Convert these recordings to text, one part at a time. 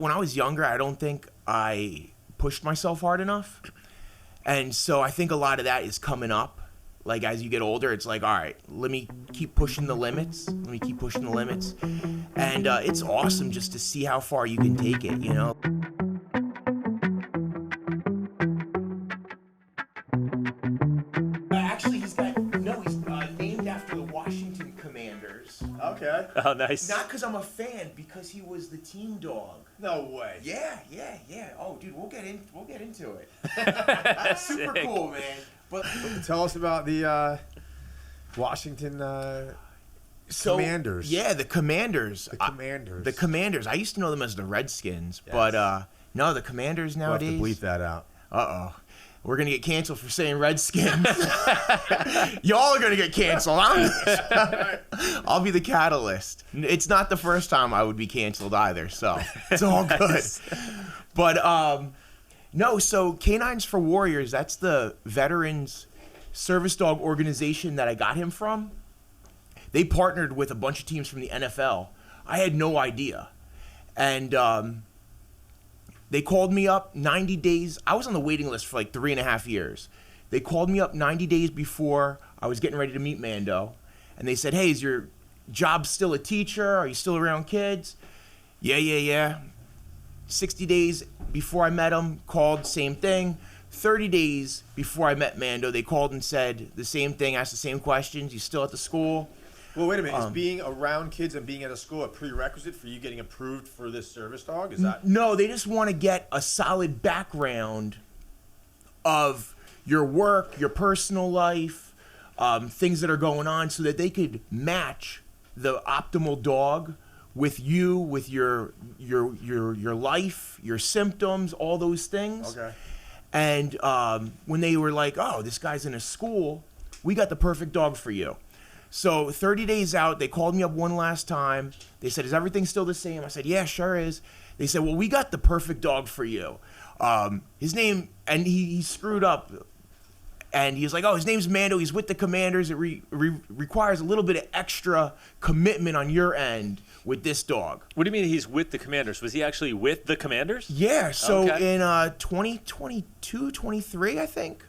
When I was younger, I don't think I pushed myself hard enough. And so I think a lot of that is coming up. Like, as you get older, it's like, all right, let me keep pushing the limits. And it's awesome just to see how far you can take it, you know? Actually, he's named after the Washington Commanders. Okay. Oh, nice. Not because I'm a fan, because he was the team dog. No way. Yeah. Oh, dude, we'll get into it. That's super cool, man. But tell us about the Washington Commanders. Yeah, the Commanders. The Commanders. I used to know them as the Redskins, yes. But no, the Commanders nowadays. We'll have to bleep that out. Uh-oh. We're going to get canceled for saying Redskins. Y'all are going to get canceled. I'll be the catalyst. It's not the first time I would be canceled either, so it's all good. But, no, so Canines for Warriors, that's the Veterans Service Dog organization that I got him from. They partnered with a bunch of teams from the NFL. I had no idea. And they called me up 90 days. I was on the waiting list for like 3.5 years. They called me up 90 days before I was getting ready to meet Mando. And they said, hey, is your job still a teacher? Are you still around kids? Yeah. 60 days before I met him, called, same thing. 30 days before I met Mando, they called and said the same thing, asked the same questions. You still at the school? Well, wait a minute. Is being around kids and being at a school a prerequisite for you getting approved for this service dog? Is that? No, they just want to get a solid background of your work, your personal life, things that are going on, so that they could match the optimal dog with you, with your life, your symptoms, all those things. Okay. And when they were like, oh, this guy's in a school, we got the perfect dog for you. So 30 days out, they called me up one last time. They said, is everything still the same? I said, yeah, sure is. They said, well, we got the perfect dog for you. His name, and he screwed up. And he was like, oh, his name's Mando. He's with the Commanders. It requires a little bit of extra commitment on your end with this dog. What do you mean he's with the Commanders? Was he actually with the Commanders? Yeah. So okay. In 2022, 23, I think,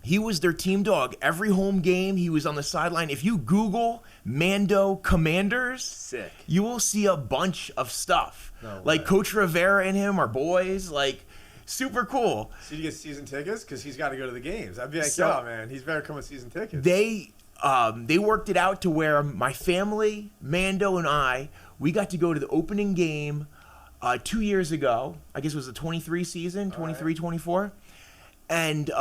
he was their team dog. Every home game, he was on the sideline. If you Google Mando Commanders, sick, you will see a bunch of stuff. No like way. Coach Rivera and him are boys. Like, super cool. So you get season tickets? Because he's got to go to the games. I'd be like, So- yo, man, he's better come with season tickets. They worked it out to where my family, Mando and I, we got to go to the opening game 2 years ago. I guess it was the 23 season, 23, 24. And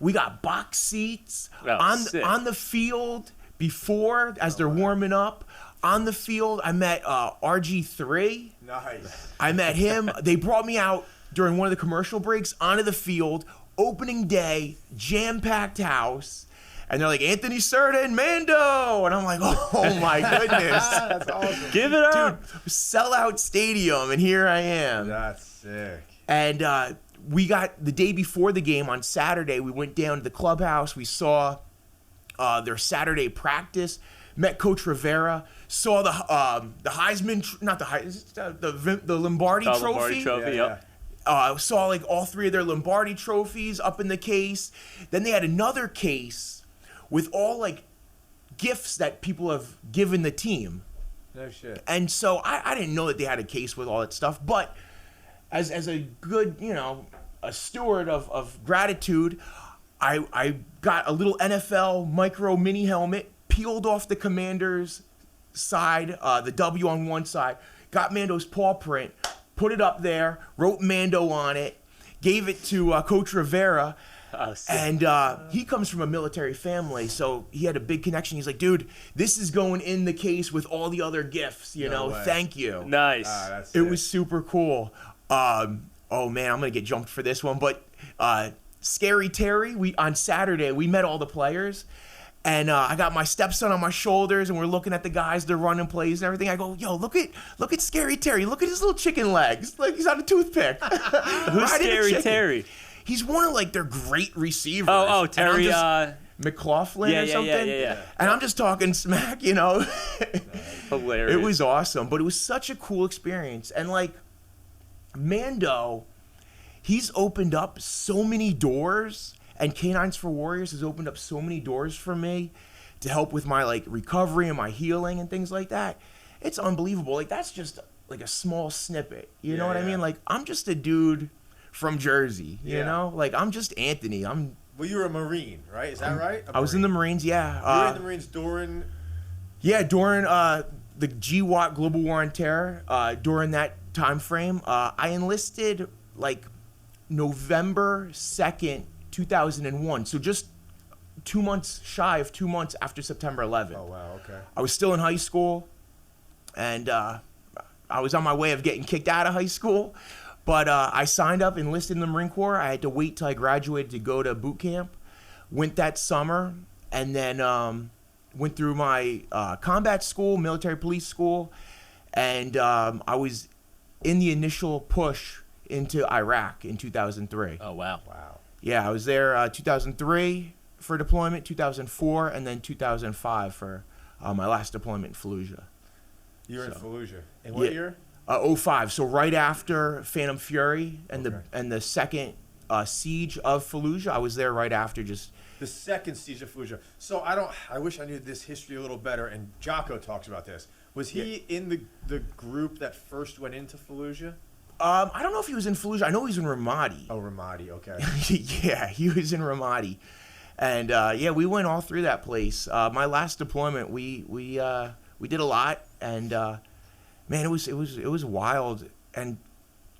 we got box seats sick. on the field before, as they're warming up. On the field, I met RG3. Nice. I met him. They brought me out during one of the commercial breaks onto the field, opening day, jam-packed house. And they're like, Anthony Certa and Mando. And I'm like, oh my goodness. That's awesome. Give it up. Dude, sellout stadium, and here I am. That's sick. And we got, the day before the game on Saturday, we went down to the clubhouse. We saw their Saturday practice, met Coach Rivera, saw the Heisman, not the Heisman, the Lombardi The Trophy. Lombardi Trophy, yep. Saw like all three of their Lombardi trophies up in the case. Then they had another case with all like gifts that people have given the team. No shit. And so I didn't know that they had a case with all that stuff, but as a good, a steward of gratitude, I got a little NFL micro mini helmet, peeled off the Commander's side, the W on one side, got Mando's paw print, put it up there, wrote Mando on it, gave it to Coach Rivera. And he comes from a military family, so he had a big connection. He's like, dude, this is going in the case with all the other gifts, No way. thank you. Nice. That's It sick. was super cool. Oh man, I'm gonna get jumped for this one, but Scary Terry, on Saturday we met all the players, and I got my stepson on my shoulders, and we're looking at the guys, they're running plays and everything. I go, yo, look at Scary Terry, look at his little chicken legs, like he's on a toothpick. Who's Scary Terry? He's one of like their great receivers. Oh, Terry. McLaughlin or something. Yeah. And I'm just talking smack, Hilarious. It was awesome, but it was such a cool experience. And like Mando, he's opened up so many doors, and Canines for Warriors has opened up so many doors for me to help with my like recovery and my healing and things like that. It's unbelievable. Like that's just like a small snippet. You know what I mean? Like I'm just a dude from Jersey, you know? Like I'm just Anthony. Well, you were a Marine, right? Is that right? I was in the Marines, yeah. You were in the Marines during... Yeah, during the GWOT Global War on Terror, during that time frame, I enlisted like November 2nd, 2001. So just 2 months shy of 2 months after September 11th. Oh, wow, okay. I was still in high school, and I was on my way of getting kicked out of high school. But I signed up, enlisted in the Marine Corps. I had to wait till I graduated to go to boot camp. Went that summer, and then went through my combat school, military police school, and I was in the initial push into Iraq in 2003. Oh, wow. Wow. Yeah, I was there 2003 for deployment, 2004, and then 2005 for my last deployment in Fallujah. You were in Fallujah. In what year? 05. So right after Phantom Fury and the second siege of Fallujah, I was there right after. Just the second siege of Fallujah. So I wish I knew this history a little better. And Jocko talks about this. Was he in the group that first went into Fallujah? I don't know if he was in Fallujah. I know he was in Ramadi. Oh, Ramadi. Okay. Yeah, he was in Ramadi, and yeah, we went all through that place. My last deployment, we did a lot, and man, it was wild, and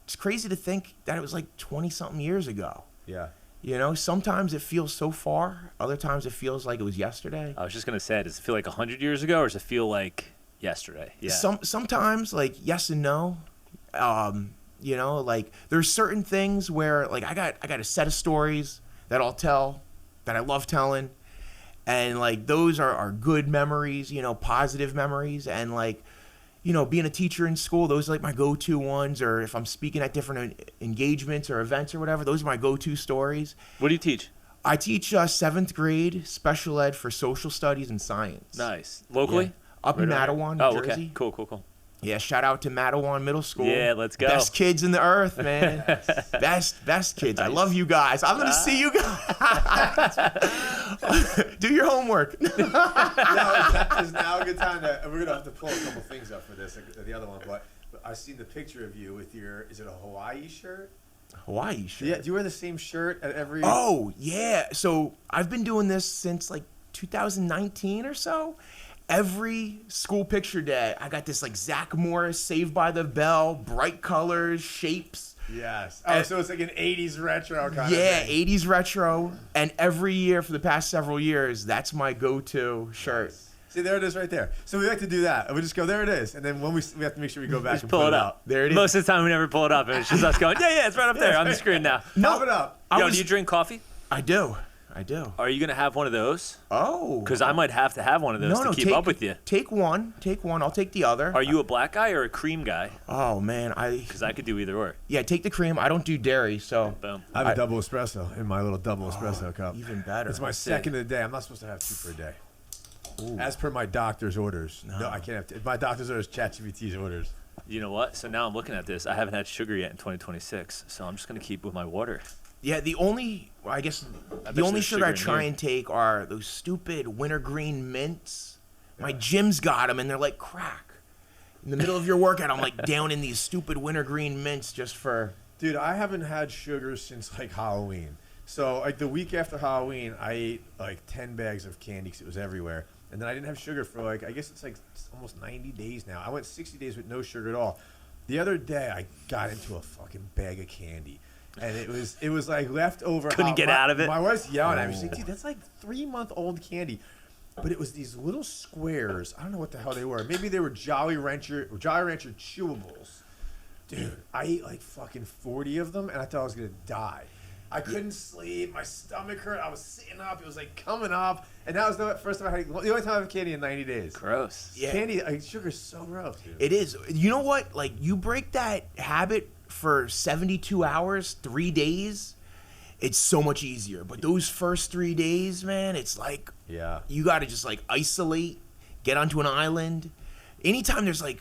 it's crazy to think that it was like 20-something years ago. Yeah. You know, sometimes it feels so far. Other times it feels like it was yesterday. I was just gonna say, does it feel like 100 years ago, or does it feel like yesterday? Yeah. Sometimes like yes and no. You know, like there's certain things where like I got a set of stories that I'll tell that I love telling, and like those are good memories, you know, positive memories. And like, you know, being a teacher in school, those are like my go-to ones. Or if I'm speaking at different engagements or events or whatever, those are my go-to stories. What do you teach? I teach 7th grade special ed for social studies and science. Nice. Locally? Yeah. Up in Mattawan, New Oh, Jersey. okay. Cool. Yeah, shout out to Mattawan Middle School. Yeah, let's go. Best kids in the earth, man. best kids. I love you guys. I'm gonna see you guys. Do your homework. Is now a good time we're gonna have to pull a couple things up for this, the other one, but I seen the picture of you with is it a Hawaii shirt? Hawaii shirt. Yeah. Do you wear the same shirt at every? Oh yeah. So I've been doing this since like 2019 or so. Every school picture day, I got this like Zach Morris, Saved by the Bell, bright colors, shapes. Yes. Oh, so it's like an 80s retro kind of Yeah, thing. 80s retro. And every year for the past several years, that's my go-to shirt. Nice. See, there it is right there. So we like to do that. We just go, there it is. And then when we have to make sure we go back Just and pull it up. There it is. Most of the time, we never pull it up, and it's just us going, yeah, it's right up there on the screen now. Pop it up. Yo, do you drink coffee? I do. Are you gonna have one of those? Oh. Because I might have to have one of those to keep up with you. Take one. I'll take the other. Are you a black guy or a cream guy? Oh, man. Because I could do either or. Yeah, take the cream. I don't do dairy, so. Boom. I have a double espresso in my little double espresso cup. Even better. It's my second of the day. I'm not supposed to have 2 per day. Ooh. As per my doctor's orders. No, I can't have my doctor's orders, ChatGPT's orders. You know what? So now I'm looking at this. I haven't had sugar yet in 2026, so I'm just gonna keep with my water. Yeah, the only sugar I try and take are those stupid wintergreen mints. My gym's got them, and they're like crack. In the middle of your workout, I'm like down in these stupid wintergreen mints just for... Dude, I haven't had sugar since like Halloween. So like the week after Halloween, I ate like 10 bags of candy because it was everywhere. And then I didn't have sugar for like, I guess it's like almost 90 days now. I went 60 days with no sugar at all. The other day, I got into a fucking bag of candy. And it was like leftover. Couldn't get out of it. My wife's yelling at me. She's like, dude, that's like 3-month-old candy. But it was these little squares. I don't know what the hell they were. Maybe they were Jolly Rancher chewables. Dude, I ate like fucking 40 of them, and I thought I was going to die. I couldn't sleep. My stomach hurt. I was sitting up. It was like coming up. And that was the first time the only time I had candy in 90 days. Gross. Yeah. Candy, sugar's so gross, dude. It is. You know what? Like, you break that habit for 72 hours, 3 days, it's so much easier. But those first 3 days, man, it's like, yeah, you got to just like isolate, get onto an island, anytime there's like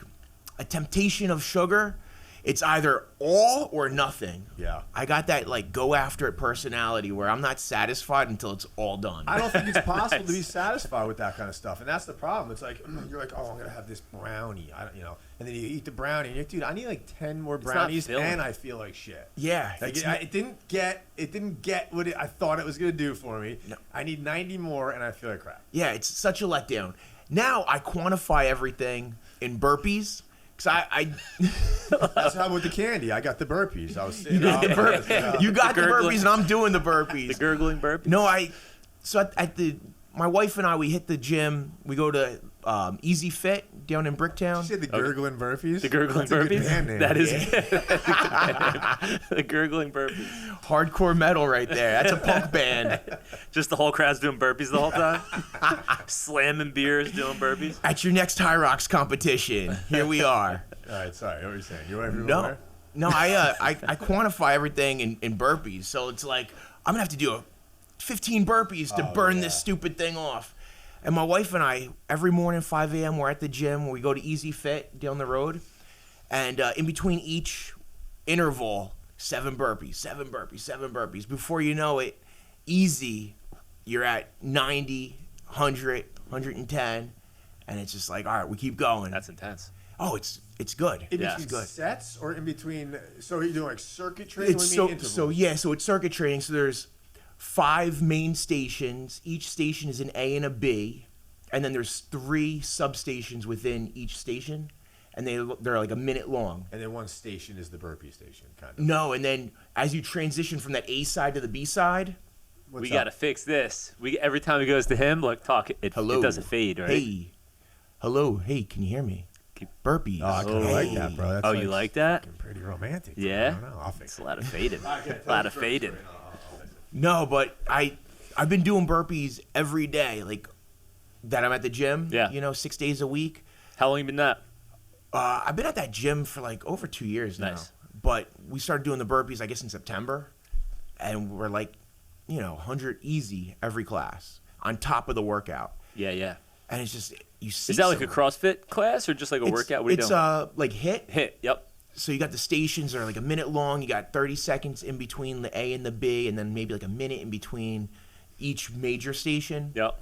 a temptation of sugar, it's either all or nothing. Yeah. I got that like go after it personality where I'm not satisfied until it's all done. I don't think it's possible to be satisfied with that kind of stuff, and that's the problem. It's like you're like, oh, I'm gonna have this brownie, and then you eat the brownie, and you're like, dude, I need like 10 more brownies, and I feel like shit. Yeah. Like it didn't get what I thought it was gonna do for me. No. I need 90 more, and I feel like crap. Yeah, it's such a letdown. Now I quantify everything in burpees. Cause That's how with the candy. I got the burpees. I was sitting. you got the burpees, and I'm doing the burpees. The gurgling burpees. No, So my wife and I, we hit the gym. We go to Easy Fit down in Bricktown. You said the gurgling burpees. The gurgling That's a good burpees. band name. That is the gurgling burpees. Hardcore metal right there. That's a punk band. Just the whole crowd's doing burpees the whole time. Slamming beers, doing burpees. At your next High Rocks competition, here we are. All right, sorry. What were you saying? You were everywhere? No, I quantify everything in burpees. So it's like I'm gonna have to do 15 burpees to burn this stupid thing off. And my wife and I, every morning 5 a.m. we're at the gym. We go to Easy Fit down the road, and in between each interval, 7 burpees, 7 burpees, 7 burpees. Before you know it, easy, you're at 90, 100, 110, and it's just like, all right, we keep going. That's intense. Oh, it's good. In Yeah. between sets or in between? So you're doing like circuit training? It's What do you mean intervals? so it's circuit training. So there's 5 main stations. Each station is an A and a B, and then there's 3 substations within each station, and they're like a minute long. And then one station is the burpee station, kind of. No, and then as you transition from that A side to the B side, We got to fix this. Every time he goes to him, look, talk. It doesn't fade, right? Hey, hello, hey, can you hear me? Burpees. Oh, I kind of like that, bro. That's You like that? Pretty romantic. Yeah. I don't know. I'll fix It's it. a lot of fading. A lot of fading. No, but I've been doing burpees every day, like that I'm at the gym. Yeah. 6 days a week. How long you been that? I've been at that gym for like over 2 years now. Nice. But we started doing the burpees, I guess, in September, and we're like, 100 easy every class on top of the workout. Yeah. And it's just you see. Is that like a CrossFit class or just like a workout? What are you doing? It's like HIIT. Yep. So you got the stations that are like a minute long. You got 30 seconds in between the A and the B, and then maybe like a minute in between each major station. Yep.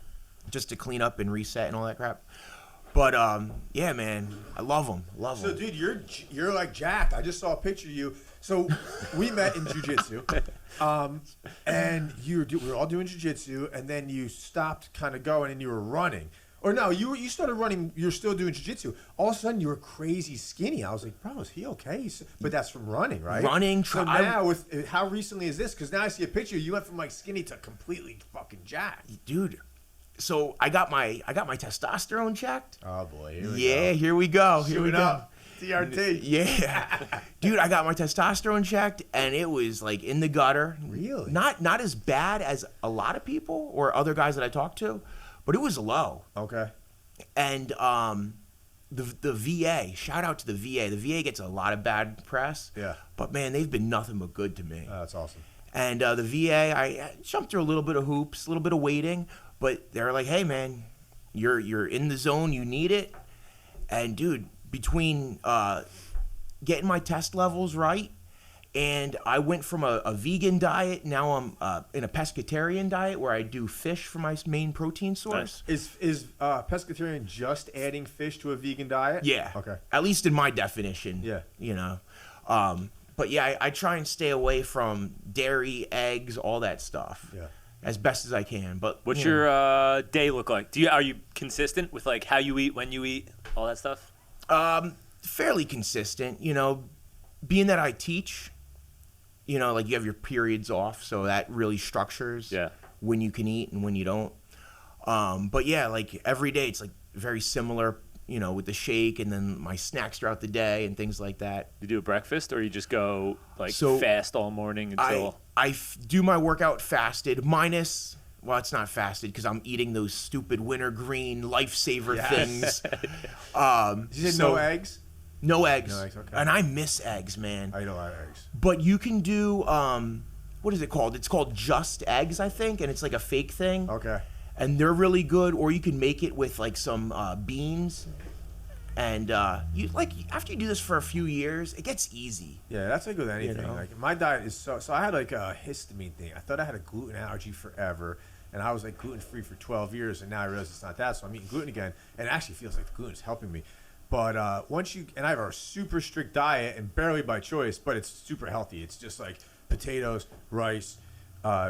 Just to clean up and reset and all that crap. But yeah, man, I love them. So, dude, you're like jacked. I just saw a picture of you. So we met in jiu-jitsu, and we were all doing jiu-jitsu, and then you stopped kind of going, and you were running. Or no, you started running. You're still doing jiu-jitsu. All of a sudden, you were crazy skinny. I was like, bro, is he okay? But that's from running, right? Running. So now, with how recently is this? Because now I see a picture. You went from like skinny to completely fucking jacked, dude. So I got my testosterone checked. Oh boy. Here we go. Here we go. TRT. Yeah. Dude, I got my testosterone checked, and it was like in the gutter. Really? Not as bad as a lot of people or other guys that I talked to, but it was low. Okay. And the VA, shout out to the VA. The VA gets a lot of bad press. Yeah. But man, they've been nothing but good to me. That's awesome. And the VA, I jumped through a little bit of hoops, a little bit of waiting, but they're like, "Hey, man, you're in the zone. You need it." And dude, between getting my test levels right, and I went from a vegan diet, now I'm in a pescatarian diet where I do fish for my main protein source. Nice. Is pescatarian just adding fish to a vegan diet? Yeah. Okay. At least in my definition. Yeah. But yeah, I try and stay away from dairy, eggs, all that stuff. Yeah. As best as I can. But What's your day look like? Are you consistent with like how you eat, when you eat, all that stuff? Fairly consistent. Being that I teach, like you have your periods off, so that really structures when you can eat and when you don't. But yeah, like every day it's like very similar, with the shake and then my snacks throughout the day and things like that. You do a breakfast, or you just go fast all morning until? I do my workout fasted, minus, well, it's not fasted because I'm eating those stupid wintergreen lifesaver things. You said no eggs? No eggs. No eggs, okay. And I miss eggs, man. I eat a lot of eggs. But you can do, what is it called? It's called Just Eggs, I think, and it's like a fake thing. Okay. And they're really good, or you can make it with like some beans And you like after you do this for a few years, it gets easy. Yeah, that's like with anything. know? Like my diet is so I had like a histamine thing. I thought I had a gluten allergy forever, and I was like gluten free for 12 years, and now I realize it's not that. So I'm eating gluten again, and it actually feels like the gluten is helping me. But once you and I have a super strict diet, and barely by choice, but it's super healthy. It's just like potatoes, rice,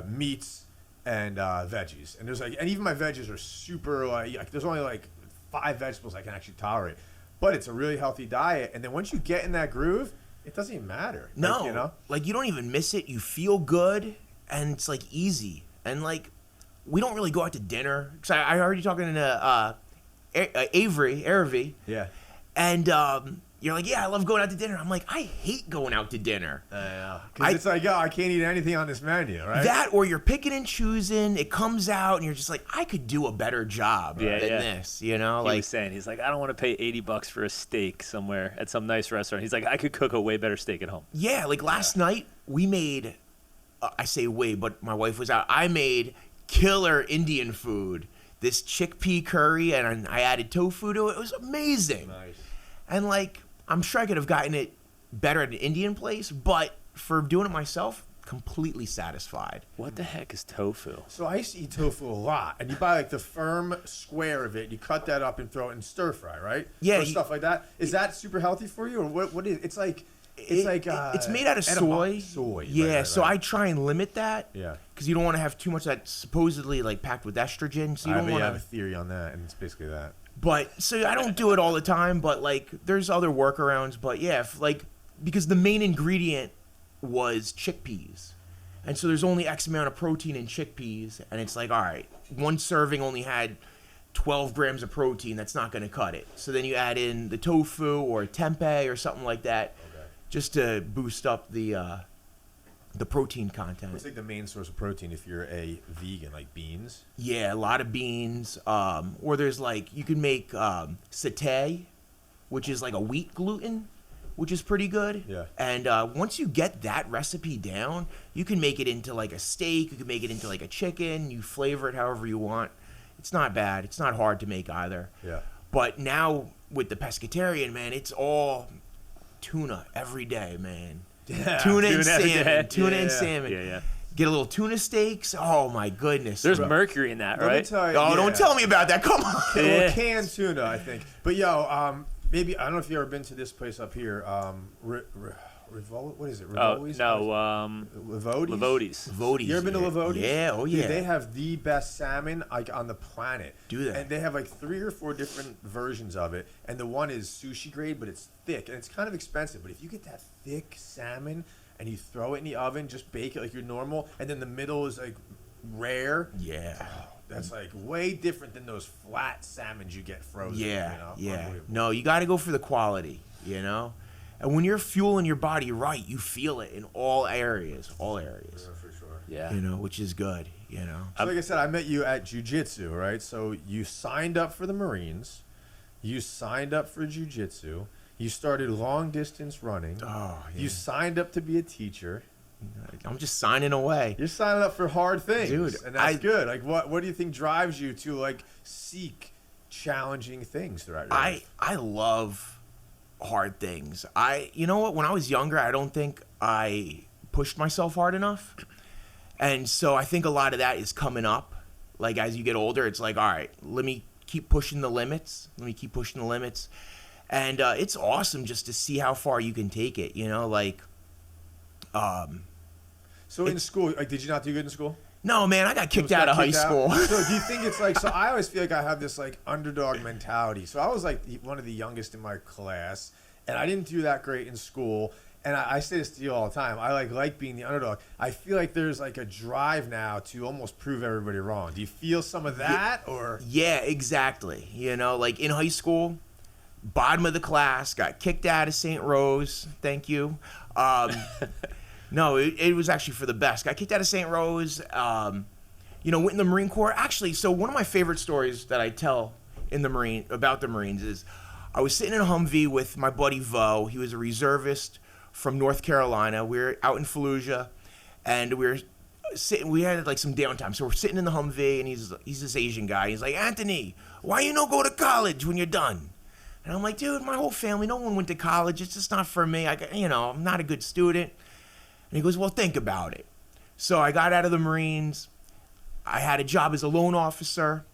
meats, and veggies. And there's like, and even my veggies are super like there's only like 5 vegetables I can actually tolerate. But it's a really healthy diet, and then once you get in that groove, it doesn't even matter. No, like, you know, like you don't even miss it. You feel good, and it's like easy. And like we don't really go out to dinner. Cause I heard you talking to Avery, yeah. and you're like, yeah, I love going out to dinner. I'm like, I hate going out to dinner. Because it's like, oh, I can't eat anything on this menu, right? That or you're picking and choosing. It comes out, and you're just like, I could do a better job than this. You know, He like was saying, he's like, I don't want to pay $80 for a steak somewhere at some nice restaurant. He's like, I could cook a way better steak at home. yeah, like last night we made. I say we, but my wife was out. I made killer Indian food. This chickpea curry, and I added tofu to it. It was amazing. Nice. And like, I'm sure I could have gotten it better at an Indian place, but for doing it myself, completely satisfied. What the heck is tofu? So I used to eat tofu a lot, and you buy like the firm square of it, you cut that up and throw it in stir fry, right? Yeah, or stuff like that. Is that super healthy for you, or what is? It's like it's made out of soy. Soy. Yeah, right, so right. I try and limit that. Yeah. Because you don't want to have too much that's supposedly like packed with estrogen. So you don't I want have a to. theory on that, and it's basically that. But so I don't do it all the time. But like, there's other workarounds. But yeah, because the main ingredient was chickpeas, and so there's only X amount of protein in chickpeas, and it's like, all right, one serving only had 12 grams of protein. That's not going to cut it. So then you add in the tofu or tempeh or something like that, just to boost up the protein content. What's like the main source of protein if you're a vegan, like beans? Yeah, a lot of beans. Or there's like, you can make satay, which is like a wheat gluten, which is pretty good. Yeah. And once you get that recipe down, you can make it into like a steak. You can make it into like a chicken. You flavor it however you want. It's not bad. It's not hard to make either. Yeah. But now with the pescatarian, man, it's all tuna every day, man. Yeah. Tuna and Tuna every day. salmon. Tuna and Yeah. salmon. Yeah. Get a little tuna steaks. Oh my goodness. There's bro. mercury in that, Let me right? tell you- Oh, yeah. don't tell me about that. Come on. Well, Yeah. canned tuna, I think. But maybe I don't know if you've ever been to this place up here. What is it? Oh, Rivoli's? no. Livodi's? Livodi's. Vodi's. You ever been to yeah. Livodi's? Yeah, oh yeah. Dude, they have the best salmon like on the planet. Do they? And they have like 3 or 4 different versions of it. And the one is sushi grade, but it's thick and it's kind of expensive. But if you get that thick salmon and you throw it in the oven, just bake it like you're normal, and then the middle is like rare. Yeah. That's like way different than those flat salmons you get frozen. Yeah. You know? Yeah. Unbelievable. No, you got to go for the quality, you know? And when you're fueling your body right, you feel it in all areas. All areas. For sure. Yeah. You know, which is good, you know? So like I said, I met you at jiu-jitsu, right? So you signed up for the Marines. You signed up for jiu-jitsu. You started long distance running. Oh, yeah. You signed up to be a teacher. I'm just signing away. You're signing up for hard things. Dude, and that's good. Like what do you think drives you to like seek challenging things throughout your life? I love hard things. You know what? When I was younger, I don't think I pushed myself hard enough. And so I think a lot of that is coming up. Like as you get older, it's like, all right, let me keep pushing the limits. And it's awesome just to see how far you can take it, you know, like So in school, like did you not do good in school? no, man, I got kicked out of high school. So do you think it's like, so I always feel like I have this like underdog mentality. So I was like one of the youngest in my class, and I didn't do that great in school. And I say this to you all the time. I like being the underdog. I feel like there's like a drive now to almost prove everybody wrong. Do you feel some of that or? Yeah, exactly. You know, like in high school, bottom of the class, got kicked out of St. Rose. Thank you. No, it was actually for the best. Got kicked out of St. Rose. You know, went in the Marine Corps. Actually, so one of my favorite stories that I tell about the Marines is I was sitting in a Humvee with my buddy Vo. He was a reservist from North Carolina. We were out in Fallujah, and we were sitting. We had like some downtime, so we're sitting in the Humvee, and he's this Asian guy. He's like, Anthony, why you no go to college when you're done? And I'm like, dude, my whole family, no one went to college. It's just not for me. I'm not a good student. And he goes, well, think about it. So I got out of the Marines. I had a job as a loan officer.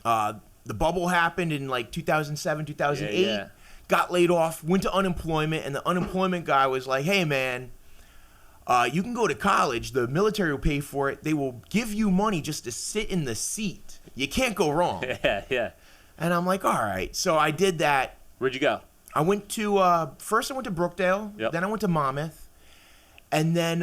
The bubble happened in like 2007, 2008. Yeah. Got laid off, went to unemployment, and the unemployment guy was like, hey, man, you can go to college. The military will pay for it. They will give you money just to sit in the seat. You can't go wrong. Yeah. And I'm like, all right. So I did that. Where'd you go? I went to, first I went to Brookdale. Yep. Then I went to Monmouth. And then,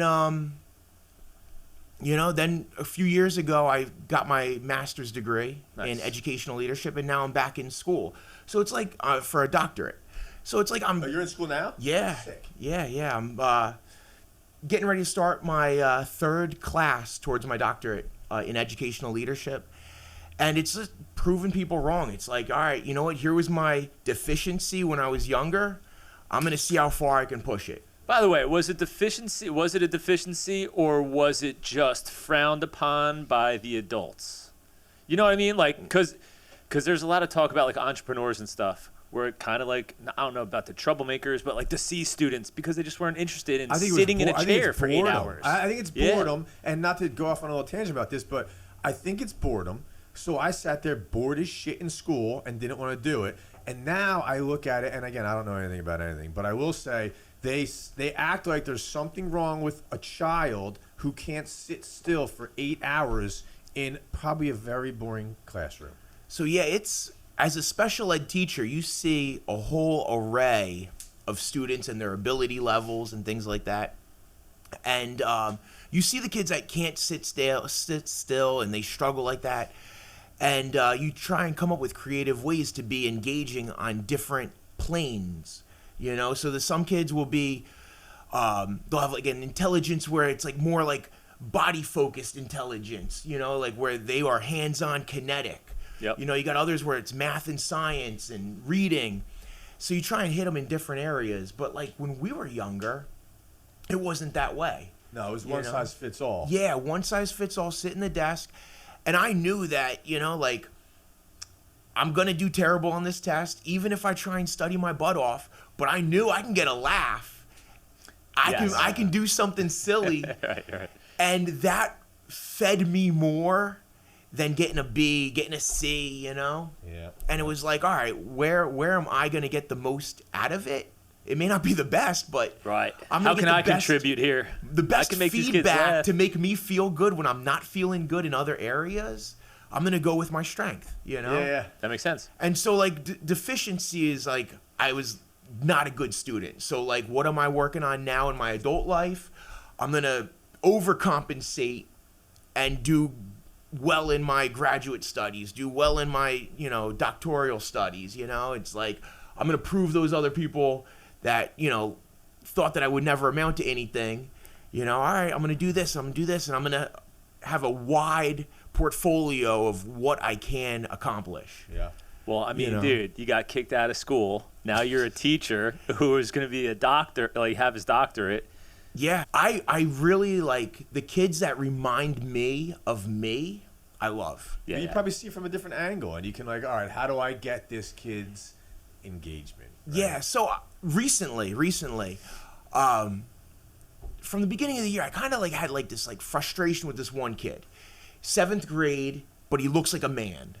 then a few years ago, I got my master's degree in educational leadership, and now I'm back in school. So it's like for a doctorate. So it's like I'm. Oh, you're in school now? Yeah. Sick. Yeah. I'm getting ready to start my third class towards my doctorate in educational leadership. And it's just proving people wrong. It's like, all right, you know what? Here was my deficiency when I was younger. I'm going to see how far I can push it. By the way, was it deficiency? Was it a deficiency, or was it just frowned upon by the adults? You know what I mean? Like, because there's a lot of talk about like entrepreneurs and stuff, where it kind of like, I don't know about the troublemakers, but like the C students, because they just weren't interested in sitting in a chair for 8 hours. I think it's boredom, and not to go off on a little tangent about this, but I think it's boredom. So I sat there bored as shit in school and didn't want to do it. And now I look at it, and again, I don't know anything about anything, but I will say they act like there's something wrong with a child who can't sit still for 8 hours in probably a very boring classroom. So yeah, it's as a special ed teacher, you see a whole array of students and their ability levels and things like that. And you see the kids that can't sit still, and they struggle like that. And you try and come up with creative ways to be engaging on different planes, So there's some kids will be, they'll have like an intelligence where it's like more like body-focused intelligence, like where they are hands-on kinetic. Yep. You got others where it's math and science and reading. So you try and hit them in different areas. But like when we were younger, it wasn't that way. No, it was one size fits all. Yeah, one size fits all, sit in the desk. And I knew that, like, I'm going to do terrible on this test, even if I try and study my butt off. But I knew I can get a laugh. I can do something silly. Right. And that fed me more than getting a B, getting a C, Yeah. And it was like, all right, where am I going to get the most out of it? It may not be the best, but right. I'm How gonna can get I the best, contribute here? The best I can make these kids feedback laugh. to make me feel good when I'm not feeling good in other areas. I'm going to go with my strength, Yeah. That makes sense. And so, like, deficiency is, like, I was not a good student. So, like, what am I working on now in my adult life? I'm going to overcompensate and do well in my graduate studies, do well in my, doctoral studies, It's like, I'm going to prove those other people that, thought that I would never amount to anything. All right, I'm going to do this, I'm going to do this, and I'm going to have a wide portfolio of what I can accomplish. Yeah. Well, I mean, dude, you got kicked out of school. Now you're a teacher who is going to be a doctor, like have his doctorate. Yeah, I really like the kids that remind me of me. I love. Yeah, You probably see it from a different angle, and you can like, all right, how do I get this kid's engagement? Right? Yeah. So recently, from the beginning of the year, I kind of like had like this like frustration with this one kid, 7th grade, but he looks like a man.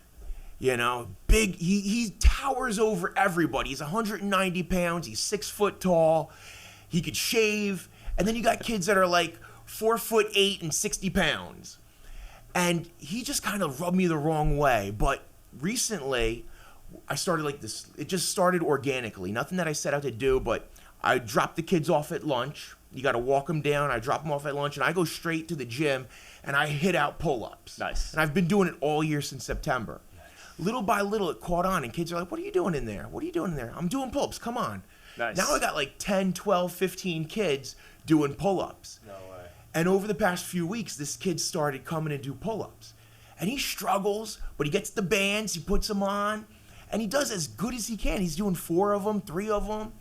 Big. He towers over everybody. He's 190 pounds. He's 6 foot tall. He could shave. And then you got kids that are like 4'8" and 60 pounds. And he just kind of rubbed me the wrong way. But recently, I started like this. It just started organically. Nothing that I set out to do, but I dropped the kids off at lunch. You got to walk them down. I drop them off at lunch, and I go straight to the gym, and I hit out pull-ups. Nice. And I've been doing it all year since September. Little by little, it caught on, and kids are like, what are you doing in there? What are you doing in there? I'm doing pull-ups. Come on. Nice. Now I got like 10, 12, 15 kids doing pull-ups. No way. And over the past few weeks, this kid started coming and do pull-ups. And he struggles, but he gets the bands, he puts them on, and he does as good as he can. He's doing 4 of them, 3 of them.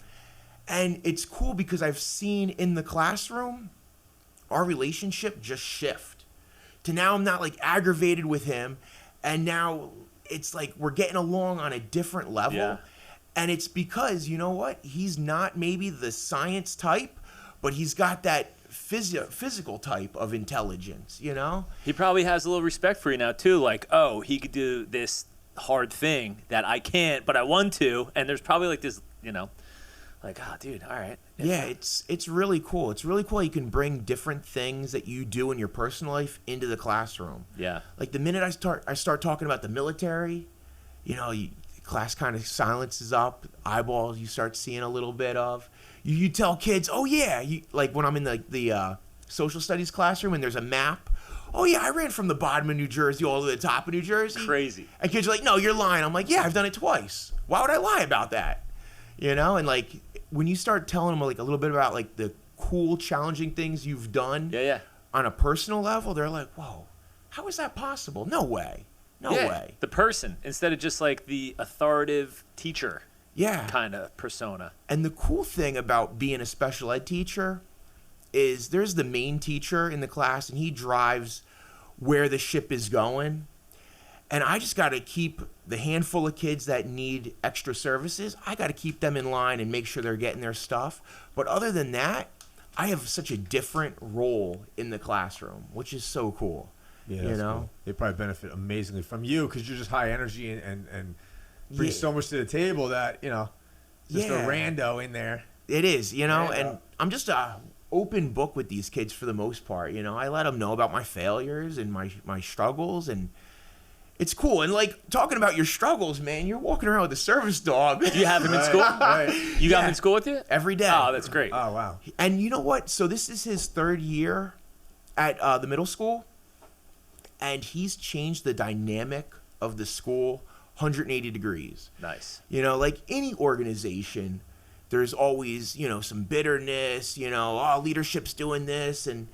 And it's cool because I've seen in the classroom, our relationship just shift. To now I'm not like aggravated with him, and now it's like we're getting along on a different level. Yeah. And it's because, you know what? He's not maybe the science type, but he's got that physical type of intelligence, you know? He probably has a little respect for you now too. Like, oh, he could do this hard thing that I can't, but I want to. And there's probably like this, you know, like, oh, dude, all right. Yeah, it's really cool. It's really cool you can bring different things that you do in your personal life into the classroom. Yeah. Like the minute I start talking about the military, you know, class kind of silences up, eyeballs you start seeing a little bit of. You tell kids, oh yeah, like when I'm in the social studies classroom and there's a map. Oh yeah, I ran from the bottom of New Jersey all to the top of New Jersey. Crazy. And kids are like, no, you're lying. I'm like, yeah, I've done it twice. Why would I lie about that? You know, and like when you start telling them like a little bit about like the cool, challenging things you've done on a personal level, they're like, whoa, how is that possible? No way. No way. The person instead of just like the authoritative teacher. Yeah. Kind of persona. And the cool thing about being a special ed teacher is there's the main teacher in the class and he drives where the ship is going. And I just got to keep the handful of kids that need extra services, I got to keep them in line and make sure they're getting their stuff. But other than that, I have such a different role in the classroom, which is so cool. Yeah, you know? Cool. They probably benefit amazingly from you because you're just high energy and bring so much to the table that, you know, just a rando in there. It is, you know, and I'm just a open book with these kids for the most part, you know. I let them know about my failures and my struggles, and it's cool. And like talking about your struggles, man, you're walking around with a service dog. Do you have him in school? You got him in school with you? Every day. Oh, that's great. Oh, wow. And you know what? So this is his third year at the middle school, and he's changed the dynamic of the school 180 degrees. Nice. You know, like any organization, there's always, you know, some bitterness, you know, oh, leadership's doing this and,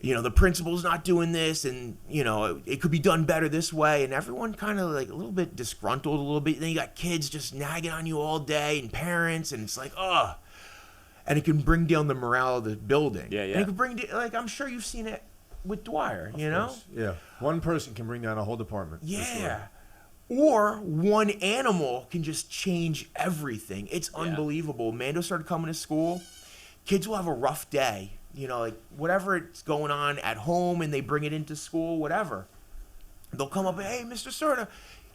you know, the principal's not doing this and, you know, it could be done better this way. And everyone kind of like a little bit disgruntled a little bit. Then you got kids just nagging on you all day and parents and it's like, oh. And it can bring down the morale of the building. Yeah, yeah. And it can bring, like, I'm sure you've seen it with Dwyer, you know? Yeah. One person can bring down a whole department. Yeah. Or one animal can just change everything. It's unbelievable. Mando started coming to school. Kids will have a rough day. You know, like whatever it's going on at home and they bring it into school, whatever. They'll come up and, hey, Mr. Certa,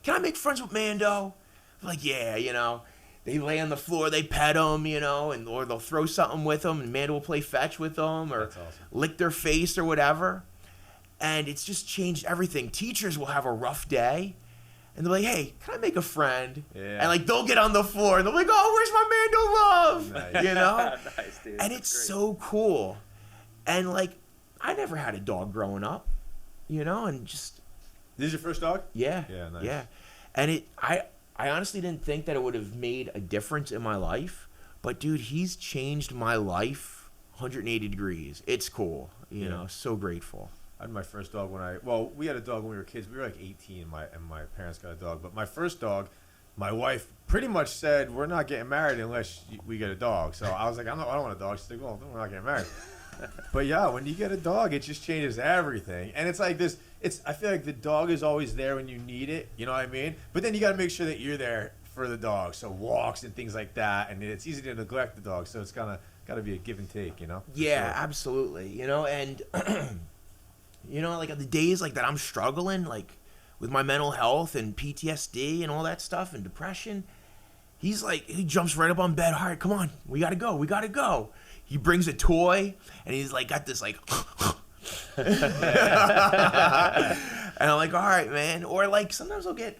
can I make friends with Mando? I'm like, yeah, you know. They lay on the floor, they pet him, you know, and or they'll throw something with them and Mando will play fetch with them or lick their face or whatever. And it's just changed everything. Teachers will have a rough day. And they're like, hey, can I make a friend? Yeah. And like they'll get on the floor and they're like, oh, where's my Mando love? Nice. You know? Nice, dude. And it's so cool. And like, I never had a dog growing up, you know, and just. This is your first dog? Yeah. Yeah, nice. Yeah. And I honestly didn't think that it would have made a difference in my life. But dude, he's changed my life 180 degrees. It's cool. You know, so grateful. I had my first dog we had a dog when we were kids. We were like 18 and my parents got a dog. But my first dog, my wife pretty much said, we're not getting married unless we get a dog. So I was like, I don't want a dog. She's like, well, we're not getting married. But yeah, when you get a dog, it just changes everything. And it's like this, I feel like the dog is always there when you need it. You know what I mean? But then you got to make sure that you're there for the dog. So walks and things like that. And it's easy to neglect the dog. So it's got to be a give and take, you know? Yeah, absolutely. You know, and... You know, like the days like that I'm struggling, like with my mental health and PTSD and all that stuff and depression, he jumps right up on bed. All right, come on, we gotta go. He brings a toy and he's like got this like, and I'm like, all right, man. Or like sometimes I'll get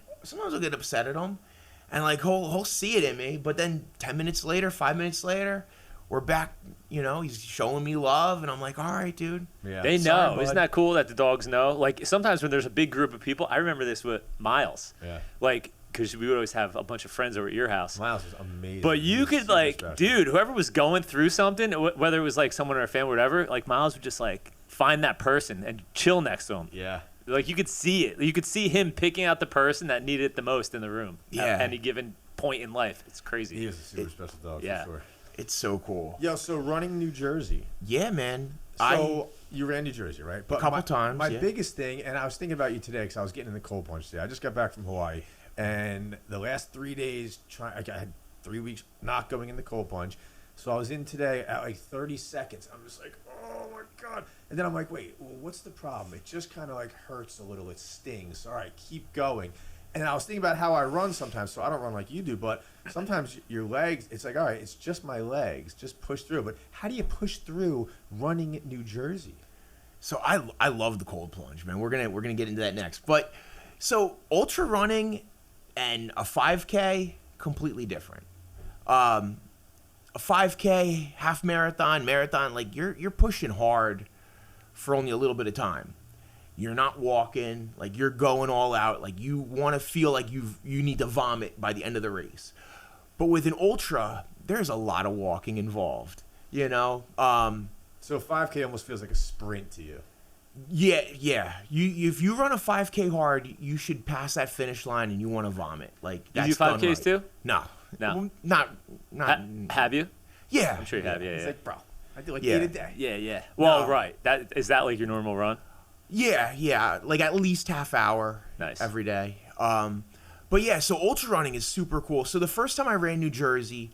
upset at him, and like he'll see it in me, but then 10 minutes later, 5 minutes later, we're back, you know, he's showing me love, and I'm like, all right, dude. Yeah. They know. Sorry, Isn't that cool that the dogs know? Like, sometimes when there's a big group of people, I remember this with Miles. Yeah. Like, because we would always have a bunch of friends over at your house. Miles was amazing. But you could, like, dude, whoever was going through something, whether it was, like, someone in our family or whatever, like, Miles would just, like, find that person and chill next to him. Yeah. Like, you could see it. You could see him picking out the person that needed it the most in the room at any given point in life. It's crazy. He is a super special dog, for sure. It's so cool. Yo, so running New Jersey. Yeah, man. So you ran New Jersey, right? But a couple times. My biggest thing, and I was thinking about you today because I was getting in the cold plunge today. I just got back from Hawaii, And the last 3 days, I had 3 weeks not going in the cold plunge. So I was in today at like 30 seconds. I'm just like, oh my God. And then I'm like, wait, well, what's the problem? It just kind of like hurts a little. It stings. All right, keep going. And I was thinking about how I run sometimes. So I don't run like you do, but sometimes your legs, it's like, all right, it's just my legs. Just push through. But how do you push through running at New Jersey? So I love the cold plunge, man. We're gonna get into that next. But so ultra running and a 5K, completely different. A 5K, half marathon, like you're pushing hard for only a little bit of time. You're not walking, like you're going all out, like you want to feel like you need to vomit by the end of the race. But with an ultra, there's a lot of walking involved, you know? So 5K almost feels like a sprint to you. Yeah. If you run a 5K hard, you should pass that finish line and you want to vomit. Like You that's do 5Ks done right. too? No. No. Not. Have you? Yeah. I'm sure you have. Yeah, It's yeah. like, bro, I do like Yeah. 8 a day. Yeah. Well, No. right. Is that like your normal run? Yeah. Like at least half hour. Nice. Every day. But yeah, so ultra running is super cool. So the first time I ran New Jersey,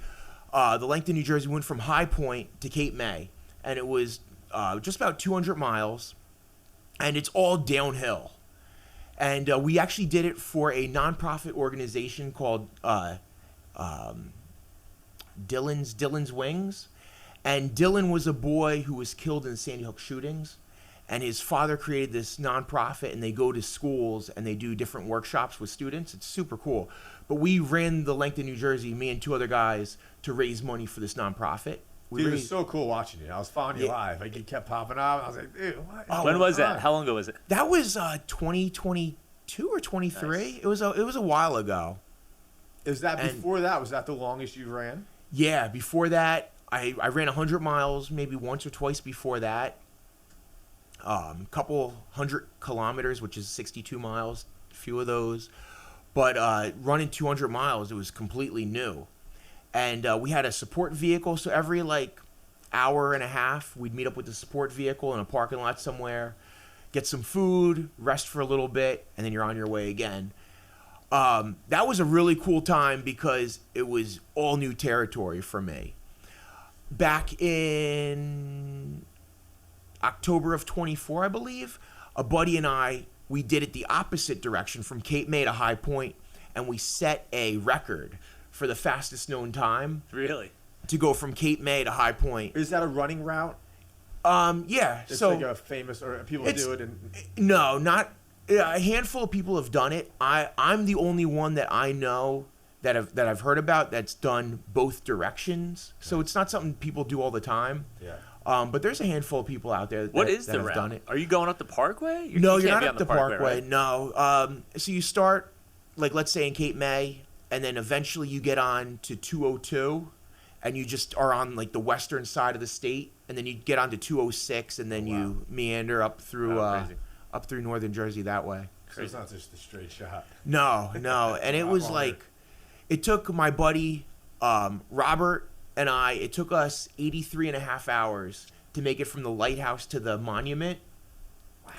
the length of New Jersey went from High Point to Cape May, and it was just about 200 miles, and it's all downhill. And we actually did it for a nonprofit organization called Dylan's Wings. And Dylan was a boy who was killed in the Sandy Hook shootings. And his father created this nonprofit, and they go to schools and they do different workshops with students. It's super cool. But we ran the length of New Jersey, me and 2 other guys, to raise money for this nonprofit. Dude, it was so cool watching you. I was following you Yeah. live. Like, you kept popping up. I was like, dude, what? When was that? Huh. How long ago was it? That was 2022 or 23. Nice. It was a while ago. Is that And- before that? Was that the longest you ran? Yeah, before that, I ran 100 miles maybe once or twice before that. Couple 100 kilometers, which is 62 miles, a few of those. But running 200 miles, it was completely new. And we had a support vehicle, so every like hour and a half, we'd meet up with the support vehicle in a parking lot somewhere, get some food, rest for a little bit, and then you're on your way again. That was a really cool time because it was all new territory for me. Back in October of 24, I believe, a buddy and I, we did it the opposite direction from Cape May to High Point, and we set a record for the fastest known time Really? to go from Cape May to High Point. Is that a running route? Yeah. It's So like a famous, or people it's- do it. And no, not a handful of people have done it. I'm the only one that I know that I've heard about that's done both directions. So it's not something people do all the time. yeah. But there's a handful of people out there What that, is that the have route? done it. Are you going up the Parkway? No, you you're can't not be up on the Parkway. right? No. So you start, like, let's say in Cape May, and then eventually you get on to 202, and you just are on, like, the western side of the state, and then you get on to 206, and then you meander up through northern Jersey that way. So it's not just a straight shot. No. And it was Wow. like, it took my buddy Robert and I, it took us 83 and a half hours to make it from the lighthouse to the monument.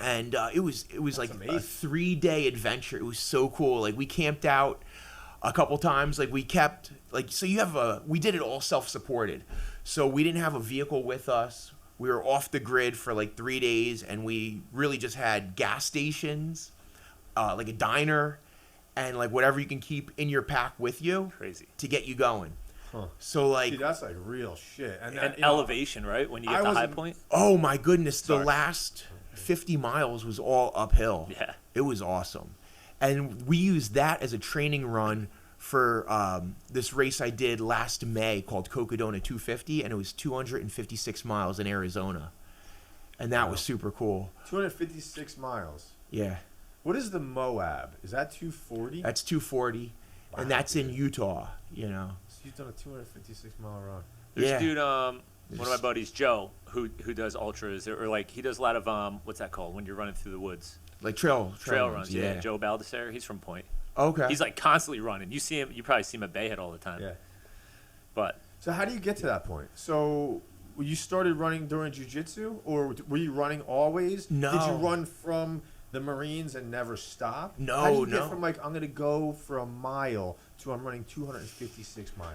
And it was like amazing. a 3-day adventure. It was so cool. Like, we camped out a couple times. Like, we kept, like, so you have we did it all self-supported. So we didn't have a vehicle with us. We were off the grid for like 3 days, and we really just had gas stations, like a diner, and like whatever you can keep in your pack with you Crazy. to get you going. Huh. So like, Dude, that's like real shit. And, And you know, elevation, right? When you get I to High wasn't- Point? oh my goodness, the Sorry. last 50 miles was all uphill. Yeah. It was awesome. And we used that as a training run for this race I did last May called Cocodona 250, and it was 256 miles in Arizona. And that was super cool. 256 miles. Yeah. What is the Moab? Is that 240? That's 240, Wow, and that's in dude. Utah, you know. So you've done a 256 mile run. There's Yeah. a dude, one of my buddies, Joe, who does ultras, or like he does a lot of what's that called when you're running through the woods? Like trail Runs. Yeah. Joe Baldessare, he's from Point. Okay. He's like constantly running. You see him, you probably see him at Bayhead all the time. Yeah. But So how do you get to that point? So you started running during jiu-jitsu, or were you running always? No. Did you run from the Marines and never stop? No, How do you no. get from like, I'm going to go for a mile to I'm running 256 miles?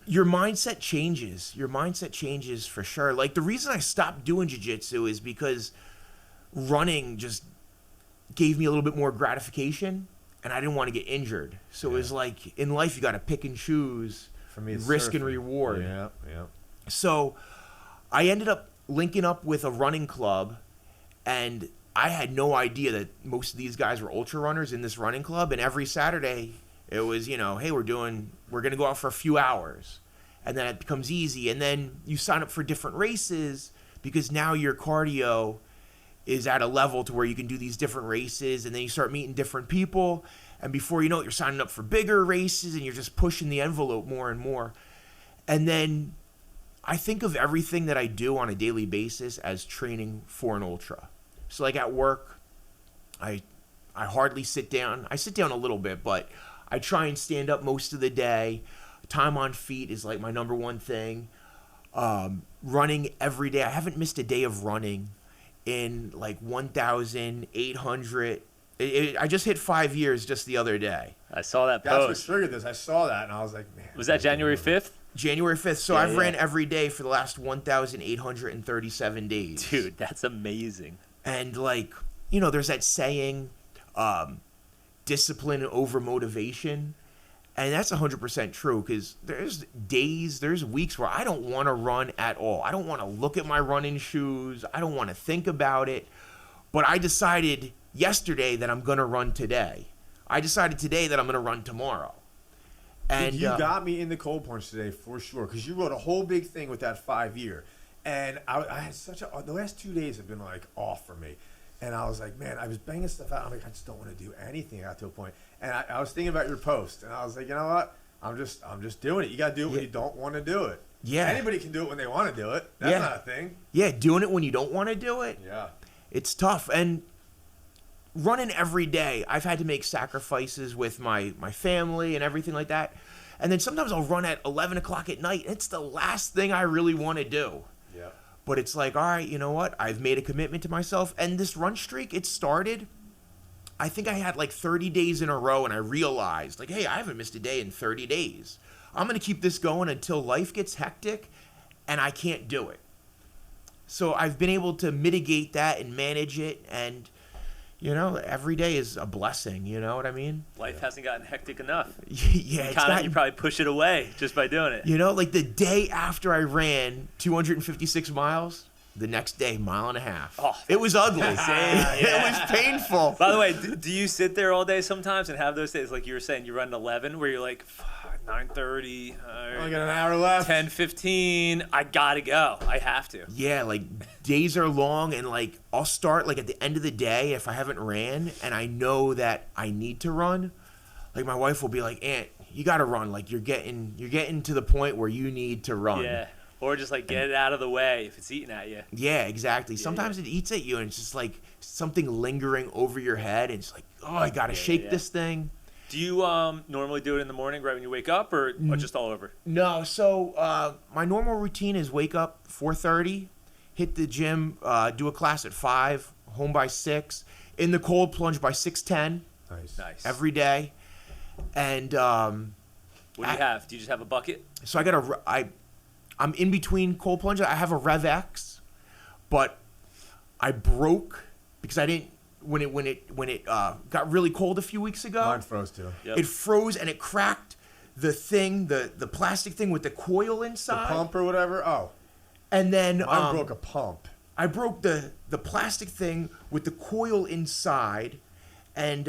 Your mindset changes. Your mindset changes for sure. Like the reason I stopped doing jiu-jitsu is because running just gave me a little bit more gratification and I didn't want to get injured. So it was like in life you got to pick and choose For me, it's risk and surfing. reward. Yeah. So I ended up linking up with a running club and I had no idea that most of these guys were ultra runners in this running club, and every Saturday it was, you know, hey, we're going to go out for a few hours. And then it becomes easy. And then you sign up for different races because now your cardio is at a level to where you can do these different races. And then you start meeting different people. And before you know it, you're signing up for bigger races and you're just pushing the envelope more and more. And then I think of everything that I do on a daily basis as training for an ultra. So like at work, I hardly sit down. I sit down a little bit, but I try and stand up most of the day. Time on feet is like my number one thing. Running every day. I haven't missed a day of running in like 1,800. I just hit 5 years just the other day. I saw that That's what post. triggered this. I saw that and I was like, man. Was that January 5th? January 5th. So Yeah, I've yeah. ran every day for the last 1,837 days. Dude, that's amazing. And like, you know, there's that saying, discipline over motivation. And that's 100% true because there's weeks where I don't want to run at all. I don't want to look at my running shoes. I don't want to think about it. But I decided yesterday that I'm going to run today. I decided today that I'm going to run tomorrow. And You got me in the cold plunge today for sure because you wrote a whole big thing with that 5 year. And I had the last 2 days have been like off for me. And I was like, man, I was banging stuff out. I'm like, I just don't want to do anything. I got to a point. And I was thinking about your post. And I was like, you know what? I'm just doing it. You got to do it when you don't want to do it. Yeah. Anybody can do it when they want to do it. That's not a thing. Yeah, doing it when you don't want to do it. Yeah. It's tough. And running every day, I've had to make sacrifices with my family and everything like that. And then sometimes I'll run at 11 o'clock at night. It's the last thing I really want to do. Yeah. But it's like, all right, you know what? I've made a commitment to myself. And this run streak, it started, I think I had like 30 days in a row, and I realized, like, hey, I haven't missed a day in 30 days. I'm going to keep this going until life gets hectic and I can't do it. So I've been able to mitigate that and manage it. And, you know, every day is a blessing. You know what I mean? Life hasn't gotten hectic enough. Yeah, it's You probably push it away just by doing it. You know, like the day after I ran 256 miles, the next day, 1.5 miles. Oh, it was ugly. Yeah. It was painful. By the way, do you sit there all day sometimes and have those days like you were saying, you run 11 where you're like, 9:30, I only got an hour left. 10:15, I gotta go. I have to. Yeah, like days are long, and like I'll start like at the end of the day if I haven't ran and I know that I need to run. Like my wife will be like, "Aunt, you got to run. Like you're getting to the point where you need to run." Yeah. Or just like get it out of the way if it's eating at you. Yeah, exactly. Sometimes it eats at you, and it's just like something lingering over your head. And it's like, oh, I gotta shake this thing. Do you normally do it in the morning right when you wake up, or just all over? No, so my normal routine is wake up 4:30, hit the gym, do a class at 5, home by 6, in the cold plunge by 6:10 Nice. every day, and What do you have? Do you just have a bucket? so I'm in between cold plunge. I have a Rev X, but I broke because I didn't when it got really cold a few weeks ago. Mine froze too. Yep. It froze and it cracked the thing, the plastic thing with the coil The inside. pump or whatever. Oh, And then mine broke a pump. I broke the plastic thing with the coil inside, and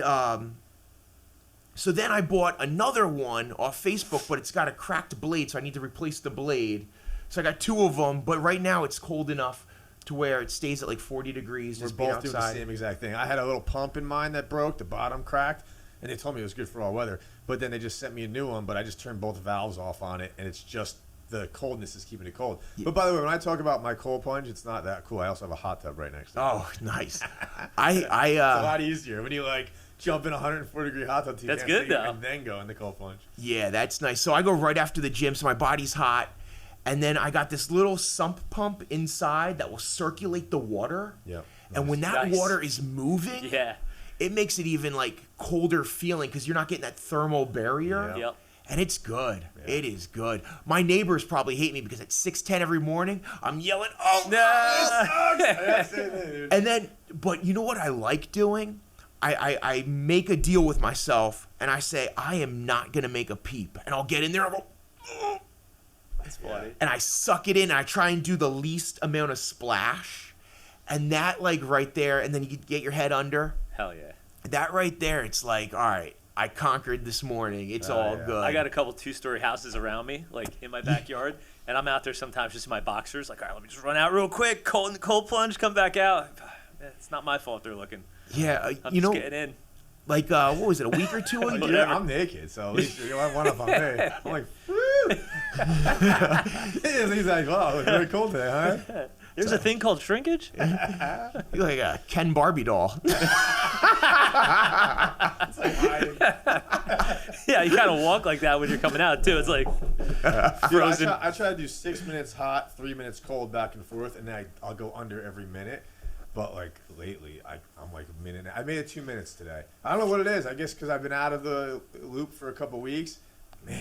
so then I bought another one off Facebook, but it's got a cracked blade, so I need to replace the blade. So I got 2 of them, but right now it's cold enough to where it stays at like 40 degrees. We're Just being both doing the outside. same exact thing. I had a little pump in mine that broke, the bottom cracked, and they told me it was good for all weather. But then they just sent me a new one, but I just turned both valves off on it, and it's just the coldness is keeping it cold. Yeah. But by the way, when I talk about my cold plunge, it's not that cool. I also have a hot tub right next to it. Oh, nice. It's a lot easier when you like jump in a 104-degree hot tub. That's good, though. And then go in the cold plunge. Yeah, that's nice. So I go right after the gym, so my body's hot. And then I got this little sump pump inside that will circulate the water. Yeah. And when that Nice. water is moving, Yeah. it makes it even like colder feeling because you're not getting that thermal barrier. Yeah. Yep. And it's good. Yeah. It is good. My neighbors probably hate me because at 6:10 every morning, I'm yelling, "Oh, That's it, dude. And then, but you know what I like doing? I make a deal with myself, and I say, I am not going to make a peep. And I'll get in there, I'll go, "Oh," That's funny. and I suck it in, and I try and do the least amount of splash. And that, like, right there, and then you get your head under. Hell yeah. That right there, it's like, all right, I conquered this morning. It's all yeah. good. I got a couple 2-story houses around me, like in my backyard, and I'm out there sometimes just in my boxers. Like, all right, let me just run out real quick, cold plunge, come back out. It's not my fault they're looking. Yeah, I'm you just know, getting in. like, what was it, a week or two ago? Yeah, I'm naked, so at least you have one up on me. I'm like, woo! He's like, wow, it's very cold today, huh? There's a thing called shrinkage? You're like a Ken Barbie doll. Yeah, you kind of walk like that when you're coming out, too. It's like frozen. I try to do 6 minutes hot, 3 minutes cold, back and forth, and then I'll go under every minute. But like lately, I'm like a minute. I made it 2 minutes today. I don't know what it is. I guess because I've been out of the loop for a couple weeks.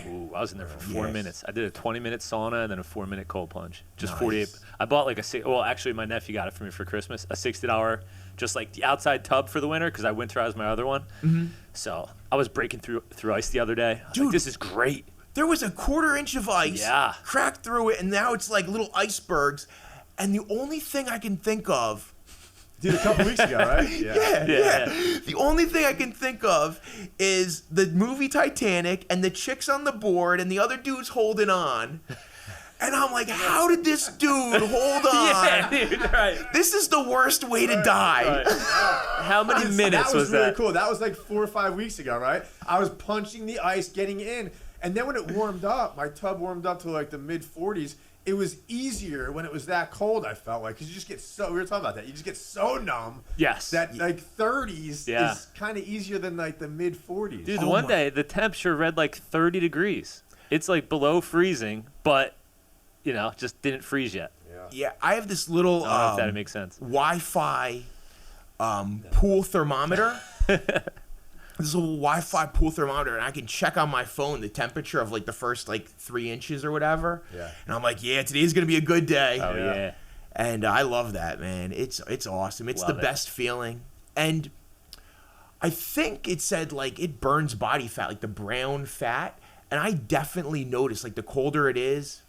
Ooh, I was in there for 4 Yes. minutes. I did a 20-minute sauna and then a 4-minute cold plunge. Just Nice. 48. I bought like well, actually, my nephew got it for me for Christmas. A $60, just like the outside tub for the winter because I winterized my other one. Mm-hmm. So I was breaking through ice the other day. I was Dude. like, this is great. There was a 1/4 inch of ice, Yeah. cracked through it, and now it's like little icebergs. And the only thing I can think of, Did a couple weeks ago, right? yeah, Yeah. the only thing I can think of is the movie Titanic and the chicks on the board and the other dudes holding on. And I'm like, how did this dude hold on? Yeah, dude, right. This is the worst way to die. Right. How many minutes that was really that? cool. That was like 4 or 5 weeks ago, right? I was punching the ice, getting in, and then when it warmed up, my tub warmed up to like the mid 40s. It was easier when it was that cold. I felt like because you just get so. We were talking about that. You just get so numb. Yes. That like 30s Yeah. is kind of easier than like the mid 40s. Dude, Oh one my- day the temperature read like 30 degrees. It's like below freezing, but just didn't freeze yet. Yeah, I have this little I don't know if that makes sense. Wi-Fi pool thermometer. This little Wi-Fi pool thermometer, and I can check on my phone the temperature of like the first like 3 inches or whatever. Yeah. And I'm like, yeah, today's gonna be a good day. Oh, Yeah. yeah. And I love that, man. It's awesome. It's Love the it. best feeling. And I think it said like it burns body fat, like the brown fat. And I definitely notice like the colder it is,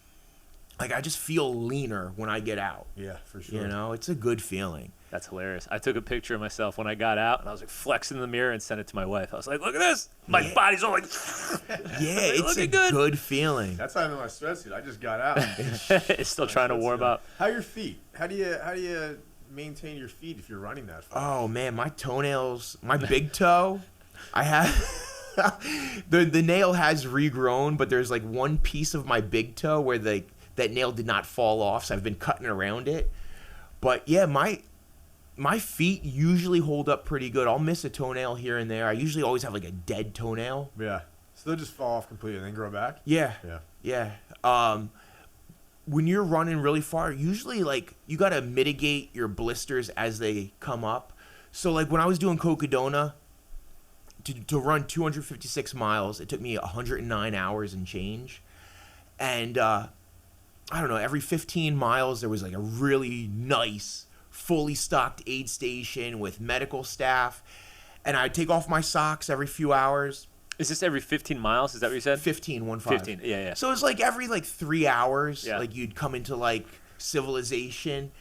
like I just feel leaner when I get out. Yeah, for sure. You know, it's a good feeling. That's hilarious. I took a picture of myself when I got out, and I was like flexing in the mirror and sent it to my wife. I was like, look at this. My Yeah. body's all like, Yeah, it's a looking good. good feeling. That's how I'm in my sweatsuit. I just got out. it's still trying to warm up. How are your feet? How do you maintain your feet if you're running that far? Oh man, my toenails, my big toe, I have the nail has regrown, but there's like one piece of my big toe where that nail did not fall off, so I've been cutting around it. But yeah, my feet usually hold up pretty good. I'll miss a toenail here and there. I usually always have like a dead toenail. Yeah. So they'll just fall off completely and then grow back? Yeah. Yeah. Yeah. When you're running really far, usually like you got to mitigate your blisters as they come up. So like when I was doing Cocodona to run 256 miles, it took me 109 hours and change. And I don't know, every 15 miles there was like a really nice fully stocked aid station with medical staff. And I'd take off my socks every few hours. Is this every 15 miles? Is that what you said? 15. 15. Yeah, yeah. So it's like every like 3 hours, Yeah. like you'd come into like civilization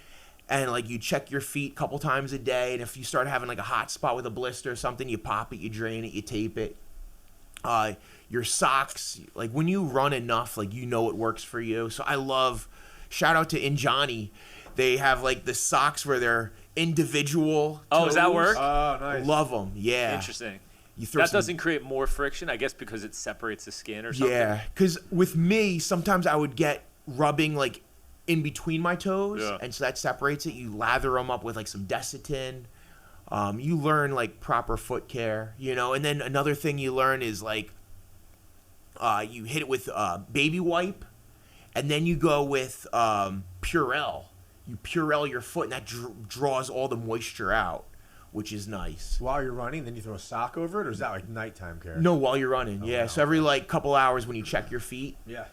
and like you check your feet a couple times a day. And if you start having like a hot spot with a blister or something, you pop it, you drain it, you tape it. Your socks, like when you run enough, like you know it works for you. So I love, shout out to Injani. They have like the socks where they're individual. Oh, does that toes. work? Oh, nice. Love them. Yeah. Interesting. You throw That some- doesn't create more friction, I guess, because it separates the skin or something. Yeah, because with me, sometimes I would get rubbing like in between my toes, Yeah. and so that separates it. You lather them up with like some Desitin. You learn like proper foot care, and then another thing you learn is like you hit it with baby wipe, and then you go with Purell. you Purell your foot, and that draws all the moisture out, which is nice. While you're running, then you throw a sock over it, or is that like nighttime care? No, while you're running, yeah. wow. So every like couple hours when you check your feet. Yeah.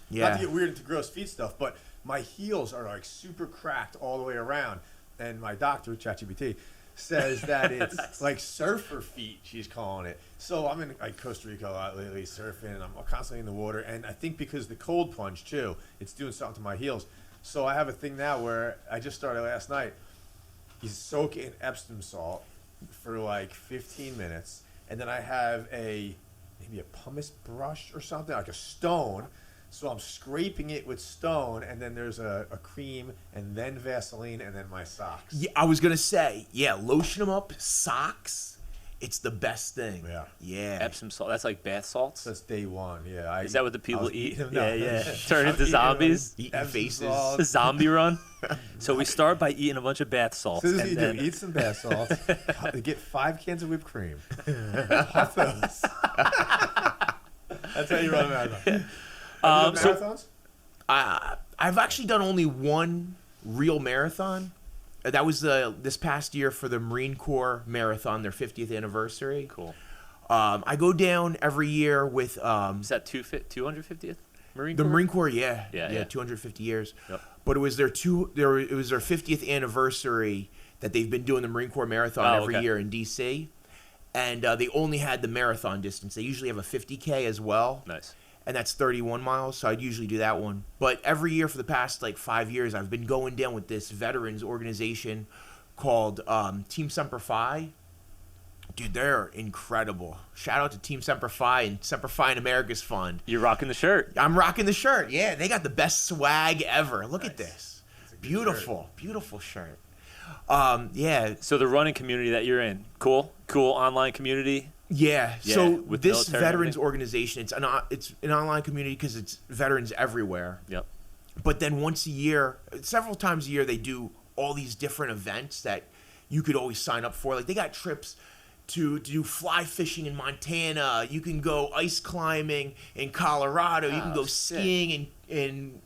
Yeah. Not to get weird into gross feet stuff, but my heels are like super cracked all the way around, and my doctor, ChatGPT, says that it's like surfer feet, she's calling it. So I'm in like Costa Rica a lot lately, surfing, and I'm constantly in the water. And I think because the cold plunge too, it's doing something to my heels. So I have a thing now where I just started last night. You soak in Epsom salt for like 15 minutes, and then I have maybe a pumice brush or something, like a stone. So I'm scraping it with stone, and then there's a cream, and then Vaseline, and then my socks. Yeah, I was gonna say, yeah, lotion them up, socks. It's the best thing. Yeah. Yeah. Epsom salt. That's like bath salts. That's day one. Yeah. Is that what the I people was eat? eating them. No. Yeah. Turn into Eating zombies. Eating Epsom faces. salt. The zombie run. So we start by eating a bunch of bath salts. So this is and what you then, do. Eat some bath salts. Get 5 cans of whipped cream. Huff those. That's how you run a marathon. Have you done so- marathons? I've actually done only one real marathon. That was this past year for the Marine Corps Marathon, their 50th anniversary. Cool. I go down every year with Is that 250th Marine the Corps? Marine Corps. Yeah, Yeah. 250 years. Yep. But it was their 50th anniversary that they've been doing the Marine Corps Marathon every okay. year in DC, and they only had the marathon distance. They usually have a 50K as well. Nice. And that's 31 miles, so I'd usually do that one. But every year for the past like 5 years, I've been going down with this veterans organization called Team Semper Fi. Dude, they're incredible. Shout out to Team Semper Fi and Semper Fi and America's Fund. You're rocking the shirt. I'm rocking the shirt. Yeah, they got the best swag ever. Look at this. a good Beautiful, beautiful shirt. Yeah, So the running community that you're in, cool online community. Yeah. Yeah, So with this military and veterans everything? organization, it's an online community because it's veterans everywhere. Yep. But then once a year, several times a year, they do all these different events that you could always sign up for. Like they got trips to do fly fishing in Montana. You can go ice climbing in Colorado. You can Oh, go sick. skiing in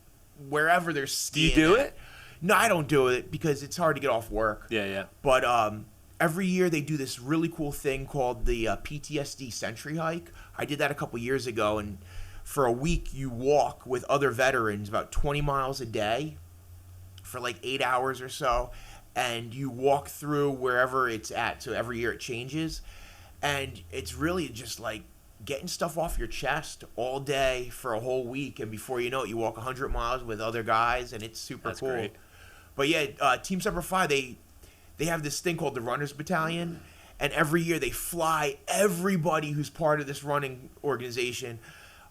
wherever there's Do you skiing. do at. it? No, I don't do it because it's hard to get off work. Yeah. But every year they do this really cool thing called the PTSD Century Hike. I did that a couple years ago, and for a week you walk with other veterans about 20 miles a day for like 8 hours or so, and you walk through wherever it's at. So every year it changes, and it's really just like getting stuff off your chest all day for a whole week, and before you know it, you walk 100 miles with other guys, and it's super That's cool. great. But yeah, Team Semper Fi, they have this thing called the Runners Battalion, and every year they fly everybody who's part of this running organization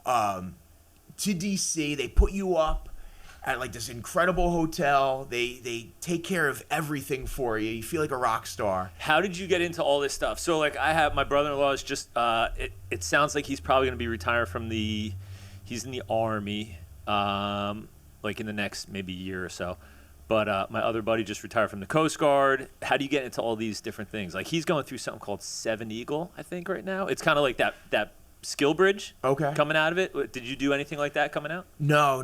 to DC. They put you up at like this incredible hotel. They take care of everything for you. You feel like a rock star. How did you get into all this stuff? So like I have my brother-in-law is just it sounds like he's probably going to be retired from he's in the Army like in the next maybe year or so. But my other buddy just retired from the Coast Guard. How do you get into all these different things? Like he's going through something called Seven Eagle, I think, right now. It's kind of like that skill bridge Okay. coming out of it. Did you do anything like that coming out? No.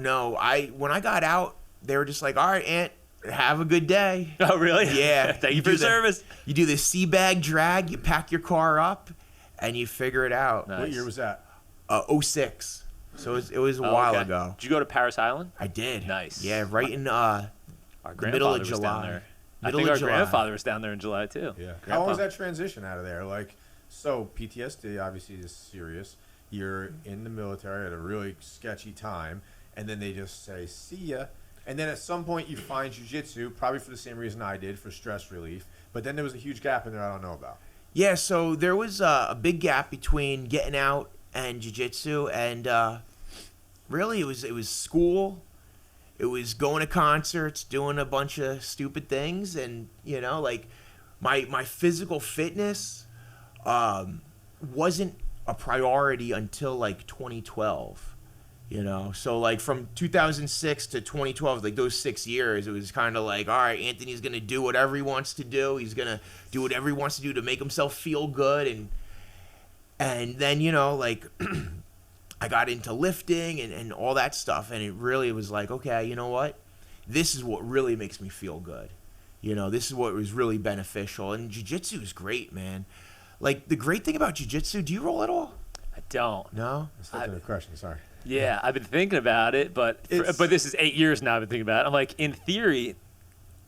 When I got out, they were just like, all right, Ant, have a good day. Oh, really? Yeah. Thank you for your do the- service. You do the sea bag drag, you pack your car up, and you figure it out. Nice. What year was that? 06. So it was a Oh, while okay. ago. Did you go to Paris Island? I did. Nice. Yeah, right in Our the middle grandfather of was July. down there. I Middle think of our July. grandfather was down there in July too. Yeah. How Grandpa. long was that transition out of there? Like, so PTSD obviously is serious. You're in the military at a really sketchy time, and then they just say, see ya. And then at some point you find jiu-jitsu, probably for the same reason I did, for stress relief. But then there was a huge gap in there I don't know about. Yeah, so there was a big gap between getting out and jiu-jitsu, and really it was school. It was going to concerts, doing a bunch of stupid things, and like my physical fitness wasn't a priority until like 2012. So like from 2006 to 2012, like those 6 years, it was kind of like, all right, Anthony's gonna do whatever he wants to do. He's gonna do whatever he wants to do to make himself feel good, and then like I got into lifting and all that stuff, and it really was like, okay, you know what? this is what really makes me feel good. You know, this is what was really beneficial. And jiu-jitsu is great, man. Like, the great thing about jiu-jitsu, do you roll at all? I don't. No? That's not the question. Sorry. Yeah, I've been thinking about it, but this is 8 years now I've been thinking about it. I'm like, in theory,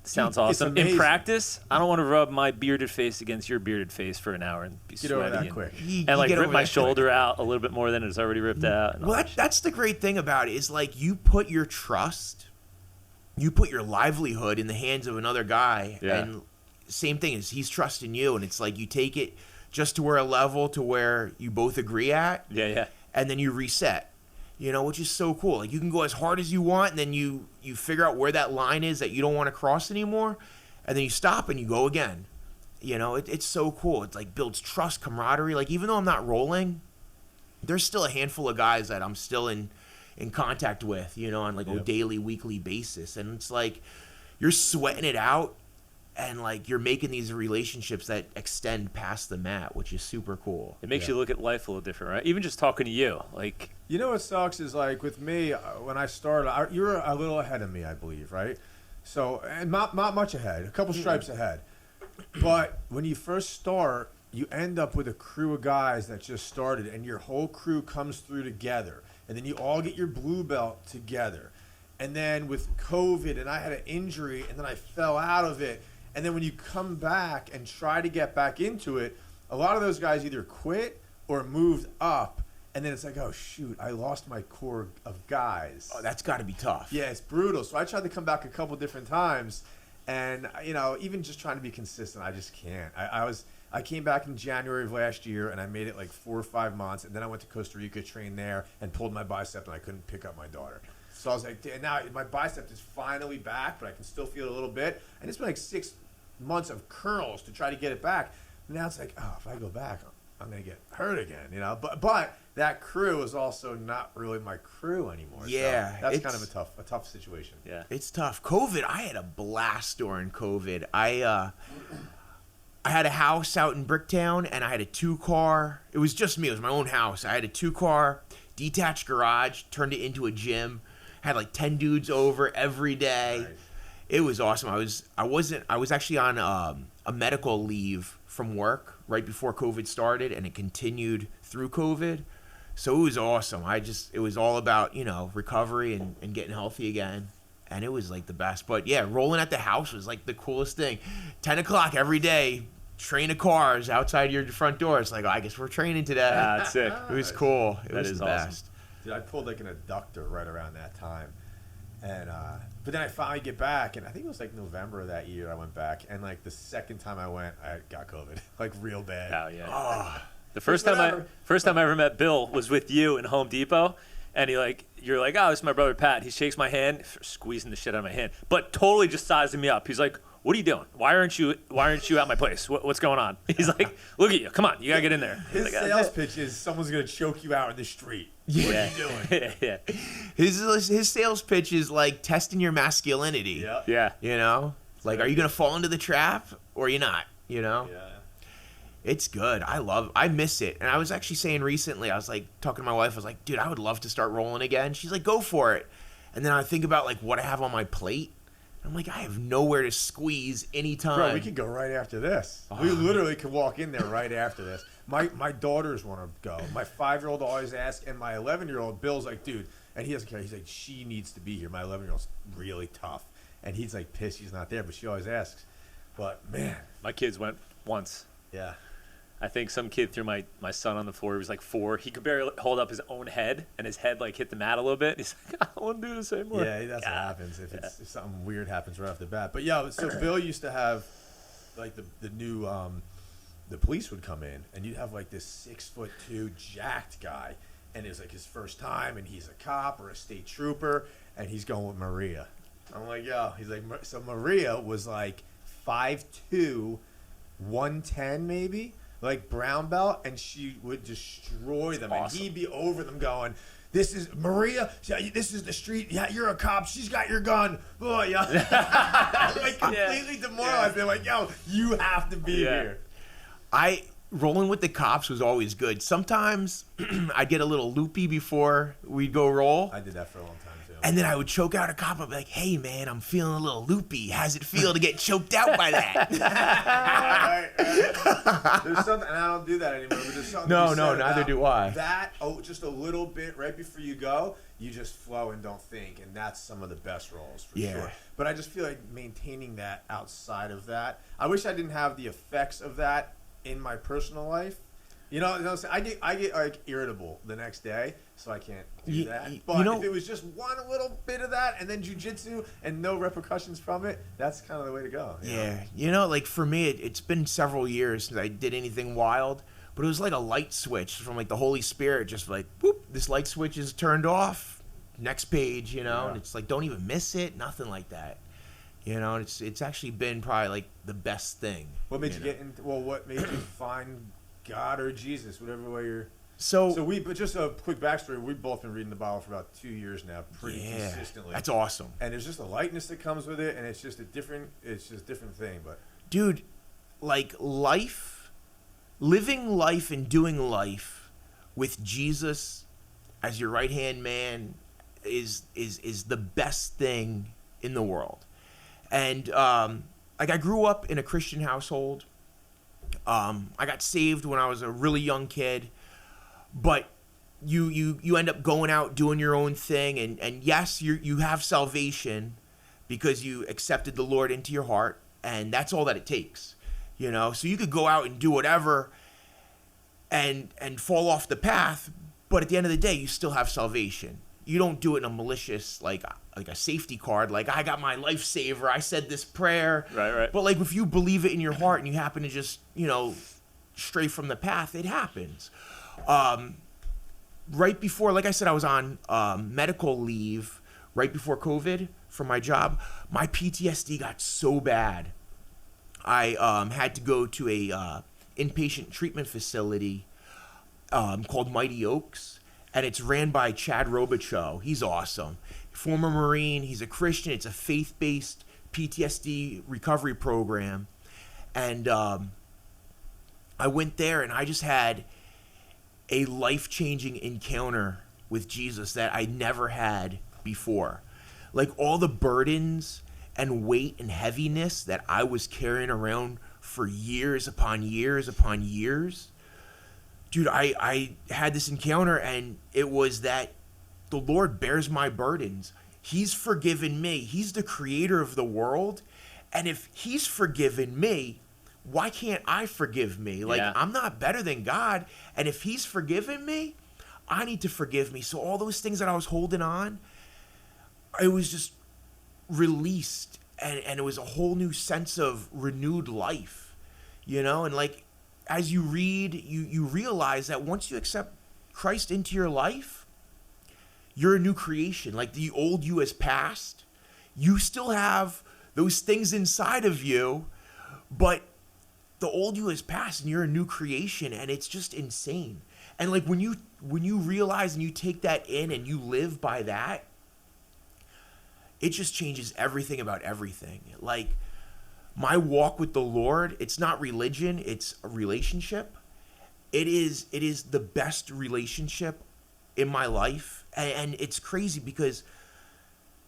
sounds Dude, it's awesome. In amazing. practice, I don't want to rub my bearded face against your bearded face for an hour and be Get sweaty over that and, quick. and like get rip over my that shoulder out a little bit more than it's already ripped out. and all Well, that shit. that's the great thing about it is, like, you put your trust, you put your livelihood in the hands of another guy. Yeah. And same thing is he's trusting you. And it's like you take it just to where a level to where you both agree at. Yeah. And then you reset, you know, which is so cool. Like, you can go as hard as you want, and then you figure out where that line is that you don't want to cross anymore, and then you stop and you go again. You know, it's so cool. It's like builds trust, camaraderie. Like, even though I'm not rolling, there's still a handful of guys that I'm still in contact with, you know, on like a daily, weekly basis. And it's like you're sweating it out, and like you're making these relationships that extend past the mat, which is super cool. It makes you look at life a little different, right? Even just talking to you, like, You know what sucks is, like, with me, when I started, you were a little ahead of me, I believe, right? So, and not much ahead, a couple stripes ahead. But when you first start, you end up with a crew of guys that just started, and your whole crew comes through together. And then you all get your blue belt together. And then with COVID, and I had an injury, and then I fell out of it. And then when you come back and try to get back into it, a lot of those guys either quit or moved up. And then it's like, oh, shoot, I lost my core of guys. Oh, that's got to be tough. Yeah, it's brutal. So I tried to come back a couple different times. And, you know, even just trying to be consistent, I just can't. I came back in January of last year, and I made it like 4 or 5 months. And then I went to Costa Rica, trained there, and pulled my bicep, and I couldn't pick up my daughter. So I was like, and now my bicep is finally back, but I can still feel it a little bit. And it's been like 6 months of curls to try to get it back. And now it's like, oh, if I go back, I'm going to get hurt again, you know. But that crew is also not really my crew anymore. Yeah, so that's kind of a tough situation. yeah. It's tough. COVID, I had a blast during COVID. I had a house out in Bricktown, and I had a 2-car. It was just me. It was my own house. I had a 2-car detached garage, turned it into a gym. Had like 10 dudes over every day. Nice. It was awesome. I was actually on a medical leave from work right before COVID started, and it continued through COVID. So it was awesome. It was all about, you know, recovery and getting healthy again. And it was like the best. But yeah, rolling at the house was like the coolest thing. 10 o'clock every day, train of cars outside your front door. It's like, oh, I guess we're training today. That's sick. It was cool. It That was is the awesome. best. Dude, I pulled like an adductor right around that time. And but then I finally get back, and I think it was like November of that year I went back. And like the second time I went, I got COVID, like real bad. Oh, yeah. Oh, The first time whatever. I ever met Bill was with you in Home Depot, and you're like, oh, this is my brother Pat. He shakes my hand, squeezing the shit out of my hand, but totally just sizing me up. He's like, what are you doing? Why aren't you at my place? What's going on? He's like, look at you. Come on, you gotta get in there. His Like, sales pitch is someone's gonna choke you out in the street. What are you doing? yeah. his sales pitch is like testing your masculinity. Yeah. Yeah. You know, like, are you gonna fall into the trap or are you not? You know, Yeah. it's good. I miss it. And I was actually saying recently, I was like talking to my wife. I was like, dude, I would love to start rolling again. She's like, go for it. And then I think about like what I have on my plate. I'm like, I have nowhere to squeeze anytime. Bro, we could go right after this. We literally could walk in there right after this. My daughters want to go. My 5-year-old always asks, and my 11-year-old Bill's like, dude, and he doesn't care. He's like, she needs to be here. My 11-year-old's really tough, and he's like pissed she's not there, but she always asks. But man, My kids went once. yeah. I think some kid threw my son on the floor. He was like 4. He could barely hold up his own head, and his head like hit the mat a little bit. He's like, I don't want to do this anymore. Yeah, that's what happens if something weird happens right off the bat. But yeah, so Bill used to have like the new the police would come in, and you'd have like this 6'2" jacked guy, and it was like his first time, and he's a cop or a state trooper, and he's going with Maria. I'm like, yo, he's like, so Maria was like 5'2", 110 maybe, like brown belt, and she would destroy them, awesome. and he'd be over them going, this is Maria. This is the street. Yeah, you're a cop. She's got your gun. Oh, yeah. Like completely demoralized. They're like, yo, you have to be here. Rolling with the cops was always good. Sometimes I'd get a little loopy before we'd go roll. I did that for a long time too. And then I would choke out a cop. I'd be like, hey, man, I'm feeling a little loopy. How's it feel to get choked out by that? There's something, and I don't do that anymore, but there's something. No, you no, said neither about do I. That, just a little bit right before you go, you just flow and don't think, and that's some of the best roles for sure. But I just feel like maintaining that outside of that. I wish I didn't have the effects of that in my personal life. You know what I'm saying? I get like irritable the next day, so I can't do that. But if it was just one little bit of that, and then jujitsu and no repercussions from it, that's kind of the way to go. You know, like for me, it's been several years since I did anything wild, but it was like a light switch from like the Holy Spirit, just like, whoop, this light switch is turned off. Next page, you know, and it's like, don't even miss it, nothing like that. You know, it's actually been probably like the best thing. What made you get into? Well, what made you find God or Jesus, whatever way you're. But just a quick backstory. We've both been reading the Bible for about 2 years now, pretty consistently. That's awesome. And there's just a lightness that comes with it, and it's just a different thing. But dude, like living life and doing life with Jesus as your right hand man is the best thing in the world. And like I grew up in a Christian household. I got saved when I was a really young kid, but you end up going out doing your own thing, and yes, you have salvation because you accepted the Lord into your heart, and that's all that it takes, you know. So you could go out and do whatever and fall off the path, but at the end of the day, you still have salvation. You don't do it in a malicious, like a safety card, like I got my lifesaver, I said this prayer. Right. But like if you believe it in your heart and you happen to just, you know, stray from the path, it happens. Right before, like I said, I was on medical leave right before COVID from my job. My PTSD got so bad. I had to go to a inpatient treatment facility called Mighty Oaks. And it's ran by Chad Robichaux. He's awesome. Former Marine. He's a Christian. It's a faith-based PTSD recovery program. And I went there, and I just had a life-changing encounter with Jesus that I never had before. Like all the burdens and weight and heaviness that I was carrying around for years upon years upon years. Dude, I had this encounter, and it was that the Lord bears my burdens. He's forgiven me. He's the creator of the world. And if he's forgiven me, why can't I forgive me? Like, I'm not better than God. And if he's forgiven me, I need to forgive me. So all those things that I was holding on, it was just released. And it was a whole new sense of renewed life, you know? And like, as you read, you realize that once you accept Christ into your life, you're a new creation. Like the old you has passed. You still have those things inside of you, but the old you has passed and you're a new creation, and it's just insane. And like when you realize and you take that in and you live by that, it just changes everything about everything. Like my walk with the Lord, it's not religion, it's a relationship. It is the best relationship in my life. And it's crazy because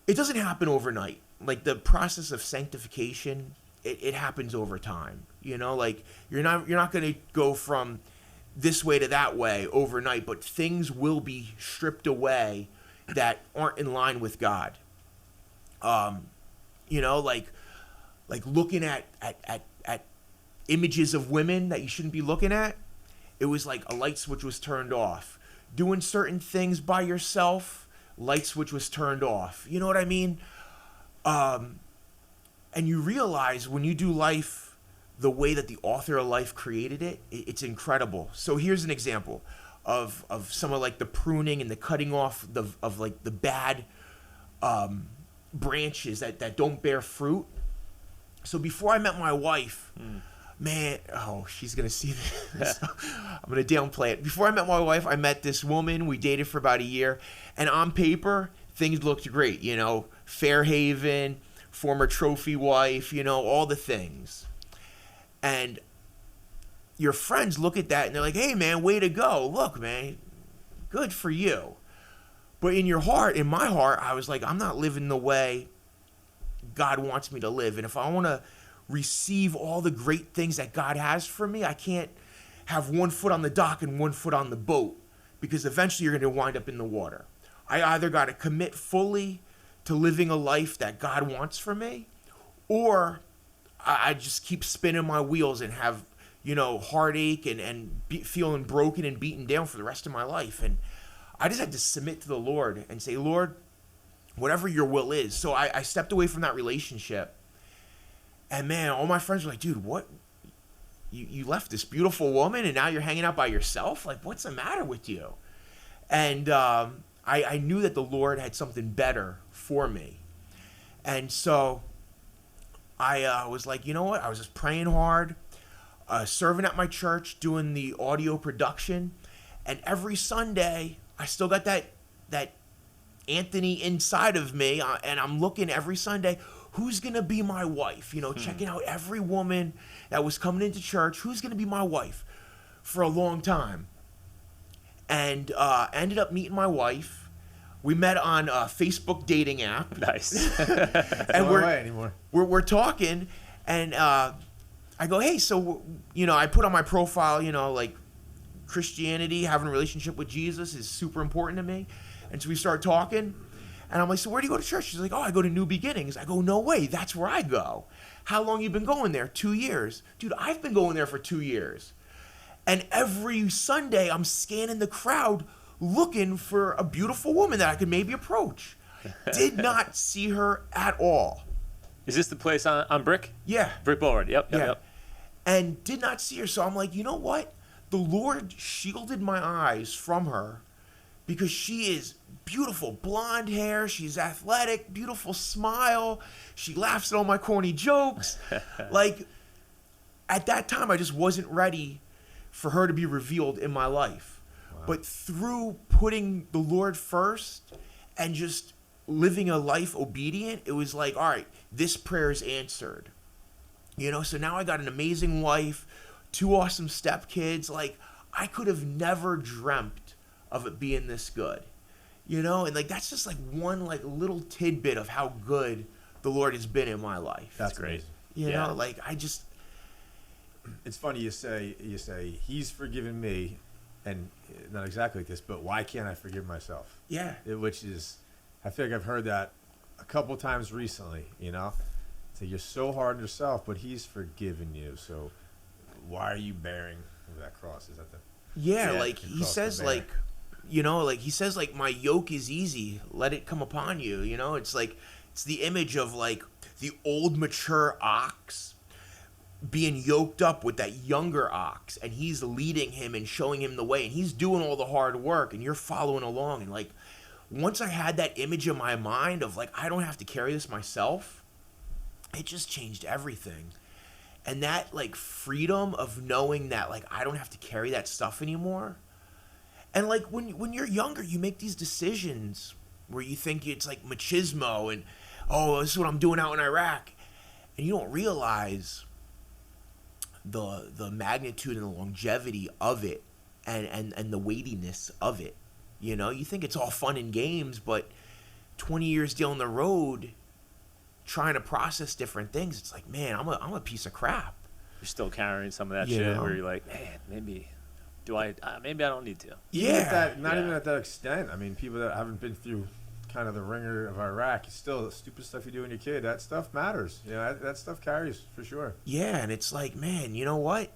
it doesn't happen overnight. Like the process of sanctification, it happens over time. You know, like you're not going to go from this way to that way overnight, but things will be stripped away that aren't in line with God. You know, like looking at images of women that you shouldn't be looking at, it was like a light switch was turned off. Doing certain things by yourself, light switch was turned off. You know what I mean? And you realize when you do life the way that the author of life created it, it's incredible. So here's an example of some of like the pruning and the cutting off of like the bad branches that don't bear fruit. So before I met my wife, man, she's going to see this. I'm going to downplay it. Before I met my wife, I met this woman. We dated for about a year. And on paper, things looked great. You know, Fairhaven, former trophy wife, you know, all the things. And your friends look at that and they're like, hey, man, way to go. Look, man, good for you. But in your heart, in my heart, I was like, I'm not living the way God wants me to live. And if I want to receive all the great things that God has for me, I can't have one foot on the dock and one foot on the boat, because eventually you're going to wind up in the water. I either got to commit fully to living a life that God wants for me, or I just keep spinning my wheels and have, heartache and feeling broken and beaten down for the rest of my life. And I just had to submit to the Lord and say, Lord, whatever your will is. So I stepped away from that relationship. And man, all my friends were like, dude, what? You left this beautiful woman and now you're hanging out by yourself? Like, what's the matter with you? And I knew that the Lord had something better for me. And so I was like, you know what? I was just praying hard, serving at my church, doing the audio production. And every Sunday, I still got that Anthony inside of me. And I'm looking every Sunday, who's going to be my wife? Checking out every woman that was coming into church. Who's going to be my wife? For a long time. And ended up meeting my wife. We met on a Facebook dating app. Nice. And we're talking, and I go, hey, so I put on my profile, like Christianity, having a relationship with Jesus is super important to me, and so we start talking, and I'm like, so where do you go to church? She's like, oh, I go to New Beginnings. I go, no way, that's where I go. How long you been going there? 2 years, dude. I've been going there for 2 years, and every Sunday I'm scanning the crowd, looking for a beautiful woman that I could maybe approach. Did not see her at all. Is this the place on Brick? Yeah. Brick Boulevard. Yep. And did not see her. So I'm like, you know what? The Lord shielded my eyes from her because she is beautiful. Blonde hair. She's athletic. Beautiful smile. She laughs at all my corny jokes. Like, at that time, I just wasn't ready for her to be revealed in my life. But through putting the Lord first and just living a life obedient, it was like, all right, this prayer is answered. So now I got an amazing wife, 2 awesome stepkids. Like, I could have never dreamt of it being this good. And like, that's just like one like little tidbit of how good the Lord has been in my life. That's great. Like it's funny you say he's forgiven me. And not exactly like this, but why can't I forgive myself? Yeah. Which is, I feel like I've heard that a couple times recently, So you're so hard on yourself, but he's forgiven you. So why are you bearing that cross? Is that the... Yeah, like he says, like, he says, like, my yoke is easy. Let it come upon you. It's like, it's the image of like the old mature ox being yoked up with that younger ox, and he's leading him and showing him the way, and he's doing all the hard work, and you're following along. And like, once I had that image in my mind of like, I don't have to carry this myself, it just changed everything. And that like freedom of knowing that like I don't have to carry that stuff anymore. And like when you're younger, you make these decisions where you think it's like machismo and, oh, this is what I'm doing out in Iraq, and you don't realize the magnitude and the longevity of it and the weightiness of it. You think it's all fun and games, but 20 years down the road trying to process different things, it's like, man, I'm a piece of crap. You're still carrying some of that shit where you're like, man, maybe I don't need to. Yeah. Even at that extent. I mean, people that haven't been through kind of the ringer of Iraq, it's still the stupid stuff you do in your kid. That stuff matters. That stuff carries for sure. Yeah, and it's like, man, you know what?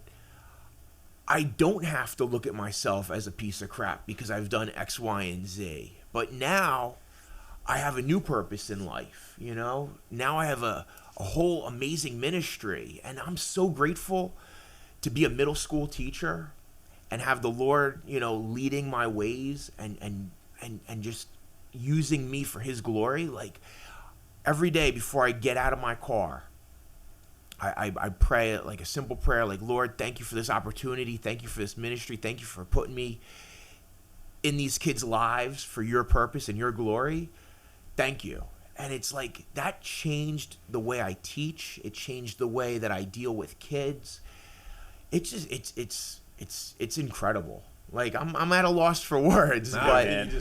I don't have to look at myself as a piece of crap because I've done X, Y, and Z. But now I have a new purpose in life, Now I have a whole amazing ministry, and I'm so grateful to be a middle school teacher and have the Lord, leading my ways and just using me for his glory. Like, every day before I get out of my car, I pray like a simple prayer, like, Lord, thank you for this opportunity. Thank you for this ministry. Thank you for putting me in these kids' lives for your purpose and your glory. Thank you. And it's like, that changed the way I teach. It changed the way that I deal with kids. It's just, it's incredible. Like, I'm at a loss for words, but man.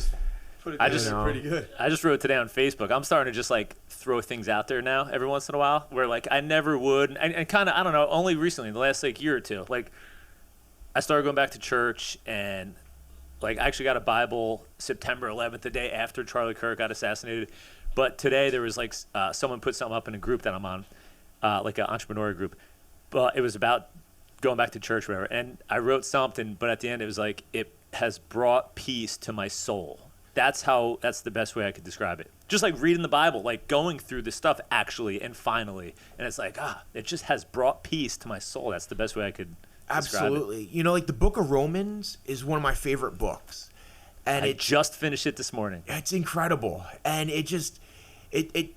I just pretty good. I just wrote today on Facebook. I'm starting to just like throw things out there now every once in a while where like I never would, and kind of I don't know, only recently, the last like year or two, like I started going back to church, and like I actually got a Bible September 11th, the day after Charlie Kirk got assassinated. But today there was like someone put something up in a group that I'm on, like an entrepreneur group, but it was about going back to church, whatever. And I wrote something, but at the end it was like, it has brought peace to my soul. That's the best way I could describe it. Just like reading the Bible, like going through the stuff actually and finally, and it's like, it just has brought peace to my soul. That's the best way I could describe Absolutely. it. You know, like the book of Romans is one of my favorite books. And I just finished it this morning. It's incredible. And it just, it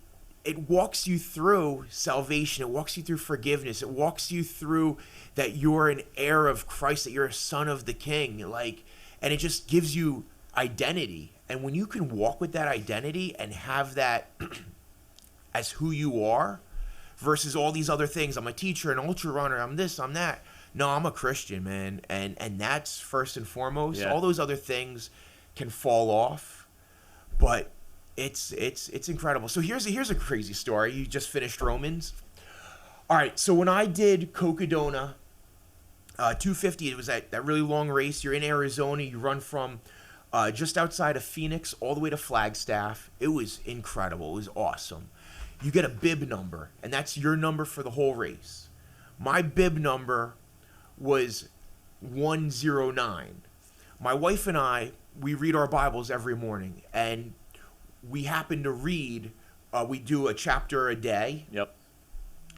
walks you through salvation. It walks you through forgiveness. It walks you through that you're an heir of Christ, that you're a son of the King. Like, and it just gives you identity. And when you can walk with that identity and have that as who you are versus all these other things, I'm a teacher, an ultra runner, I'm this, I'm that. No, I'm a Christian, man. And that's first and foremost. Yeah. All those other things can fall off, but it's incredible. So here's a crazy story. You just finished Romans. All right, so when I did Cocodona 250, it was that really long race. You're in Arizona. You run from just outside of Phoenix all the way to Flagstaff. It was incredible. It was awesome. You get a bib number, and that's your number for the whole race. My bib number was 109. My wife and I, we read our Bibles every morning, and we happen to read, we do a chapter a day. Yep.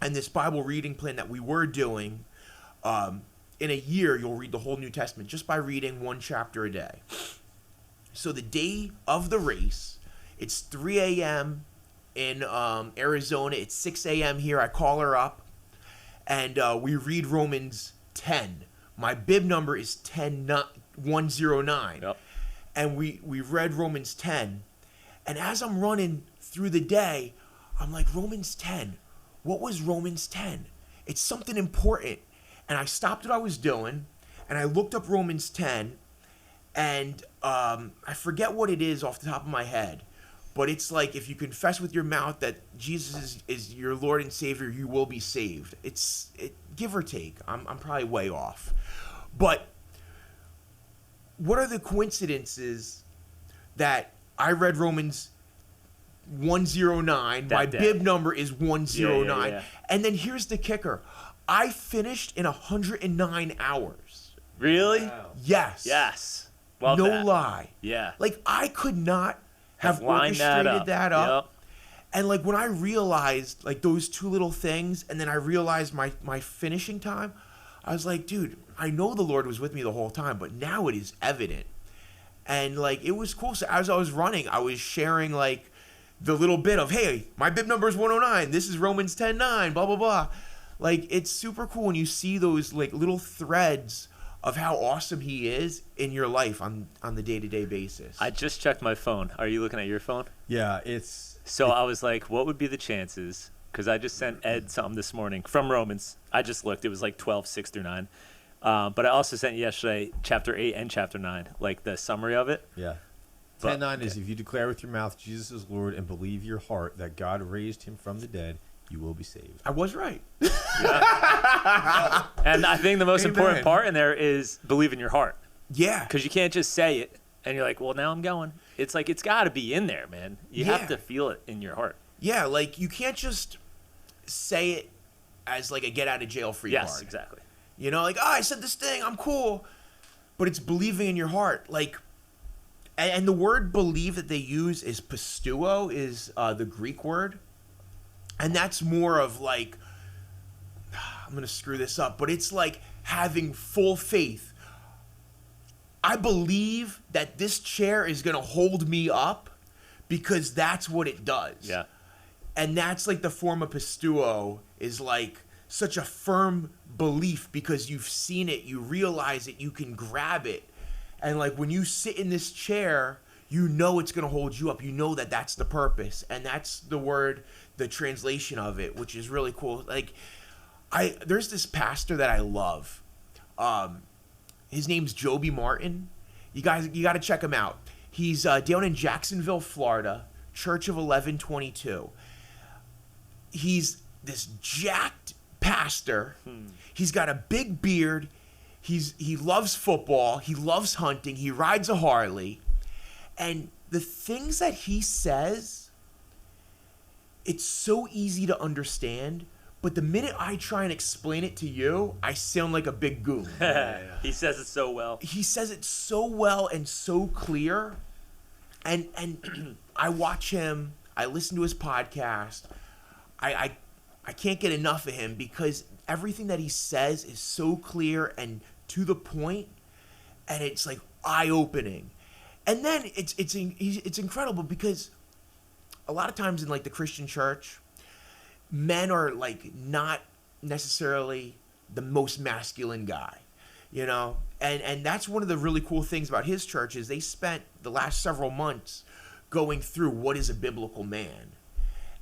And this Bible reading plan that we were doing, in a year, you'll read the whole New Testament just by reading one chapter a day. So the day of the race, it's 3 a.m. in Arizona. It's 6 a.m. here. I call her up, and we read Romans 10. My bib number is 109. Yep. And we read Romans 10. And as I'm running through the day, I'm like, Romans 10. What was Romans 10? It's something important. And I stopped what I was doing, and I looked up Romans 10, and I forget what it is off the top of my head. But it's like, if you confess with your mouth that Jesus is your Lord and Savior, you will be saved. It's give or take. I'm probably way off. But what are the coincidences that I read Romans 109, my bib number is 109, Yeah. and then here's the kicker. I finished in 109 hours. Really? Wow. Yes. Yes. Love no that. lie. Yeah. Like, I could not have lined orchestrated that up. Yep. And like, when I realized like those two little things, and then I realized my finishing time, I was like, dude, I know the Lord was with me the whole time, but now it is evident. And like, it was cool. So as I was running, I was sharing like the little bit of, hey, my bib number is 109. This is Romans 10:9, blah, blah, blah. Like, it's super cool when you see those like little threads of how awesome he is in your life on the day-to-day basis. I just checked my phone. Are you looking at your phone? Yeah, it's So I was like, what would be the chances? Because I just sent Ed something this morning from Romans. I just looked. It was like 12, 6 through 9. But I also sent yesterday chapter 8 and chapter 9, like the summary of it. yeah. But- 10:9 is if you declare with your mouth Jesus is Lord and believe in your heart that God raised him from the dead, you will be saved. I was right. And I think the most important Amen. part in there is believe in your heart. Yeah. Because you can't just say it and you're like, well, now I'm going. It's like, it's got to be in there, man. You Yeah. have to feel it in your heart. Yeah, like, you can't just say it as like a get out of jail free Yes, card. exactly. You know, like, oh, I said this thing, I'm cool. But it's believing in your heart. Like, and the word believe that they use is pisteuo, is the Greek word. And that's more of like, I'm going to screw this up, but it's like having full faith. I believe that this chair is going to hold me up because that's what it does. Yeah. And that's like the form of pisteuo, is like such a firm belief because you've seen it, you realize it, you can grab it. And like, when you sit in this chair, you know it's going to hold you up. You know that that's the purpose. And that's the word, the translation of it, which is really cool. Like, there's this pastor that I love. His name's Joby Martin. You got to check him out. He's down in Jacksonville, Florida, Church of 1122. He's this jacked pastor. He's got a big beard. He loves football. He loves hunting. He rides a Harley. And the things that he says, it's so easy to understand. But the minute I try and explain it to you, I sound like a big goon. He says it so well. He says it so well and so clear. And I watch him. I listen to his podcast. I can't get enough of him because everything that he says is so clear and to the point, and it's like eye-opening. And then it's incredible because a lot of times in like the Christian church, men are like not necessarily the most masculine guy, you know? And that's one of the really cool things about his church is they spent the last several months going through what is a biblical man.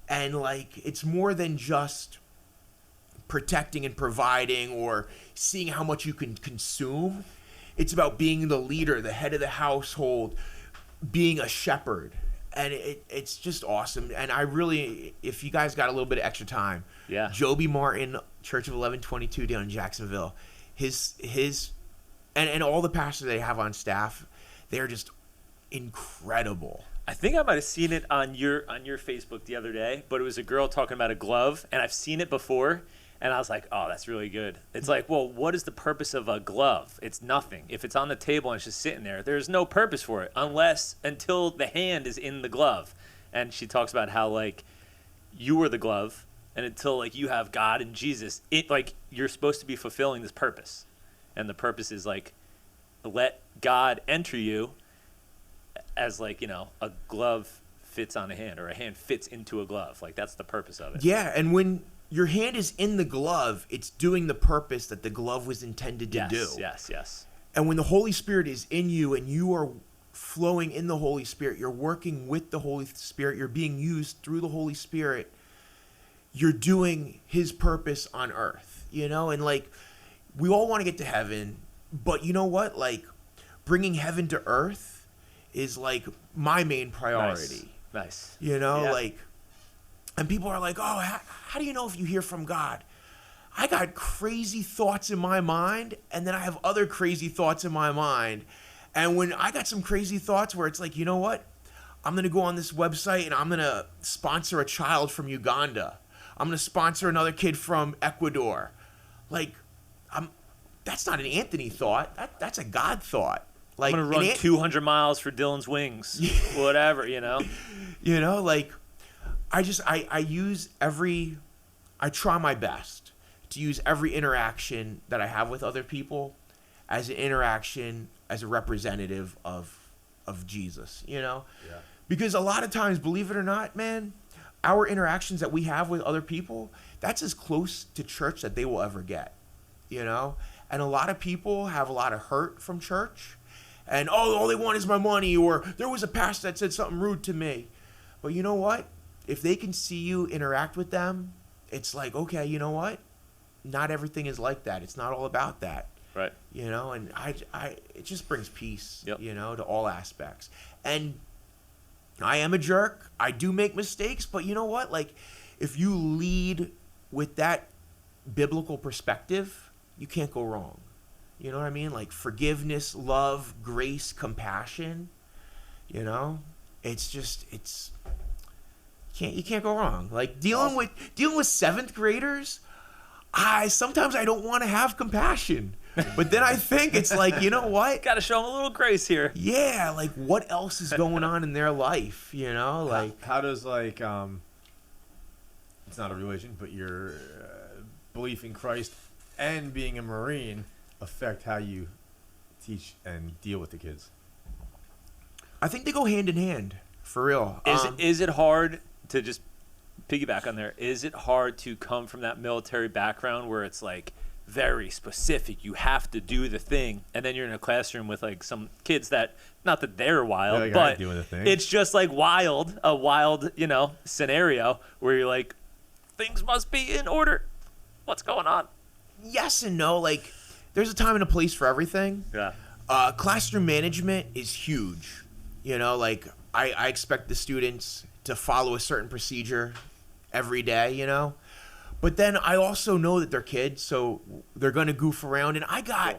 And like it's more than just protecting and providing or seeing how much you can consume. It's about being the leader, the head of the household, being a shepherd. And it's just awesome. And I really, if you guys got a little bit of extra time, Yeah. Joby Martin, Church of 1122 down in Jacksonville, his and all the pastors they have on staff, they're just incredible. I think I might have seen it on your Facebook the other day, but it was a girl talking about a glove, and I've seen it before, and I was like, oh, that's really good. It's like, well, what is the purpose of a glove? It's nothing. If it's on the table and it's just sitting there, there's no purpose for it until the hand is in the glove. And she talks about how like you were the glove, and until like you have God and Jesus, it like you're supposed to be fulfilling this purpose, and the purpose is like let God enter you. As like, you know, a glove fits on a hand or a hand fits into a glove. Like that's the purpose of it. Yeah, and when your hand is in the glove, it's doing the purpose that the glove was intended to do. Yes. And when the Holy Spirit is in you and you are flowing in the Holy Spirit, you're working with the Holy Spirit, you're being used through the Holy Spirit, you're doing his purpose on earth, you know? And like, we all want to get to heaven, but you know what? Like, bringing heaven to earth is like my main priority. Nice. You know, Yeah. like, and people are like, oh, how do you know if you hear from God? I got crazy thoughts in my mind, and then I have other crazy thoughts in my mind. And when I got some crazy thoughts where it's like, you know what? I'm going to go on this website and I'm going to sponsor a child from Uganda. I'm going to sponsor another kid from Ecuador. Like, that's not an Anthony thought. That's a God thought. Like, I'm going to run 200 miles for Dylan's wings. Whatever, you know? You know, like, I try my best to use every interaction that I have with other people as an interaction as a representative of Jesus, you know? Yeah. Because a lot of times, believe it or not, man, our interactions that we have with other people, that's as close to church that they will ever get, you know? And a lot of people have a lot of hurt from church. And, oh, all they want is my money, or there was a pastor that said something rude to me. But you know what? If they can see you interact with them, it's like, okay, you know what? Not everything is like that. It's not all about that. Right. You know, and it just brings peace, Yep. you know, to all aspects. And I am a jerk. I do make mistakes, but you know what? Like, if you lead with that biblical perspective, you can't go wrong. You know what I mean? Like forgiveness, love, grace, compassion. You know, you can't go wrong. Like dealing with seventh graders, sometimes I don't want to have compassion, but then I think it's like, you know what? Got to show them a little grace here. Yeah, like what else is going on in their life? You know, like how does like it's not a religion, but your belief in Christ and being a Marine affect how you teach and deal with the kids? I think they go hand in hand, for real. Is it hard to just piggyback on there? Is it hard to come from that military background where it's like very specific, you have to do the thing, and then you're in a classroom with like some kids that, not that they're wild, like, but doing the thing. It's just like a wild, you know, scenario where you're like, things must be in order. What's going on? Yes and no. Like, there's a time and a place for everything. Yeah. Classroom management is huge. You know, like I expect the students to follow a certain procedure every day, you know. But then I also know that they're kids, so they're gonna goof around, and I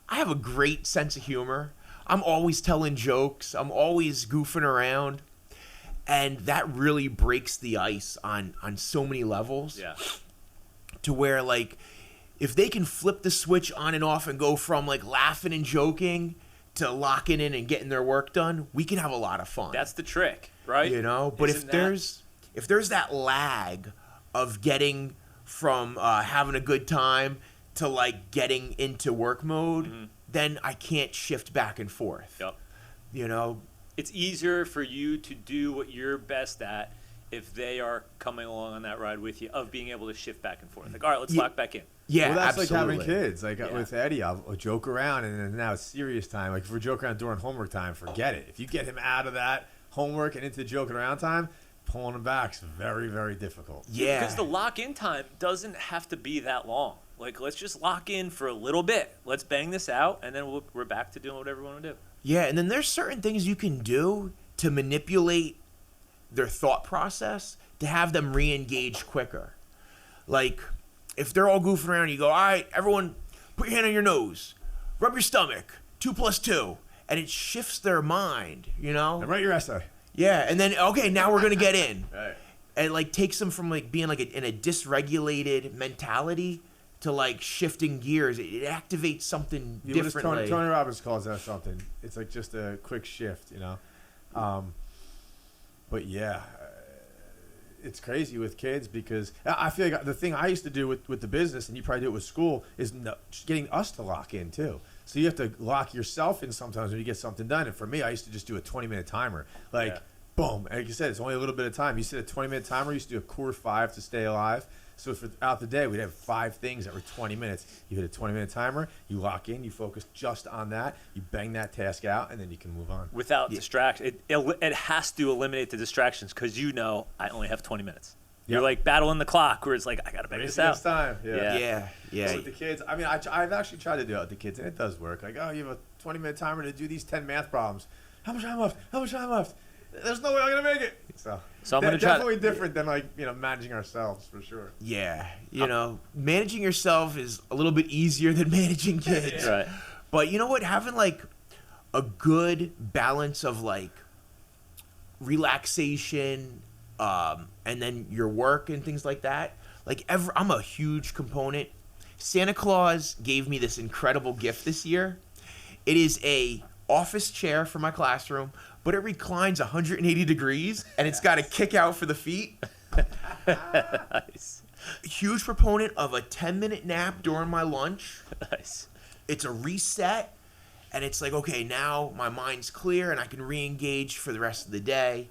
have a great sense of humor. I'm always telling jokes. I'm always goofing around, and that really breaks the ice on so many levels. Yeah. To where, like, if they can flip the switch on and off and go from like laughing and joking to locking in and getting their work done, we can have a lot of fun. That's the trick, right? You know, but Isn't if there's that lag of getting from having a good time to like getting into work mode, then I can't shift back and forth. Yep. You know, It's easier for you to do what you're best at if they are coming along on that ride with you, of being able to shift back and forth. Like, all right, let's lock back in. yeah, Well, that's absolutely. like having kids. Like Yeah. with Eddie, I'll joke around, and then now it's serious time. Like if we're joking around during homework time, forget it. If you get him out of that homework and into joking around time, pulling him back is very, very difficult. Yeah, Because the lock-in time doesn't have to be that long. Like, let's just lock in for a little bit. Let's bang this out, and then we're back to doing whatever we want to do. yeah, and then there's certain things you can do to manipulate their thought process to have them re-engage quicker. Like, if they're all goofing around, you go, all right, everyone, put your hand on your nose, rub your stomach, 2 + 2, and it shifts their mind, you know? And write your essay. Yeah, and then, okay, now we're going to get in. Right. And, like, takes them from, like, being, like, in a dysregulated mentality to, like, shifting gears. It activates something Yeah, what does differently. Tony Robbins calls that something. It's like just a quick shift, you know. But yeah, it's crazy with kids because I feel like the thing I used to do with the business, and you probably do it with school, is getting us to lock in too. So you have to lock yourself in sometimes when you get something done. And for me, I used to just do a 20-minute timer. Like, Yeah. boom. Like you said, it's only a little bit of time. You set a 20-minute timer. You used to do a core 5 to stay alive. So throughout the day, we'd have 5 things that were 20 minutes. You hit a 20-minute timer, you lock in, you focus just on that, you bang that task out, and then you can move on. Without distraction. It has to eliminate the distractions because you know I only have 20 minutes. You're Yep. like battling the clock where it's like, I got to bang this out. Next time. Yeah. Yeah, yeah. With the kids, I mean, I've actually tried to do it with the kids, and it does work. Like, oh, you have a 20-minute timer to do these 10 math problems. How much time left? How much time left? There's no way I'm gonna make it. So I'm gonna try. Definitely different than like managing ourselves for sure. Yeah, you know, managing yourself is a little bit easier than managing kids. Right. But you know what? Having like a good balance of like relaxation, and then your work and things like that. Like I'm a huge component. Santa Claus gave me this incredible gift this year. It is a office chair for my classroom, but it reclines 180 degrees and it's got a kick out for the feet. Nice. Huge proponent of a 10-minute nap during my lunch. Nice. It's a reset, and it's like, okay, now my mind's clear and I can re-engage for the rest of the day.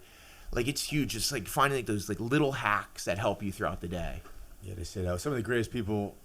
Like, it's huge. It's like finding like those like little hacks that help you throughout the day. Yeah, they say that some of the greatest people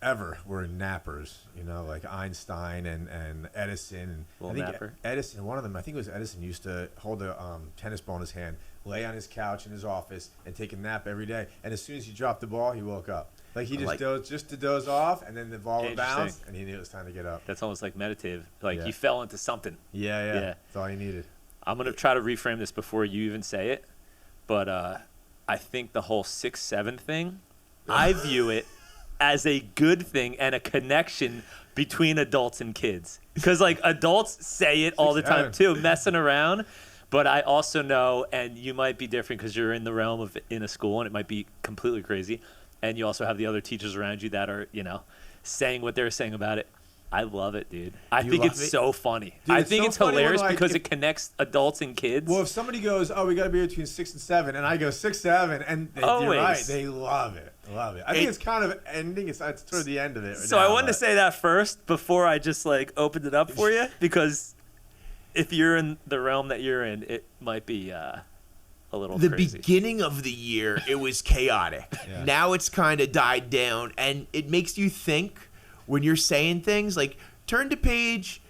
ever were nappers. Like Einstein and Edison. And Little I think napper. Edison, one of them, I think it was Edison, used to hold a tennis ball in his hand, lay on his couch in his office, and take a nap every day. And as soon as he dropped the ball, he woke up. Like he just to doze off, and then the ball would bounce, Interesting. and he knew it was time to get up. That's almost like meditative. Like Yeah. you fell into something. Yeah. Yeah. That's all he needed. I'm going to try to reframe this before you even say it. But I think the whole 6-7 thing, I view it as a good thing and a connection between adults and kids. Because, like, adults say it all the time, 6-7. too, messing around. But I also know, and you might be different because you're in the realm of in a school, and it might be completely crazy. And you also have the other teachers around you that are, saying what they're saying about it. I love it, dude. I You think love it's it? so funny. Dude, I it's think so it's funny when, hilarious like, because if- it connects adults and kids. Well, if somebody goes, "Oh, we got to be between 6 and 7," and I go 6-7, and you're Always. right, they love it. Love it. I think It- it's kind of ending. It's toward the end of it. So I wanted to say that first before I just like opened it up for you, because if you're in the realm that you're in, it might be a little The crazy. beginning of the year, it was chaotic. Yeah. Now it's kind of died down, and it makes you think when you're saying things. Like, turn to page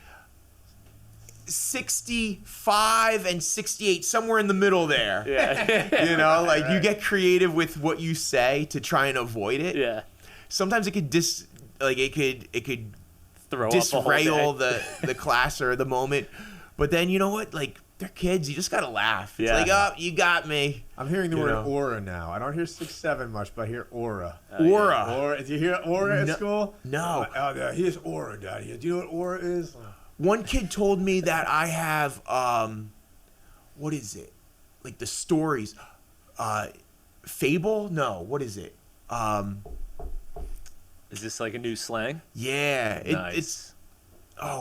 65 and 68, somewhere in the middle there. Yeah. Like you get creative with what you say to try and avoid it. Yeah. Sometimes it could it could Throw up a whole disrail day. the class or the moment. But then you know what? Like they're kids. You just gotta laugh. It's Yeah. like, oh, you got me. I'm hearing the You word know. aura now. I don't hear 6'7" much, but I hear aura. Aura. Aura. Do you hear aura at No. school? No. Oh, yeah, he has aura, Daddy. Do you know what aura is? One kid told me that I have what is it? Like the stories. Fable? No, what is it? Is this like a new slang? Yeah. Nice. It's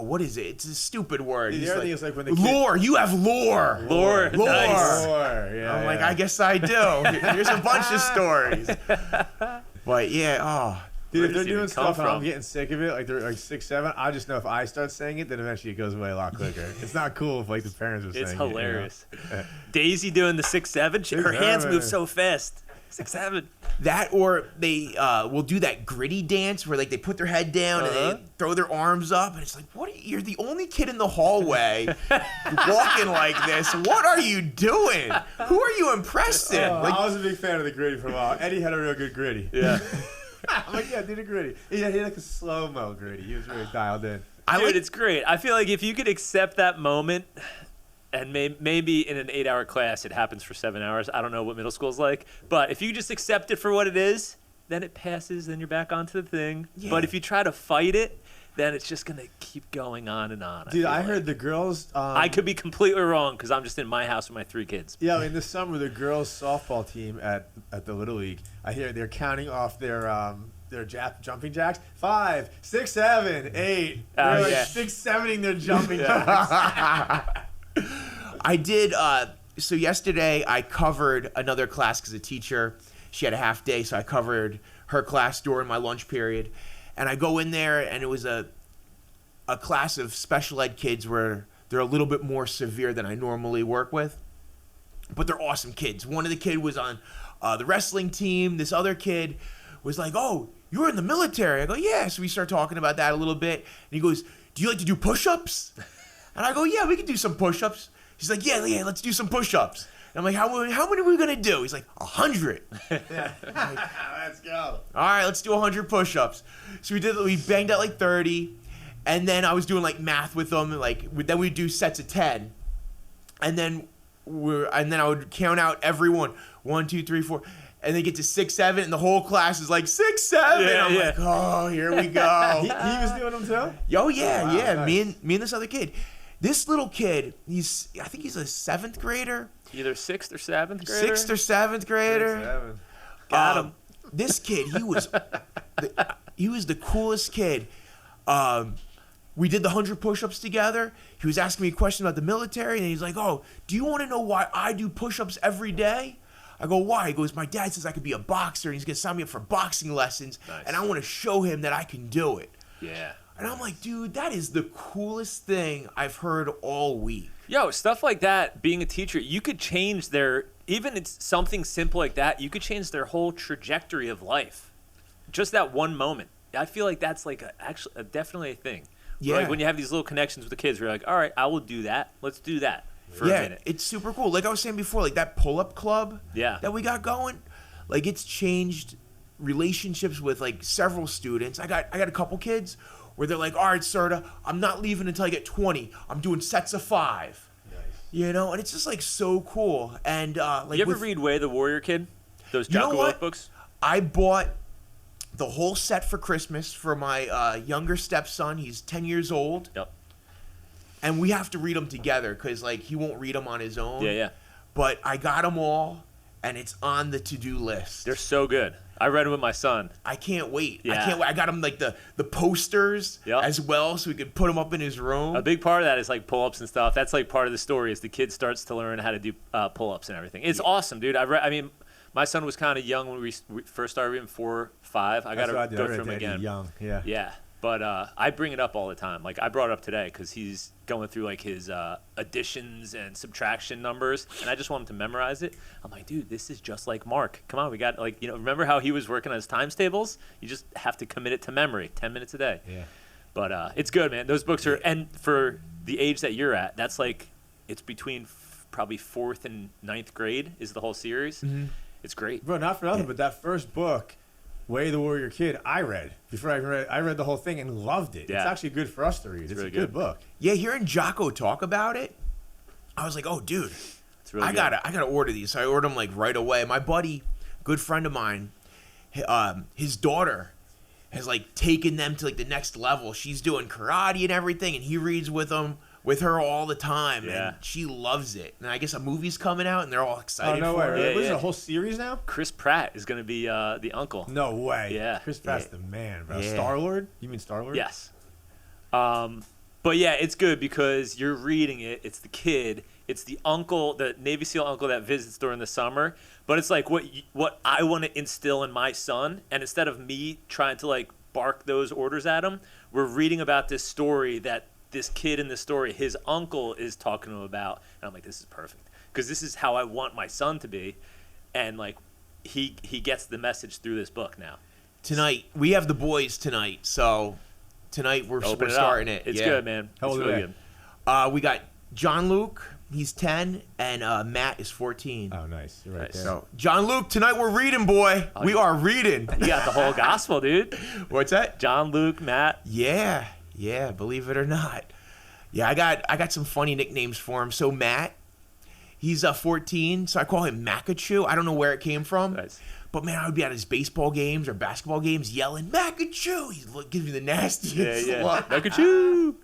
what is it? It's a stupid word. The He's other like, thing is like when the kid, lore. You have lore. Lore. Lore. Nice. Aura, yeah, I'm like, yeah. I guess I do. Here's a bunch of stories. But yeah, Dude, Where if they're does it even doing come stuff and I'm from? getting sick of it, like they're like 6'7", I just know if I start saying it, then eventually it goes away a lot quicker. It's not cool if like the parents are saying It's it. you know? hilarious. Daisy doing the 6'7", her hands 6'7". move so fast. 6'7". that or they will do that gritty dance where like they put their head down and they throw their arms up, and it's like, you're the only kid in the hallway walking like this. What are you doing? Who are you impressing? Like, I was a big fan of the gritty for a while. Eddie had a real good gritty. Yeah. I'm like, yeah, do the gritty. He had like a slow-mo gritty. He was really dialed in. I Dude, like it's great. I feel like if you could accept that moment, and maybe in an 8-hour class it happens for 7 hours. I don't know what middle school's like, but if you just accept it for what it is, then it passes. Then you're back onto the thing. Yeah. But if you try to fight it, then it's just gonna keep going on and on. Dude, feel I like. heard the girls. I could be completely wrong because I'm just in my house with my 3 kids. Yeah, in the summer, the girls' softball team at the Little League, I hear they're counting off their jumping jacks. 5, 6, 7, 8. They're Oh, like yeah. 6, 7ing their jumping jacks. I did. So yesterday I covered another class because a teacher, she had a half day, so I covered her class during my lunch period. And I go in there, and it was a class of special ed kids where they're a little bit more severe than I normally work with. But they're awesome kids. One of the kid was on the wrestling team. This other kid was like, oh, you were in the military. I go, yeah. So we start talking about that a little bit. And he goes, do you like to do push-ups? And I go, yeah, we can do some push-ups. He's like, yeah, let's do some push-ups. And I'm like, how many are we going to do? He's like, 100. Let's go. All right, let's do 100 push-ups. So we banged out like 30. And then I was doing like math with them. Then we'd do sets of 10. And then I would count out everyone. 1, 2, 3, 4. And they get to 6, 7, and the whole class is like 6, 7. Yeah, I'm yeah. like, oh, here we go. He was doing them too? Oh yeah, Wow, yeah. nice. Me and this other kid. This little kid, I think he's a 7th grader, Either 6th or 7th grader. 6th or 7th grader. 6, 7. Got him. This kid, he was the coolest kid. We did the 100 push-ups together. He was asking me a question about the military, and he's like, "Oh, do you want to know why I do push-ups every day?" I go, "Why?" He goes, "My dad says I could be a boxer, and he's gonna sign me up for boxing lessons, Nice. and I want to show him that I can do it." Yeah. And I'm like, dude, that is the coolest thing I've heard all week. Yo, stuff like that, being a teacher, you could change even it's something simple like that, you could change their whole trajectory of life. Just that one moment. I feel like that's like definitely a thing. Yeah. Like when you have these little connections with the kids, where you're like, all right, I will do that. Let's do that for a minute. It's super cool. Like I was saying before, like that pull-up club Yeah. that we got going, like it's changed relationships with like several students. I got a couple kids where they're like, all right, Certa, I'm not leaving until I get 20. I'm doing sets of 5. Nice. You know, and it's just like so cool. And like, You ever with- read Way of the Warrior Kid? Those You know Jocko what? Willink books? I bought the whole set for Christmas for my younger stepson. He's 10 years old, Yep. and we have to read them together because like he won't read them on his own. Yeah, yeah. But I got them all, and it's on the to-do list. They're so good. I read them with my son. I can't wait. I Yeah. can't wait. I got him like the posters Yep. as well, so we could put them up in his room. A big part of that is like pull-ups and stuff. That's like part of the story is the kid starts to learn how to do pull-ups and everything. It's awesome, dude. I mean, my son was kind of young when we first started reading 4, 5. I got to go through them again. Young, yeah. Yeah, but I bring it up all the time. Like I brought it up today because he's going through like his additions and subtraction numbers, and I just want him to memorize it. I'm like, dude, this is just like Mark. Come on, we got like remember how he was working on his times tables? You just have to commit it to memory, 10 minutes a day. Yeah. But it's good, man. Those books are, and for the age that you're at, that's like it's between probably 4th and 9th grade is the whole series. Mm-hmm. It's great. Bro, not for nothing, but that first book, Way of the Warrior Kid, I read. Before I read the whole thing and loved it. Yeah. It's actually good for us to read. It's really a good good. book. Yeah, hearing Jocko talk about it, I was like, oh, dude, It's really I good. gotta order these. So I ordered them like right away. My buddy, good friend of mine, his daughter has like taken them to like the next level. She's doing karate and everything, and he reads with her all the time, Yeah. and she loves it. And I guess a movie's coming out, and they're all excited no for way. it. Really? Yeah, What is it, yeah. a whole series now? Chris Pratt is going to be the uncle. No way. Yeah. Chris Pratt's the man, bro. Yeah. Star-Lord? You mean Star-Lord? Yes. But yeah, it's good because you're reading it. It's the kid. It's the uncle, the Navy SEAL uncle that visits during the summer. But it's like what I want to instill in my son. And instead of me trying to like bark those orders at him, we're reading about this story that this kid in the story, his uncle is talking to him about. And I'm like, this is perfect. Because this is how I want my son to be. And like he gets the message through this book now. Tonight, we have the boys tonight, so tonight we're Open it up. starting it. It's yeah. good, man. How It's old are really they? good. We got John Luke, he's 10, and Matt is 14. Oh, nice. You're right Nice. there. So, John Luke, tonight we're reading, boy. We are reading. You got the whole gospel, dude. What's that? John, Luke, Matt. Yeah, believe it or not. Yeah, I got some funny nicknames for him. So Matt, he's 14, so I call him Makachu. I don't know where it came from. Nice. But man, I would be at his baseball games or basketball games yelling, Makachu! He gives me the nastiest look. Look at you.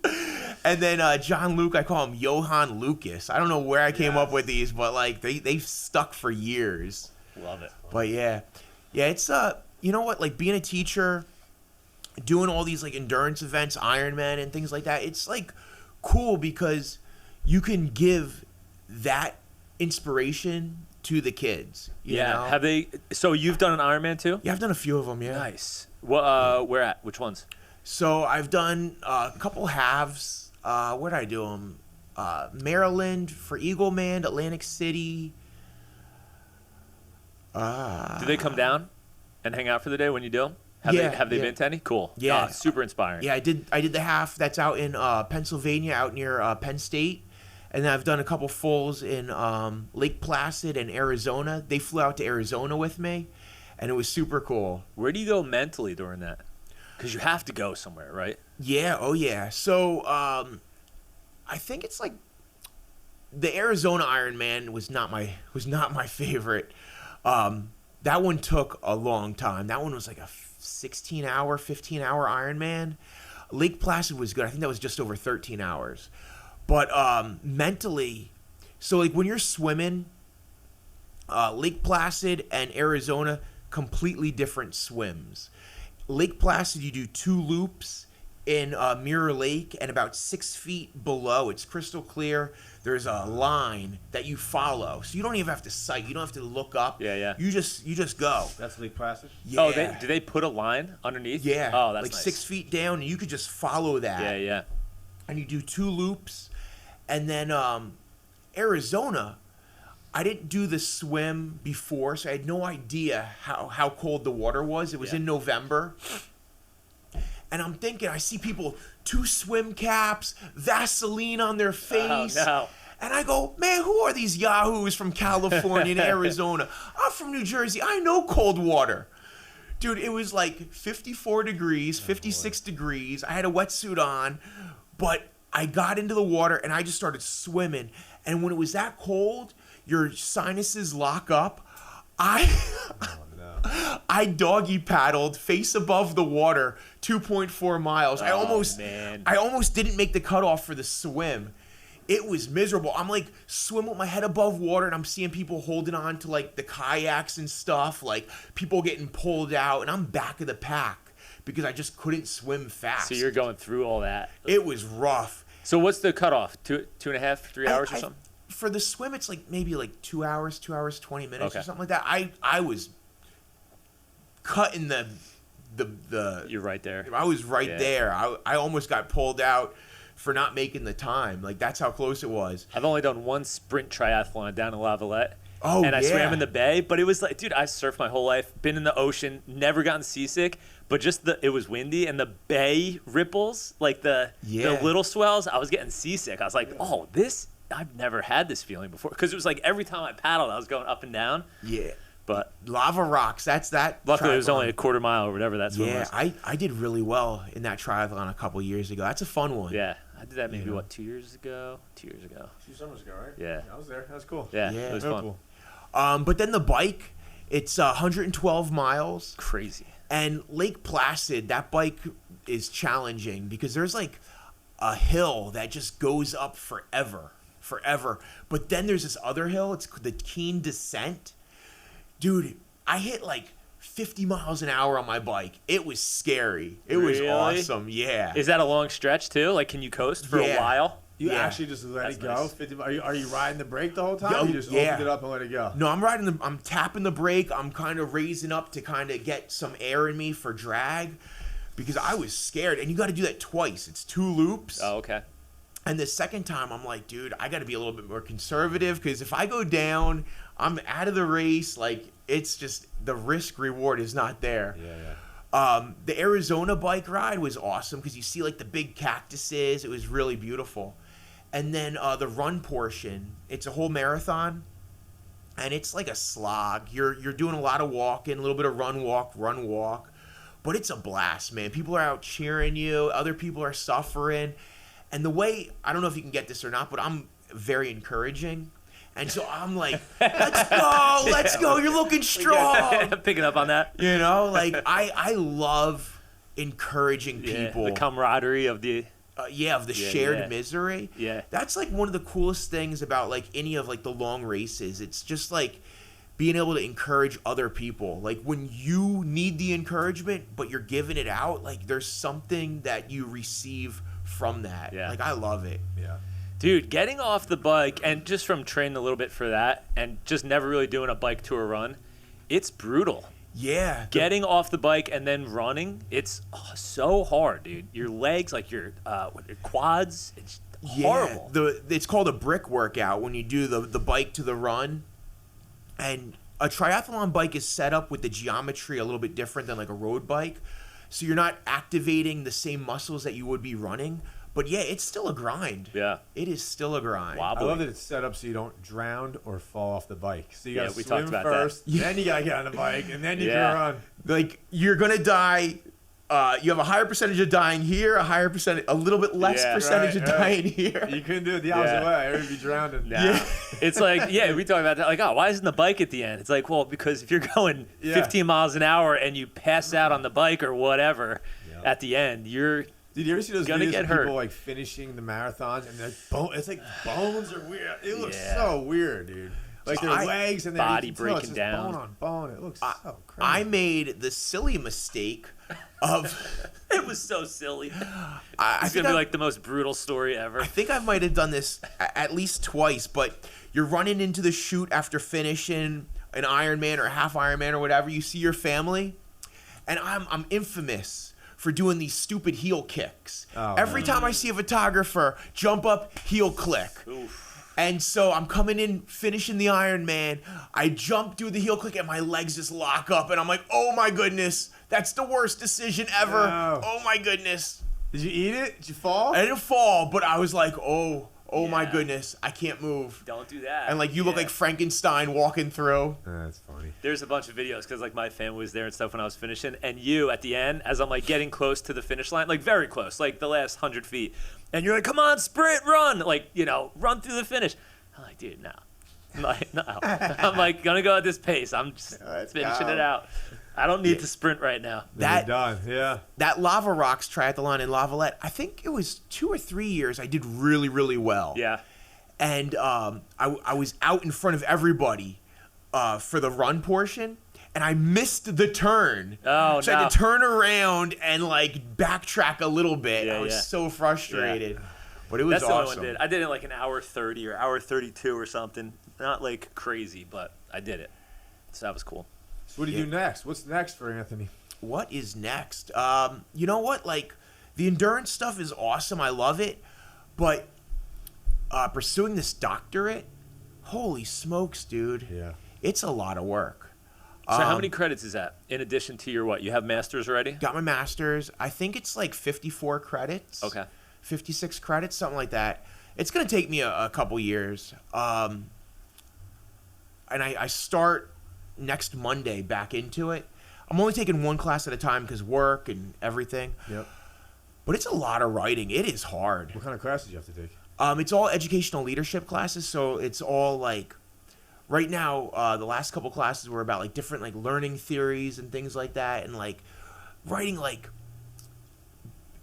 And then John Luke, I call him Johann Lucas. I don't know where I came up with these, but like they've stuck for years. Love it. But yeah, it's you know what, like being a teacher, doing all these like endurance events, Ironman and things like that. It's like cool because you can give that inspiration to the kids. You know? Have they? So you've done an Ironman too? Yeah, I've done a few of them. Yeah. Nice. What? Where at? Which ones? So I've done a couple halves. Where did I do them? Maryland for Eagleman, Atlantic City. Do they come down and hang out for the day when you do them? Have they yeah. been to any? Cool. Yeah. Super inspiring. Yeah, I did the half that's out in Pennsylvania, out near Penn State, and then I've done a couple fulls in Lake Placid and Arizona. They flew out to Arizona with me, and it was super cool. Where do you go mentally during that? Because you have to go somewhere, right? Yeah, oh yeah. So I think it's like the Arizona Ironman was not my favorite. That one took a long time. That one was like a 16-hour, 15-hour Ironman. Lake Placid was good. I think that was just over 13 hours. But mentally, so like when you're swimming, Lake Placid and Arizona, completely different swims. Lake Placid, you do 2 loops in Mirror Lake, and about 6 feet below, it's crystal clear. There's a line that you follow, so you don't even have to sight. You don't have to look up. Yeah. You just go. That's Lake Placid? Yeah. Oh, do they put a line underneath? Yeah. Oh, that's like nice. 6 feet down, and you could just follow that. Yeah. And you do 2 loops, and then Arizona, I didn't do the swim before, so I had no idea how cold the water was. It was in November. And I'm thinking, I see people, 2 swim caps, Vaseline on their face. Oh, no. And I go, man, who are these yahoos from California and Arizona? I'm from New Jersey. I know cold water. Dude, it was like 54 degrees, 56 degrees. I had a wetsuit on, but I got into the water and I just started swimming. And when it was that cold, your sinuses lock up. I doggy paddled face above the water 2.4 miles. I almost didn't make the cutoff for the swim. It was miserable. I'm like swimming with my head above water, and I'm seeing people holding on to like the kayaks and stuff, like people getting pulled out, and I'm back of the pack because I just couldn't swim fast. So you're going through all that. It was rough. So what's the cutoff? 2.5, 3 hours or something? For the swim, it's like maybe like 2 hours, 20 minutes Okay. or something like that. I was cutting the You're right there. I was right Yeah. there. I almost got pulled out for not making the time. Like that's how close it was. I've only done one sprint triathlon down in Lavallette. Oh, and I yeah. swam in the bay, but it was like, dude, I surfed my whole life, been in the ocean, never gotten seasick, but just it was windy and the bay ripples, like the little swells, I was getting seasick. I was like, oh, I've never had this feeling before, because it was like every time I paddled, I was going up and down. Yeah. But Lava Rocks, that's that. luckily, it was triathlon. only a quarter mile or whatever that swim Yeah, was. I did really well in that triathlon a couple years ago. That's a fun one. Yeah, I did that maybe, Yeah. 2 years ago? 2 years ago. 2 summers ago, right? Yeah. I was there. That was cool. Yeah, Yeah. it was Real fun. cool. But then the bike, it's 112 miles. Crazy. And Lake Placid, that bike is challenging because there's like a hill that just goes up forever. But then there's this other hill. It's the Keene Descent. Dude, I hit like 50 miles an hour on my bike. It was scary. It was Really? awesome. Yeah. Is that a long stretch too? Like, can you coast for a Yeah. while? You Yeah. actually just let That's it go? nice. 50, are you riding the brake the whole time? Yo, Or you just yeah. opened it up and let it go? No, I'm tapping the brake. I'm kind of raising up to kind of get some air in me for drag because I was scared. And you got to do that twice. It's 2 loops. Oh, okay. And the second time, I'm like, dude, I got to be a little bit more conservative because if I go down, I'm out of the race. Like, it's just the risk reward is not there. Yeah. The Arizona bike ride was awesome because you see like the big cactuses. It was really beautiful. And then the run portion, it's a whole marathon, and it's like a slog. You're doing a lot of walking, a little bit of run walk, but it's a blast, man. People are out cheering you. Other people are suffering. And the way, I don't know if you can get this or not, but I'm very encouraging. And so I'm like, let's go. You're looking strong. Picking up on that. You know, like I love encouraging people. The camaraderie of the. Of the shared misery. Yeah. That's like one of the coolest things about like any of like the long races. It's just like being able to encourage other people. Like when you need the encouragement, but you're giving it out, like there's something that you receive from that. Yeah. Like I love it. Yeah. Dude, getting off the bike and just from training a little bit for that and just never really doing a bike tour run, it's brutal. Yeah. Getting off the bike and then running, it's so hard, dude. Your legs, like your quads, it's horrible. It's called a brick workout when you do the bike to the run. And a triathlon bike is set up with the geometry a little bit different than like a road bike. So you're not activating the same muscles that you would be running. But yeah, it's still a grind. Yeah. It is still a grind. Wow. I love that it's set up so you don't drown or fall off the bike. So you gotta we swim talked about first, that. then you gotta get on the bike, and then you Yeah. can run. Like you're gonna die. You have a higher percentage of dying here, a little bit less Yeah. percentage Right, of right. dying here. You couldn't do it the opposite Yeah. way. Everybody be drowning. Nah. Yeah. It's like, we talk about that. Like, why isn't the bike at the end? It's like, well, because if you're going Yeah. 15 miles an hour and you pass out on the bike or whatever Yeah. at the end, you're Did you ever see those Gonna videos get of hurt. people like finishing the marathons and their it's like bones are weird. It looks Yeah. so weird, dude. Like their legs and their Body you can tell it's breaking just down. bone on bone. It looks so crazy. I made the silly mistake of. it was so silly. I It's think gonna be I- like the most brutal story ever. I think I might have done this at least twice, but you're running into the chute after finishing an Ironman or a half Ironman or whatever. You see your family, and I'm infamous for doing these stupid heel kicks. Oh, Every time I see a photographer, jump up, heel click. Oof. And so I'm coming in, finishing the Ironman. I jump, do the heel click, and my legs just lock up. And I'm like, oh my goodness, that's the worst decision ever. No. Oh my goodness. Did you eat it? Did you fall? I didn't fall, but I was like, oh my Yeah. goodness, I can't move. Don't do that. And like you look Yeah. like Frankenstein walking through. That's funny. There's a bunch of videos because like my family was there and stuff when I was finishing, and you at the end as I'm like getting close to the finish line, like very close, like the last 100 feet, and you're like, "Come on, sprint, run!" Like run through the finish. I'm like, dude, no. I'm like, no. I'm like gonna go at this pace. I'm just Let's finishing go. it out. I don't need to sprint right now. That- You're done. Yeah. That Lava Rocks triathlon in Lavalette, I think it was 2 or 3 years I did really, really well. Yeah. And I was out in front of everybody for the run portion, and I missed the turn. Oh, so I no. had to turn around and like backtrack a little bit. Yeah, I was yeah. so frustrated. But it was That's the only awesome. one I did. I did it like an hour 30 or hour 32 or something. Not like crazy, but I did it. So that was cool. So what do you do next? What's next for Anthony? What is next? You know what? Like, the endurance stuff is awesome. I love it. But pursuing this doctorate, holy smokes, dude. Yeah. It's a lot of work. So how many credits is that in addition to your what? You have masters already? Got my master's. I think it's like 54 credits. Okay. 56 credits, something like that. It's going to take me a couple years. And I start next Monday back into it. I'm only taking one class at a time because work and everything. Yep. but it's a lot of writing. It is hard. What kind of classes do you have to take? It's all educational leadership classes, so it's all like right now the last couple classes were about like different like learning theories and things like that, and like writing like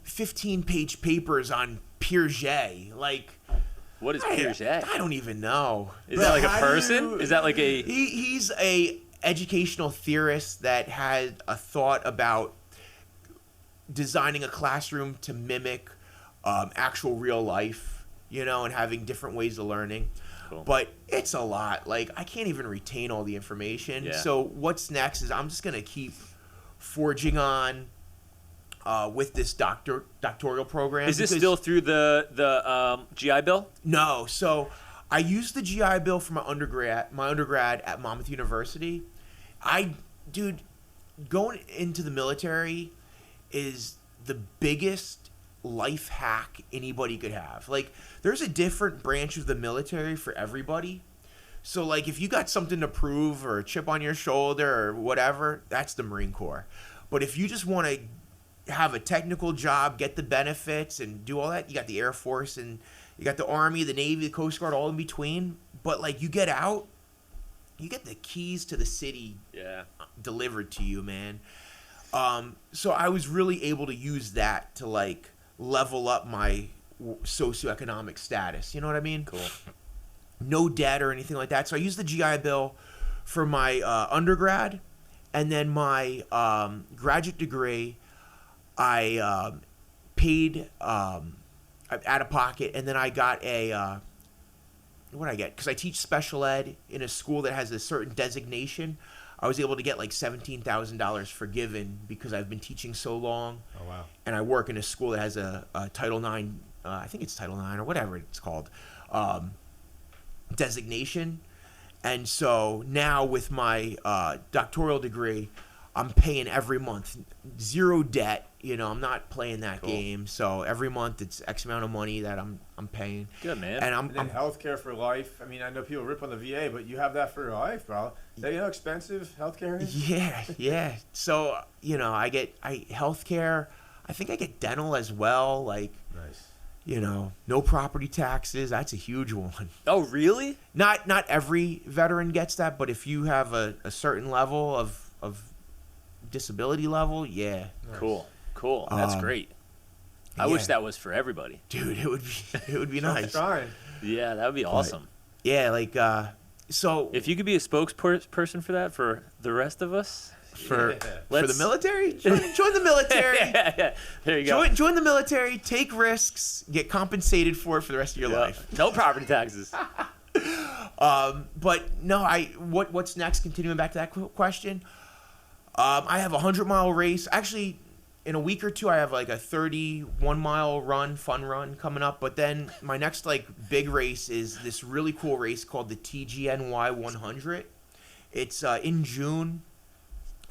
15-page papers on Piaget. Like, What is Piaget? I don't even know. Is that like a person? Is that like a... He's a educational theorist that had a thought about designing a classroom to mimic actual real life, you know, and having different ways of learning. Cool. But it's a lot. Like, I can't even retain all the information. Yeah. So what's next is I'm just going to keep forging on with this doctoral program. Is this still through the GI Bill? No. So I used the GI Bill for my undergrad at Monmouth University. Dude, going into the military is the biggest life hack anybody could have. Like, there's a different branch of the military for everybody. So, like, if you got something to prove or a chip on your shoulder or whatever, that's the Marine Corps. But if you just want to have a technical job, get the benefits, and do all that, you got the Air Force and you got the Army, the Navy, the Coast Guard, all in between. But, like, you get out, you get the keys to the city delivered to you, man. So I was really able to use that to, like, level up my socioeconomic status. You know what I mean? Cool. No debt or anything like that. So I used the GI Bill for my undergrad, and then my graduate degree, I paid out of pocket, and then I got a what did I get? Because I teach special ed in a school that has a certain designation. I was able to get like $17,000 forgiven because I've been teaching so long. Oh, wow. And I work in a school that has a Title IX, I think it's Title IX or whatever it's called, designation. And so now with my doctoral degree, I'm paying every month, zero debt. You know, I'm not playing that game. So every month it's X amount of money that I'm paying. Good, man. And And then healthcare for life. I mean, I know people rip on the VA, but you have that for your life, bro. Is that, you know, how expensive healthcare is? Yeah. So, you know, I healthcare. I think I get dental as well. Like, Nice. you know, no property taxes. That's a huge one. Oh, really? Not every veteran gets that, but if you have a certain level of disability level, yeah. Nice. Cool. That's great. I yeah. wish that was for everybody. Dude, it would be nice. Trying. Yeah, that would be awesome. Yeah, like so If you could be a spokesperson for that for the rest of us, for the Let's- military, join the military. yeah. There you go. Join the military, take risks, get compensated for it for the rest of your life. No property taxes. But no, what's next? Continuing back to that question, I have a 100-mile race. Actually, in a week or two, I have like a 31-mile fun run coming up. But then my next like big race is this really cool race called the TGNY 100. It's in June,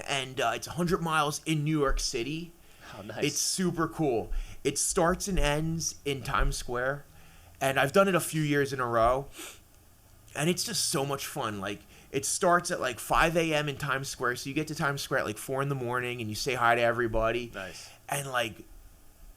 and it's 100 miles in New York City. Oh, nice. It's super cool. It starts and ends in Times Square, and I've done it a few years in a row, and it's just so much fun. Like, it starts at like 5 a.m. in Times Square, so you get to Times Square at like 4 in the morning, and you say hi to everybody. Nice. And like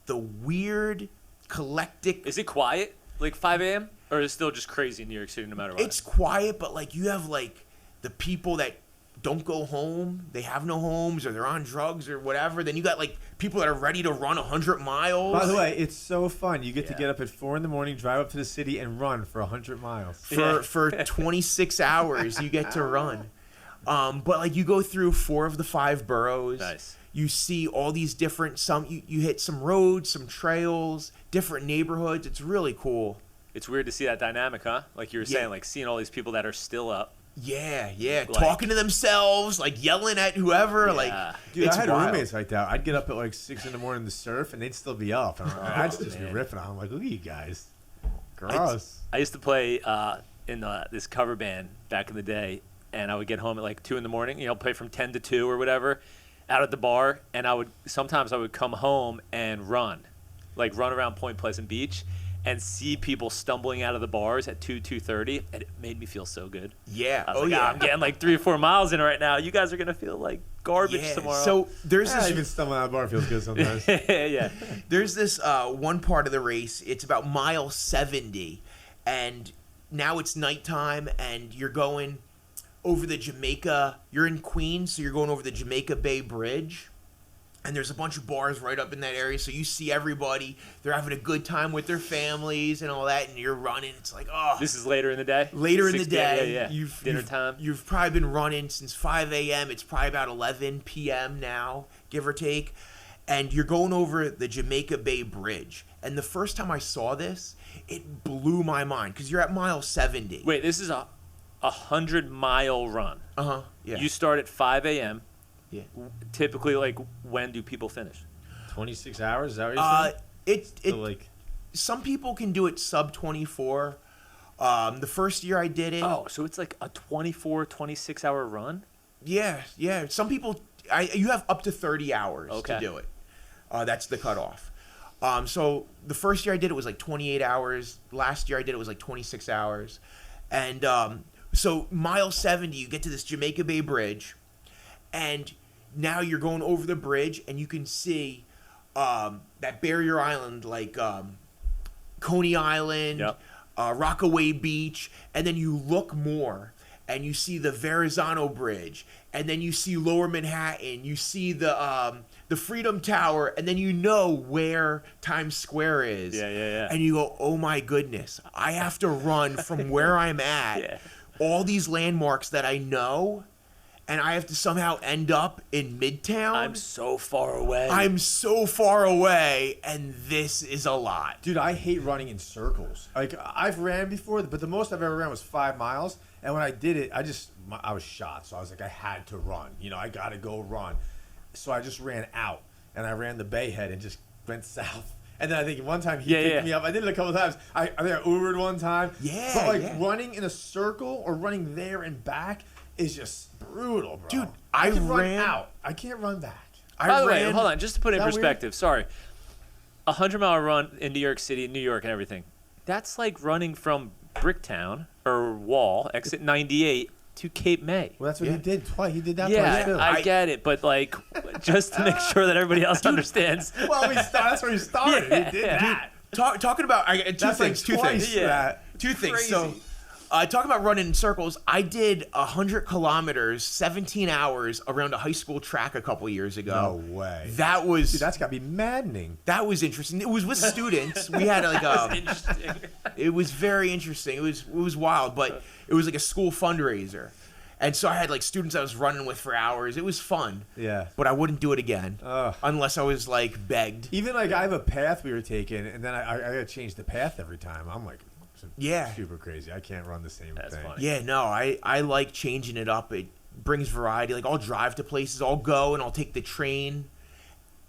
the weird collective. Is it quiet? Like 5 a.m.? Or is it still just crazy in New York City no matter what? It's quiet, but like you have like the people that don't go home, they have no homes, or they're on drugs or whatever. Then you got like people that are ready to run 100 miles. By the way, it's so fun. You get to Yeah. get up at 4 in the morning, drive up to the city, and run for 100 miles. For 26 hours you get to run. But like you go through 4 of the 5 boroughs. Nice. You see all these different you hit some roads, some trails, different neighborhoods. It's really cool. It's weird to see that dynamic, huh? Like you were saying, like seeing all these people that are still up. Yeah. Like- Talking to themselves, like yelling at whoever. Yeah. Like, Dude, it's I had wild. roommates like that. I'd get up at like 6 in the morning to surf, and they'd still be up. And I'd just be man. ripping on them. Like, look at you guys. Gross. I used to play in this cover band back in the day, and I would get home at like 2 in the morning, you know, play from 10 to 2 or whatever out at the bar, and sometimes I would come home and run around Point Pleasant Beach, and see people stumbling out of the bars at 2:30, and it made me feel so good. Yeah. I was like, I'm getting like 3 or 4 miles in right now. You guys are gonna feel like garbage tomorrow. So there's Even this stumbling out of the bar feels good sometimes. yeah. there's this one part of the race. It's about mile 70, and now it's nighttime, and you're going over the Jamaica. You're in Queens, so you're going over the Jamaica Bay Bridge. And there's a bunch of bars right up in that area, so you see everybody. They're having a good time with their families and all that, and you're running. It's like, oh. This is later in the day? Later in the 6 day. Yeah. Dinner time? You've probably been running since 5 a.m. It's probably about 11 p.m. now, give or take. And you're going over the Jamaica Bay Bridge. And the first time I saw this, it blew my mind, because you're at mile 70. Wait, this is a 100-mile run. Uh-huh, yeah. You start at 5 a.m. Yeah. Typically, like, when do people finish? 26 hours, is that what you're saying? So, like, Some people can do it sub 24. The first year I did it. Oh, so it's like a 24, 26-hour run? Yeah. Some people, you have up to 30 hours to do it. That's the cutoff. So the first year I did it was like 28 hours. Last year I did it was like 26 hours. And so mile 70, you get to this Jamaica Bay Bridge, and now you're going over the bridge, and you can see that barrier island, like Coney Island, Yep. Rockaway Beach, and then you look more, and you see the Verrazano Bridge, and then you see Lower Manhattan, you see the Freedom Tower, and then you know where Times Square is. Yeah. And you go, oh my goodness, I have to run from where I'm at, Yeah. all these landmarks that I know, and I have to somehow end up in Midtown. I'm so far away. I'm so far away, and this is a lot. dude, I hate running in circles. Like, I've ran before, but the most I've ever ran was 5 miles. And when I did it, I was shot. So I was like, I had to run. You know, I got to go run. So I just ran out, and I ran the Bayhead and just went south. And then I think one time he picked me up. I did it a couple of times. I think I Ubered one time. Yeah, But like yeah. running in a circle or running there and back is just brutal, bro. Dude, I I can run ran out. I can't run back. By the way, hold on, just to put it in Is that weird? perspective, sorry. A 100-mile run in New York City, New York, and everything. That's like running from Bricktown or Wall, exit 98, to Cape May. Well, that's what Yeah. he did twice. He did that Yeah, twice too. I get it, but like, just to make sure that everybody else understands. Well, that's where he started. Yeah. He did that. Talking about two things. Yeah. That. Two things. Crazy. So, talking about running in circles, I did 100 kilometers, 17 hours around a high school track a couple years ago. No way. That was Dude, that's got to be maddening. that was interesting. It was with students. We had like Interesting. it was very interesting. It was wild, but it was like a school fundraiser. And so I had like students I was running with for hours. It was fun. Yeah. But I wouldn't do it again Ugh. unless I was like begged. Even like I have a path we were taking, and then I got to change the path every time. I'm like, Yeah. super crazy. I can't run the same That's thing. funny. Yeah, no, I like changing it up. It brings variety. Like I'll drive to places, I'll go and I'll take the train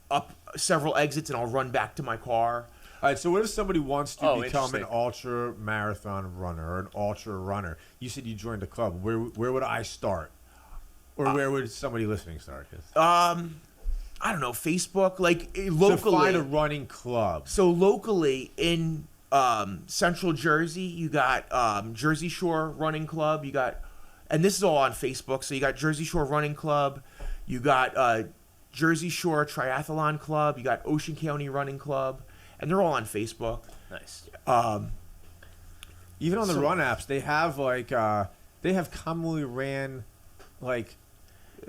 up several exits and I'll run back to my car. All right, so what if somebody wants to become an interesting. ultra marathon runner or an ultra runner? You said you joined a club. Where would I start? Or where would somebody listening start? I don't know, Facebook, like So locally. find a running club. So locally in Central Jersey, you got Jersey Shore Running Club. You got, and this is all on Facebook. So you got Jersey Shore Running Club. You got Jersey Shore Triathlon Club. You got Ocean County Running Club, and they're all on Facebook. Nice. Even on the So- run apps, they have like they have commonly ran like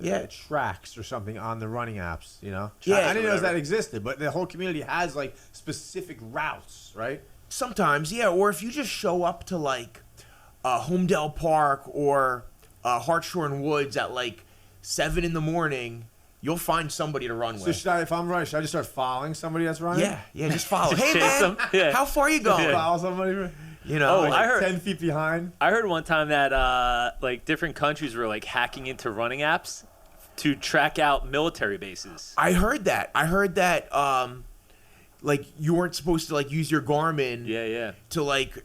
Yeah. tracks or something on the running apps. You know, Yeah, I didn't know whatever. that existed, but the whole community has like specific routes, right? Sometimes, yeah. Or if you just show up to like Homedale Park or Hartshorn Woods at like 7 a.m, you'll find somebody to run So with. if I'm running, should I just start following somebody that's running? Yeah, just follow. Just Hey chase man, them. Yeah. how far you going? Follow somebody. You know, Oh, like, I heard- 10 feet behind. I heard one time that like different countries were like hacking into running apps to track out military bases. I heard that. Like you weren't supposed to like use your Garmin Yeah. to like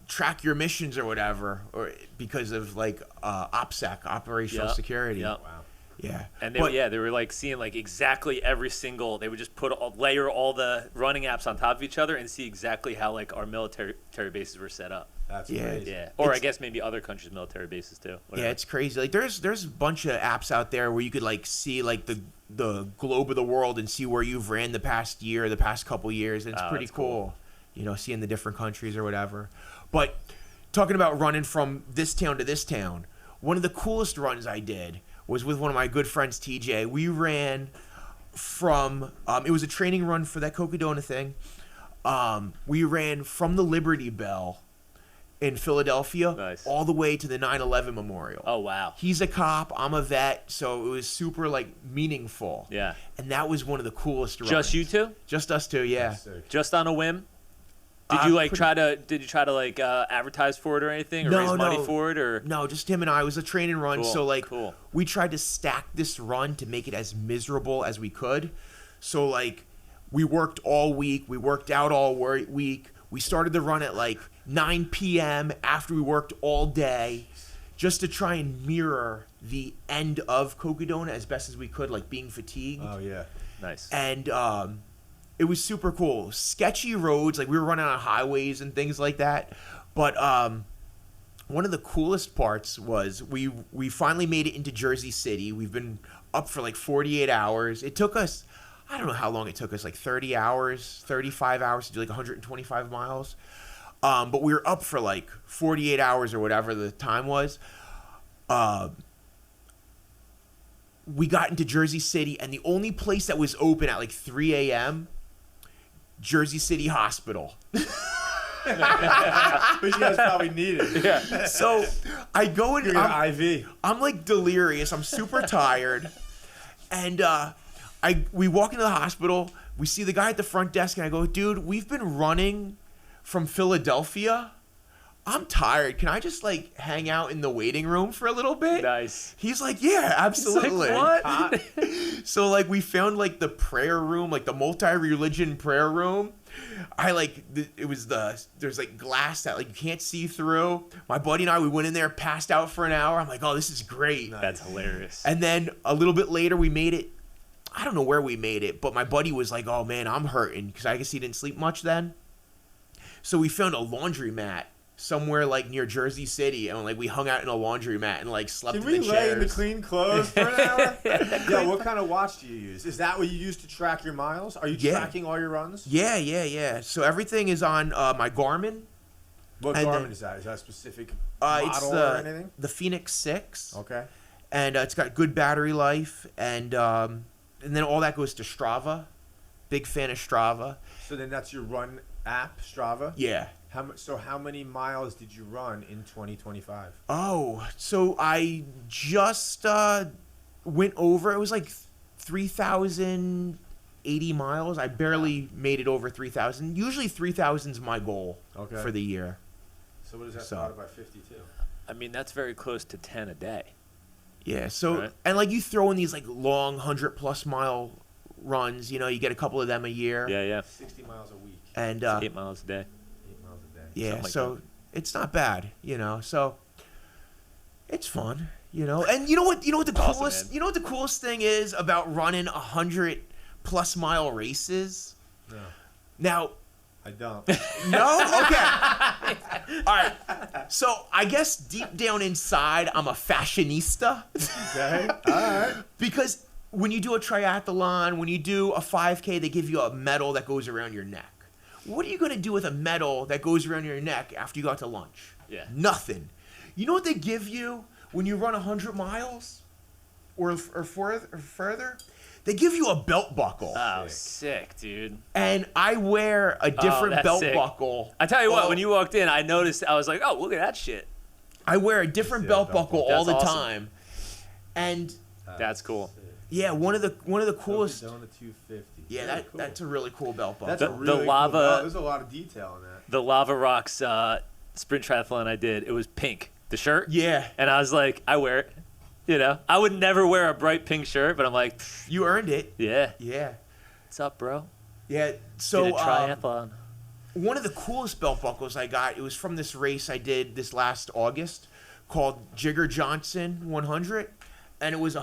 track your missions or whatever, or because of like OPSEC, operational Yep, security. yep. Wow. Yeah. And they, But- they were like seeing like exactly every single. They would just layer all the running apps on top of each other and see exactly how like our military bases were set up. That's Yeah. crazy. Yeah, or I It's- guess maybe other countries' military bases too. Whatever. Yeah, it's crazy. Like there's a bunch of apps out there where you could like see like the globe of the world and see where you've ran the past year, the past couple years, and it's Oh, pretty that's cool. cool. Seeing the different countries or whatever. But talking about running from this town to this town, one of the coolest runs I did was with one of my good friends, TJ. We ran from it was a training run for that Cocodona thing. We ran from the Liberty Bell in Philadelphia Nice. all the way to the 9/11 memorial. Oh wow. He's a cop, I'm a vet, so it was super like meaningful. Yeah. And that was one of the coolest runs. Just you two? Just us two, yeah. That's sick. Just on a whim? Did Uh, you like pretty- Did you try to like advertise for it or anything, or No, raise money no. for it, or? No, just him and I. It was a training run, Cool, so like cool. we tried to stack this run to make it as miserable as we could. So like we worked all week, we worked out all week. We started the run at like 9 p.m. after we worked all day, just to try and mirror the end of Cocodona as best as we could, like being fatigued. Oh yeah. Nice. And it was super cool. Sketchy roads, like we were running on highways and things like that. But one of the coolest parts was we finally made it into Jersey City. We've been up for like 48 hours. It took us, I don't know how long it took us, like 30 hours, 35 hours to do like 125 miles. But we were up for like 48 hours or whatever the time was. We got into Jersey City, and the only place that was open at like 3 a.m., Jersey City Hospital. Which you guys probably needed. Yeah. So I go in, You're an IV. I'm like delirious. I'm super tired. And we walk into the hospital. We see the guy at the front desk, and I go, dude, we've been running from Philadelphia. I'm tired. Can I just like hang out in the waiting room for a little bit? Nice. He's like, yeah, absolutely. What? So like we found like the prayer room, like the multi-religion prayer room. There's like glass that like you can't see through. My buddy and I, we went in there, passed out for an hour. I'm like, oh, this is great. That's hilarious. And then a little bit later, we made it. I don't know where we made it, but my buddy was like, oh man, I'm hurting, because I guess he didn't sleep much then. So we found a laundromat somewhere like near Jersey City, and like we hung out in a laundromat and like slept Can in we the lay in the chairs. clean clothes for an hour? Yeah, what kind of watch do you use? Is that what you use to track your miles? Are you Yeah. tracking all your runs? Yeah. So everything is on my Garmin. What And Garmin then- is that? Is that a specific It's model or anything? the Phoenix 6, Okay. and it's got good battery life, and then all that goes to Strava. Big fan of Strava. So then that's your run app, Strava? Yeah. How many miles did you run in 2025? Oh, so I just went over. It was like 3,080 miles. I barely made it over 3,000. Usually 3,000 is my goal Okay. for the year. So what is that So- divided by 52? I mean, that's very close to 10 a day. Yeah. So Right. and like you throw in these like long 100+ mile runs. You get a couple of them a year. Yeah. 60 miles a week. And 8 miles a day. 8 miles a day. yeah, something like so it's not bad. So it's fun. And you know what the Awesome, coolest man. you know what the coolest thing is about running 100+ mile races? No, Now, I don't. no? Okay. All right. So I guess deep down inside, I'm a fashionista. Okay. All right. Because when you do a triathlon, when you do a 5K, they give you a medal that goes around your neck. What are you going to do with a medal that goes around your neck after you got to lunch? Yeah. Nothing. You know what they give you when you run 100 miles or further? They give you a belt buckle. Oh, sick, dude. And I wear a different that's belt sick. buckle. I tell you what, all- when you walked in, I noticed, I was like, oh, look at that shit. I wear a different Yeah, belt belt buckle buckle. all the That's awesome. time. And That's cool. yeah, one of the coolest. Cocodona 250. Yeah, Very cool. that's a really cool belt buckle. That's The- a the really cool lava- belt. There's a lot of detail in that. The Lava Rocks sprint triathlon I did, it was pink, the shirt. Yeah, And I was like, I wear it. I would never wear a bright pink shirt, but I'm like, you earned it. yeah, Yeah, what's up, bro? yeah. Did So a triathlon. one of the coolest belt buckles I got, it was from this race I did this last August called Jigger Johnson 100, and it was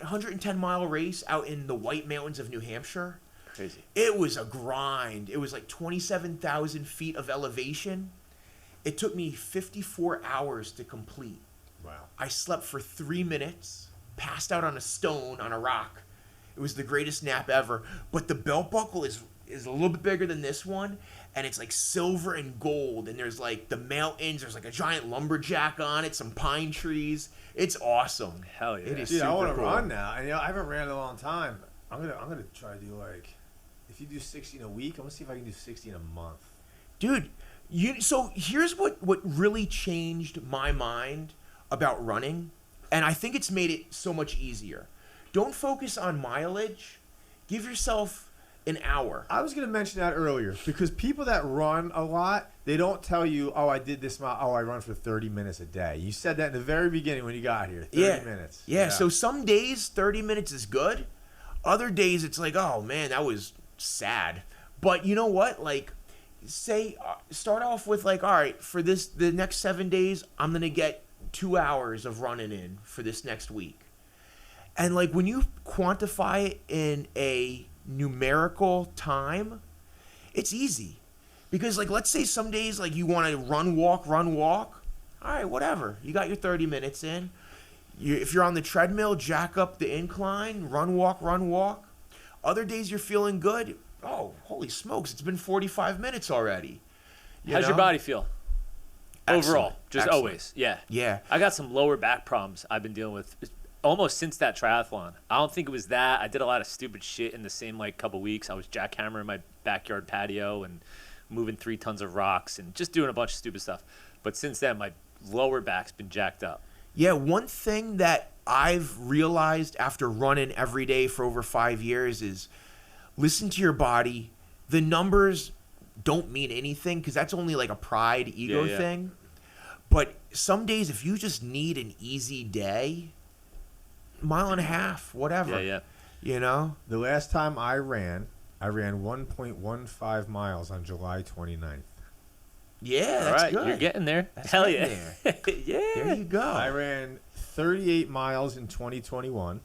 110-mile race out in the White Mountains of New Hampshire. Crazy. It was a grind. It was like 27,000 feet of elevation. It took me 54 hours to complete. Wow. I slept for 3 minutes, passed out on a stone on a rock. It was the greatest nap ever. But the belt buckle is a little bit bigger than this one, and it's like silver and gold. And there's like the mountains. There's like a giant lumberjack on it, some pine trees. It's awesome. Hell yeah. It is Dude, super I want to cool. run now. And I haven't ran in a long time. I'm gonna try to do like, if you do 60 in a week, I'm gonna see if I can do 60 in a month. Dude, so here's what really changed my mind about running, and I think it's made it so much easier. Don't focus on mileage. Give yourself an hour. I was gonna mention that earlier because people that run a lot, they don't tell you, oh, I did this mile. Oh, I run for 30 minutes a day. You said that in the very beginning when you got here. 30 minutes. Yeah, so some days 30 minutes is good. Other days it's like, oh man, that was sad. But you know what? Like, say, start off with like, all right, for the next 7 days, I'm gonna get 2 hours of running in for this next week. And like when you quantify it in a numerical time, it's easy. Because like, let's say some days like you want to run, walk. All right, whatever. You got your 30 minutes in. If you're on the treadmill, jack up the incline, run, walk. Other days you're feeling good. Oh, holy smokes, it's been 45 minutes already. How's your body feel? Overall, just Excellent. always. Yeah. Yeah. I got some lower back problems I've been dealing with almost since that triathlon. I don't think it was that. I did a lot of stupid shit in the same like couple weeks. I was jackhammering my backyard patio and moving 3 tons of rocks and just doing a bunch of stupid stuff. But since then, my lower back's been jacked up. Yeah, one thing that I've realized after running every day for over 5 years is listen to your body. The numbers don't mean anything because that's only like a pride ego thing. But some days, if you just need an easy day, mile and a half, whatever. Yeah. You know? The last time I ran 1.15 miles on July 29th. Yeah, All that's right, good. you're getting there. That's Hell getting yeah. there. Yeah. There you go. I ran 38 miles in 2021.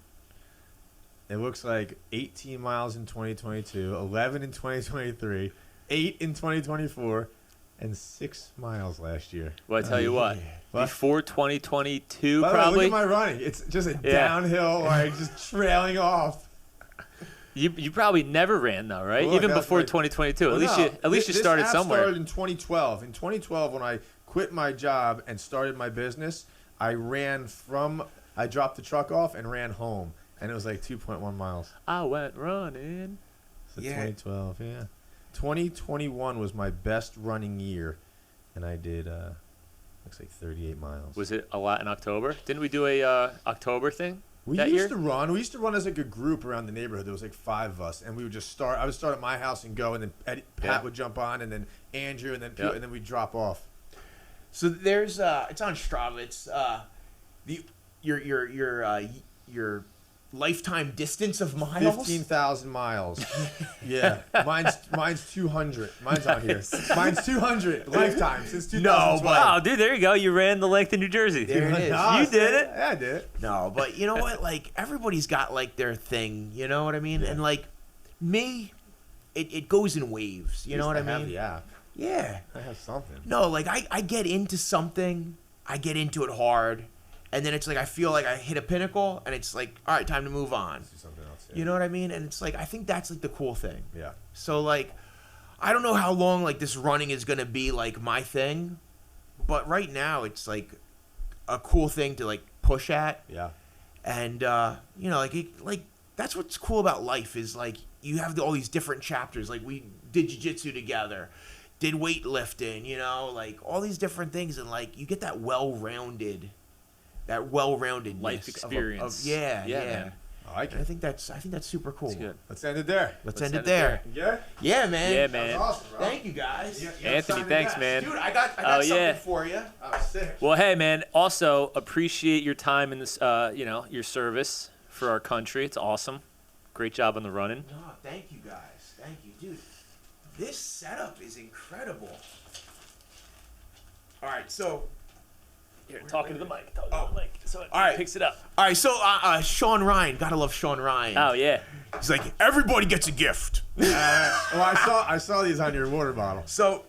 It looks like 18 miles in 2022, 11 in 2023, 8 in 2024, and 6 miles last year. Well, I tell you what, What? before 2022, By the way, probably. look at my running. It's just a downhill, like just trailing off. You probably never ran though, right? Well, Even that's before like- 2022. Well, At least no, you this started app somewhere. Started in 2012. In 2012, when I quit my job and started my business, I dropped the truck off and ran home, and it was like 2.1 miles. I went running. So Yeah. 2012, yeah. 2021 was my best running year, and I did looks like 38 miles. Was it a lot in October? Didn't we do a October thing? We that used year? to run. We used to run as like a group around the neighborhood. There was like 5 of us, and we would just start. I would start at my house and go, and then Pat would jump on, and then Andrew, and then Peter, and then we'd drop off. So there's it's on Strava. It's your lifetime distance of miles. 15,000 miles. Yeah, mine's 200. Mine's on here. Mine's 200 lifetime since 2012. Oh, dude, there you go. You ran the length of New Jersey. There it is. No, You did it. Yeah, I did it. No, but you know what? Like everybody's got like their thing. You know what I mean? Yeah. And like me, it goes in waves. You know what I mean? Yeah, Yeah. I have something. No, like I get into something, I get into it hard, and then it's like I feel like I hit a pinnacle, and it's like, all right, time to move on. Let's do something else. Yeah. You know what I mean? And it's like I think that's like the cool thing. Yeah. So like, I don't know how long like this running is gonna be like my thing, but right now it's like a cool thing to like push at, Yeah. and you know like that's what's cool about life is like you have all these different chapters. Like we did jiu-jitsu together, did weightlifting, you know, like all these different things, and like you get that well-rounded Life experience. Yeah. man. I like And I it. think that's super cool. It's good. Let's end it there. Let's end it there. Yeah. Yeah, man. Yeah, That man. was awesome, bro. Thank you guys. You Anthony, signed thanks, that. man. Dude, I got Oh, something yeah. for you. I was sick. Well, hey, man. Also, appreciate your time in this, your service for our country. It's awesome. Great job on the running. No, thank you guys. Thank you, dude. This setup is incredible. All right, so Here, talking to the mic. Talking to the mic. So it All right. picks it up. All right, so Sean Ryan, gotta love Sean Ryan. Oh, yeah. He's like, everybody gets a gift. Well, I saw these on your water bottle. So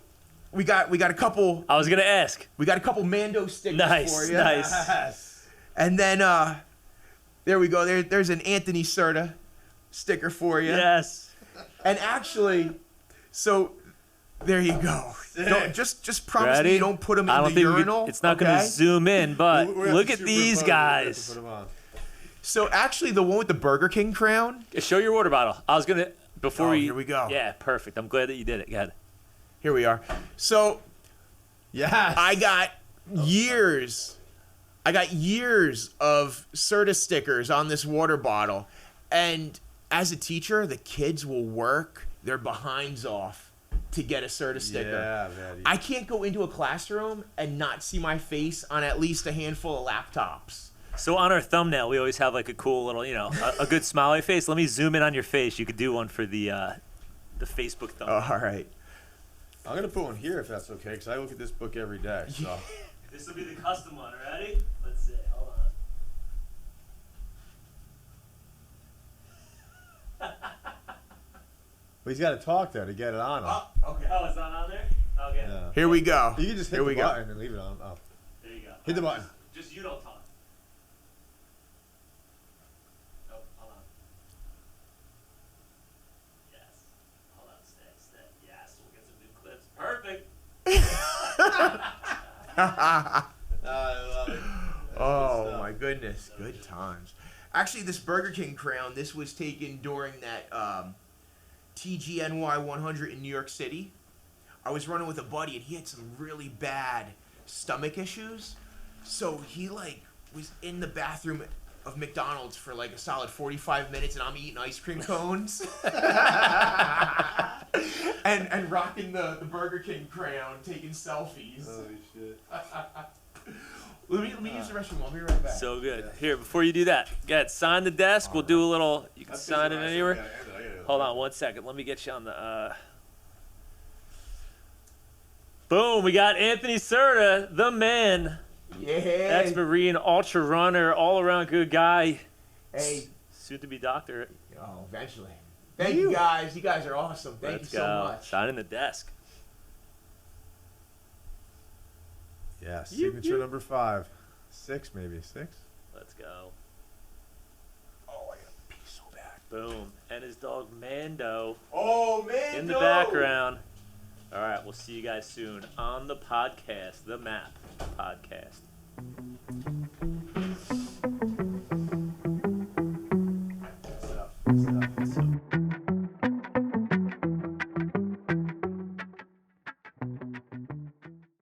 we got a couple. I was going to ask. We got a couple Mando stickers Nice, for you. nice. Yes. And then there we go. There's an Anthony Certa sticker for you. Yes. And actually, so there you go. Don't, just promise me Ready? you don't put them I in don't the think urinal. it's not going to zoom in, but We're gonna have look to at these superimpose it. We're gonna have to guys. put 'em on. So actually, the one with the Burger King crown. Show your water bottle. I was going to, before Oh, we. here we go. Yeah, perfect. I'm glad that you did it. Go ahead. Here we are. So Yes. I got years of Certa stickers on this water bottle. And as a teacher, the kids will work their behinds off to get a Certa sticker. Yeah, man. I can't go into a classroom and not see my face on at least a handful of laptops. So on our thumbnail, we always have like a cool little, a good smiley face. Let me zoom in on your face. You could do one for the Facebook thumbnail. All right. I'm gonna put one here if that's okay, because I look at this book every day. So. This will be the custom one. Ready? Let's see. Hold on. But he's got to talk there to get it on him. Okay. Oh, it's not on there? Okay. Yeah. Here we go. You can just hit Here the we go. button and leave it on. Oh. There you go. Hit the button. Just you don't talk. Oh, hold on. Yes. Hold on. Stay. Yes. We'll get some new clips. Perfect. I love it. Oh my goodness, good times. Actually, this Burger King crown, this was taken during that TGNY 100 in New York City. I was running with a buddy, and he had some really bad stomach issues. So he was in the bathroom of McDonald's for a solid 45 minutes, and I'm eating ice cream cones and rocking the Burger King crown, taking selfies. Holy shit. Let me use the restroom. I'll be right back. So good. Here, before you do that, go ahead. Sign the desk. We'll do a little. You can sign it anywhere. Hold on 1 second. Let me get you on the. Boom! We got Anthony Certa, the man, Yeah. ex-Marine, ultra runner, all-around good guy. Hey. Soon to be doctor. Oh, eventually. Thank you guys. You guys are awesome. Thank Let's you so go. much. Sign in the desk. Yeah, signature number 5. 6, maybe. 6? Let's go. Oh, I gotta pee so bad. Boom. And his dog Mando Oh, man. in the background. All right, we'll see you guys soon on the podcast, the Map podcast.